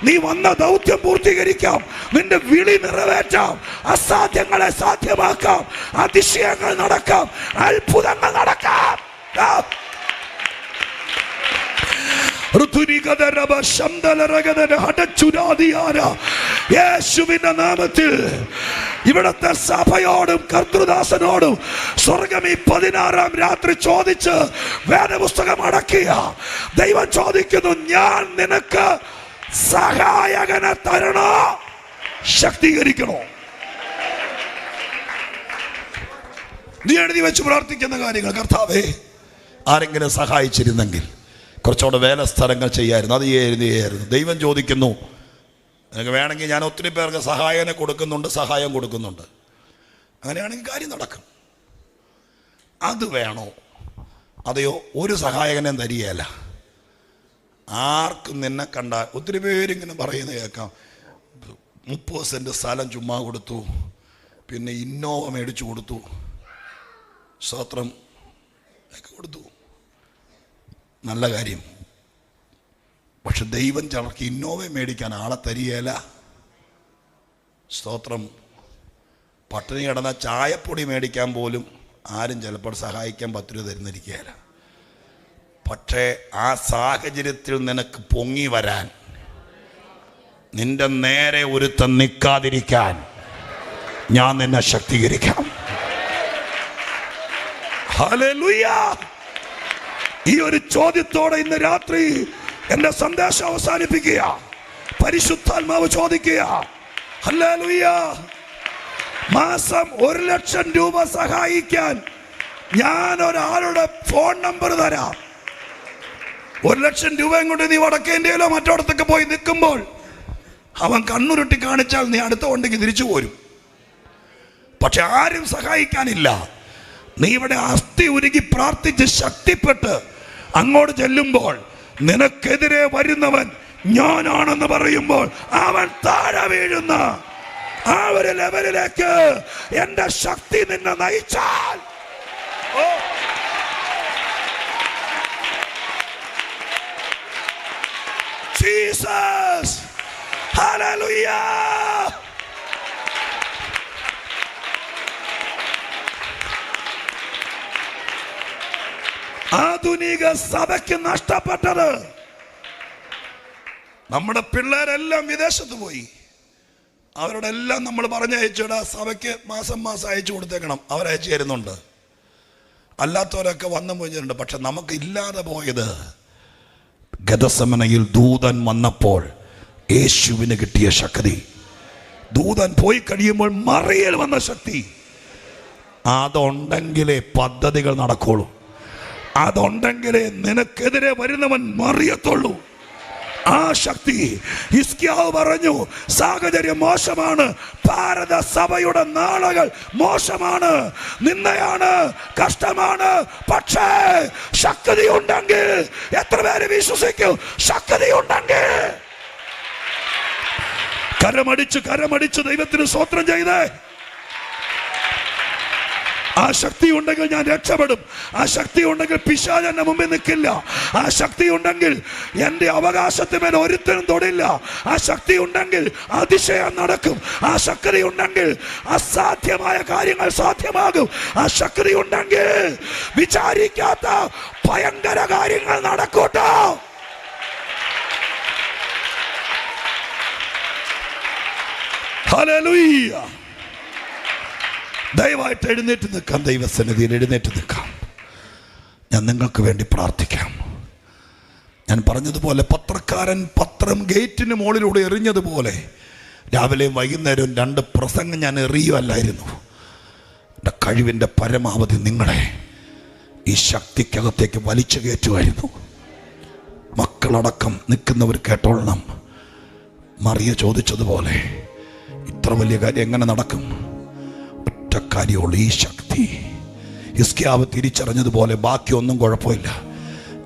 നീ വന്ന ദൗത്യം പൂർത്തീകരിക്കാം, നിന്റെ വിളി നിറവേറ്റാം, അസാധ്യങ്ങളെ സാധ്യമാക്കാം, അതിശയങ്ങൾ നടക്കാം, അത്ഭുതങ്ങൾ നടക്കാം. യേശുവിന്റെ നാമത്തിൽ ഇവിടത്തെ സഭയോടും കർത്തൃദാസനോടും സ്വർഗം ഈ 16-ാം രാത്രി ചോദിച്ച് വേദപുസ്തകം അടക്കിയ ദൈവം ചോദിക്കുന്നു, ഞാൻ നിനക്ക് സഹായകനെ തരണോ, ശക്തീകരിക്കണോ? നീ എഴുതി വെച്ച് പ്രാർത്ഥിക്കുന്ന കാര്യങ്ങൾ, കർത്താവേ ആരെങ്കിലും സഹായിച്ചിരുന്നെങ്കിൽ കുറച്ചുകൂടെ വേല സ്ഥലങ്ങൾ ചെയ്യായിരുന്നു, അത് ചെയ്യായിരുന്നു. ദൈവം ചോദിക്കുന്നു, നിനക്ക് വേണമെങ്കിൽ ഞാൻ ഒത്തിരി പേർക്ക് സഹായനെ കൊടുക്കുന്നുണ്ട്, സഹായം കൊടുക്കുന്നുണ്ട്, അങ്ങനെയാണെങ്കിൽ കാര്യം നടക്കും. അത് വേണോ? അതെയോ ഒരു സഹായകനെ തരികയല്ല. ആർക്കും നിന്നെ കണ്ടാൽ ഒത്തിരി പേരിങ്ങനെ പറയുന്നത് കേൾക്കാം, 30 സെൻറ്റ് സ്ഥലം ചുമ്മാ കൊടുത്തു, പിന്നെ ഇന്നോവ മേടിച്ചു കൊടുത്തു, സ്തോത്രം ഒക്കെ കൊടുത്തു, നല്ല കാര്യം. പക്ഷെ ദൈവം ചിലർക്ക് ഇന്നോവ മേടിക്കാൻ ആളെ തരികയില്ല. സ്തോത്രം. പട്ടിണി കിടന്ന ചായപ്പൊടി മേടിക്കാൻ പോലും ആരും ചിലപ്പോൾ സഹായിക്കാൻ 10 രൂപ തരുന്നിരിക്കുകയില്ല. പക്ഷേ ആ സാഹചര്യത്തിൽ നിനക്ക് പൊങ്ങി വരാൻ, നിന്റെ നേരെ ഒരുത്തൻ നിൽക്കാതിരിക്കാൻ ഞാൻ നിന്നെ ശക്തീകരിക്കാം. ഹല്ലേലൂയ. ഈ ഒരു ചോദ്യത്തോടെ ഇന്ന് രാത്രി എന്റെ സന്ദേശം അവസാനിപ്പിക്കുക. പരിശുദ്ധാത്മാവ് ചോദിക്കുക, ഹല്ലേലൂയ, മാസം 1 ലക്ഷം രൂപ സഹായിക്കാൻ ഞാൻ ഒരാളുടെ ഫോൺ നമ്പർ തരാം. 1 ലക്ഷം രൂപയും കൊണ്ട് നീ വടക്കേ ഇന്ത്യയിലോ മറ്റോടത്തൊക്കെ പോയി നിൽക്കുമ്പോൾ അവൻ കണ്ണുരുട്ടി കാണിച്ചാൽ നീ അടുത്ത ഉണ്ടെങ്കിൽ തിരിച്ചു പോരും. പക്ഷെ ആരും സഹായിക്കാനില്ല. നീ ഇവിടെ അസ്ഥി ഉരുകി പ്രാർത്ഥിച്ച് ശക്തിപ്പെട്ട് അങ്ങോട്ട് ചെല്ലുമ്പോൾ നിനക്കെതിരെ വരുന്നവൻ ഞാനാണെന്ന് പറയുമ്പോൾ അവൻ താഴെ വീഴുന്ന ആ ഒരു ലെവലിലേക്ക് എന്റെ ശക്തി നിന്നെ നയിച്ചാൽ, ജീസസ്, ഹല്ലേലൂയ. ആധുനിക സഭയ്ക്ക് നഷ്ടപ്പെട്ടത്, നമ്മുടെ പിള്ളേരെല്ലാം വിദേശത്ത് പോയി. അവരോട് എല്ലാം നമ്മൾ പറഞ്ഞയച്ചുടാ, സഭയ്ക്ക് മാസം അയച്ചു കൊടുത്തേക്കണം. അവരയച്ചു തരുന്നുണ്ട്. അല്ലാത്തവരൊക്കെ വന്നു പോയിട്ടുണ്ട്. പക്ഷെ നമുക്ക് ഇല്ലാതെ പോയത്, ഗദസമനയിൽ ദൂതൻ വന്നപ്പോൾ യേശുവിന് കിട്ടിയ ശക്തി, ദൂതൻ പോയി കഴിയുമ്പോൾ മറിയൽ വന്ന ശക്തി. അതുണ്ടെങ്കിലേ പദ്ധതികൾ നടക്കുള്ളൂ. അതുണ്ടെങ്കിലേ നിനക്കെതിരെ വരുന്നവൻ മറിയത്തുള്ളൂ. ആ ശക്തി. ഹിസ്കിയാവ് പറഞ്ഞു, സാഹചര്യം മോശമാണ്, ഭാരത സഭയുടെ നാളുകൾ മോശമാണ്, നിന്ദയാണ്, കഷ്ടമാണ്. പക്ഷേ ശക്തി ഉണ്ടെങ്കിൽ, എത്ര പേര് വിശ്വസിക്കും? ശക്തി ഉണ്ടെങ്കിൽ കരമടിച്ച് ദൈവത്തിന് സ്തോത്രം ചെയ്തേ. ആ ശക്തി ഉണ്ടെങ്കിൽ ഞാൻ രക്ഷപ്പെടും. ആ ശക്തി ഉണ്ടെങ്കിൽ പിശാച് എന്റെ മുമ്പിൽ നിൽക്കില്ല. ആ ശക്തി ഉണ്ടെങ്കിൽ എന്റെ അവകാശത്തിന്മേൽ ഒരുത്തനും തൊടില്ല. ആ ശക്തി ഉണ്ടെങ്കിൽ അതിശയം നടക്കും. ആ ശക്തി ഉണ്ടെങ്കിൽ അസാധ്യമായ കാര്യങ്ങൾ സാധ്യമാകും. ആ ശക്തി ഉണ്ടെങ്കിൽ വിചാരിക്കാത്ത ഭയങ്കര കാര്യങ്ങൾ നടക്കൂട്ടോ. ഹല്ലേലൂയ. ദയവായിട്ട് എഴുന്നേറ്റ് നിൽക്കാം. ദൈവസന്നിധിയിൽ എഴുന്നേറ്റ് നിൽക്കാം. ഞാൻ നിങ്ങൾക്ക് വേണ്ടി പ്രാർത്ഥിക്കാം. ഞാൻ പറഞ്ഞതുപോലെ പത്രക്കാരൻ പത്രം ഗേറ്റിന് മുകളിലൂടെ എറിഞ്ഞതുപോലെ രാവിലെയും വൈകുന്നേരവും 2 പ്രസംഗം ഞാൻ എറിയുമല്ലായിരുന്നു. എൻ്റെ കഴിവിൻ്റെ പരമാവധി നിങ്ങളെ ഈ ശക്തിക്കകത്തേക്ക് വലിച്ചു കയറ്റുമായിരുന്നു. മക്കളടക്കം നിൽക്കുന്നവർ കേട്ടോളണം. മറിയ ചോദിച്ചതുപോലെ ഇത്ര വലിയ കാര്യം എങ്ങനെ നടക്കും? ഒറ്റ കാര്യമുള്ളൂ, ഈ ശക്തി. ഹിസ്കിയാവ് തിരിച്ചറിഞ്ഞതുപോലെ ബാക്കിയൊന്നും കുഴപ്പമില്ല.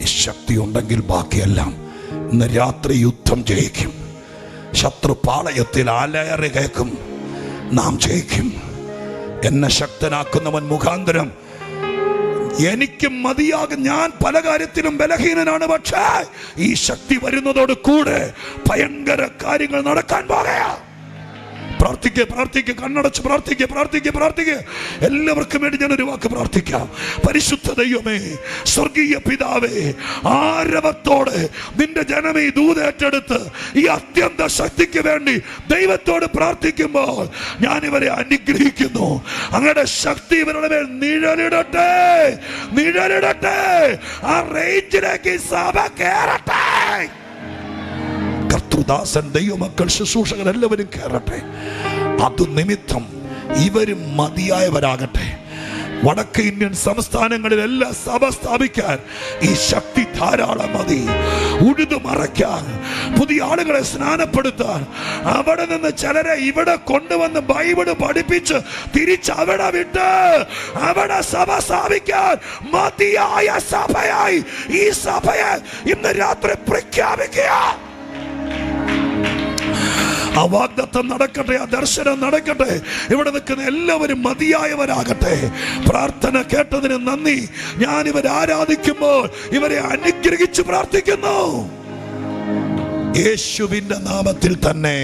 ഈ ശക്തി ഉണ്ടെങ്കിൽ ബാക്കിയെല്ലാം. ഇന്ന് രാത്രി യുദ്ധം ജയിക്കും. ശത്രു പാളയത്തിൽ അലയറി കേൾക്കും. നാം ജയിക്കും. എന്നെ ശക്തനാക്കുന്നവൻ മുഖാന്തരം എനിക്ക് മതിയാകും. ഞാൻ പല കാര്യത്തിലും ബലഹീനനാണ്. പക്ഷേ ഈ ശക്തി വരുന്നതോട് കൂടെ ഭയങ്കര കാര്യങ്ങൾ നടക്കാൻ പോകുക. പ്രാർത്ഥിക്കുക, കണ്ണടച്ച് പ്രാർത്ഥിക്കുക. എല്ലാവർക്കും വേണ്ടി ഞാനൊരു വാക്ക് പ്രാർത്ഥിക്കാം. പരിശുദ്ധ ദൈവമേ, സ്വർഗീയ പിതാവേ, ആരവത്തോടെ നിന്റെ ജനം ഈ ദൂതേറ്റെടുത്ത് ഈ അത്യന്ത ശക്തിക്ക് വേണ്ടി ദൈവത്തോട് പ്രാർത്ഥിക്കുമ്പോൾ ഞാൻ ഇവരെ അനുഗ്രഹിക്കുന്നു. അങ്ങയുടെ ശക്തി ഇവരുടെ മേൽ നിഴലിടട്ടെ. ആ റേഞ്ചിലേക്ക് സഭ കേറട്ടെ. കർത്തൃദാസൻ, ദൈവമക്കൾ, ശുശ്രൂഷകർ എല്ലാവരും കേറട്ടെ. അത് നിമിത്തം ഇവരും മതിയായവരാകട്ടെ. വടക്ക് ഇന്ത്യൻ സംസ്ഥാനങ്ങളിലെല്ലാം സഭ സ്ഥാപിക്കാൻ ഈ ശക്തി ധാരാളം മതി. ഉഴുതു മറയ്ക്കാൻ, പുതിയ ആളുകളെ സ്നാനപ്പെടുത്താൻ, അവിടെ നിന്ന് ചിലരെ ഇവിടെ കൊണ്ടുവന്ന് ബൈബിള് പഠിപ്പിച്ച് തിരിച്ചവിടെ വിട്ട് അവിടെ സഭ സ്ഥാപിക്കാൻ മതിയായ സഭയായി ഈ സഭയെ ഇന്ന് രാത്രി പ്രഖ്യാപിക്കുക. ആ വാഗ്ദത്തം നടക്കട്ടെ, ആ ദർശനം നടക്കട്ടെ. ഇവിടെ നിൽക്കുന്ന എല്ലാവരും മതിയായവരാകട്ടെ. പ്രാർത്ഥന കേട്ടതിന് നന്ദി. ഞാൻ ഇവരെ ആരാധിക്കുമ്പോൾ ഇവരെ അനുഗ്രഹിച്ച് പ്രാർത്ഥിക്കുന്നു യേശുവിന്റെ നാമത്തിൽ തന്നെ.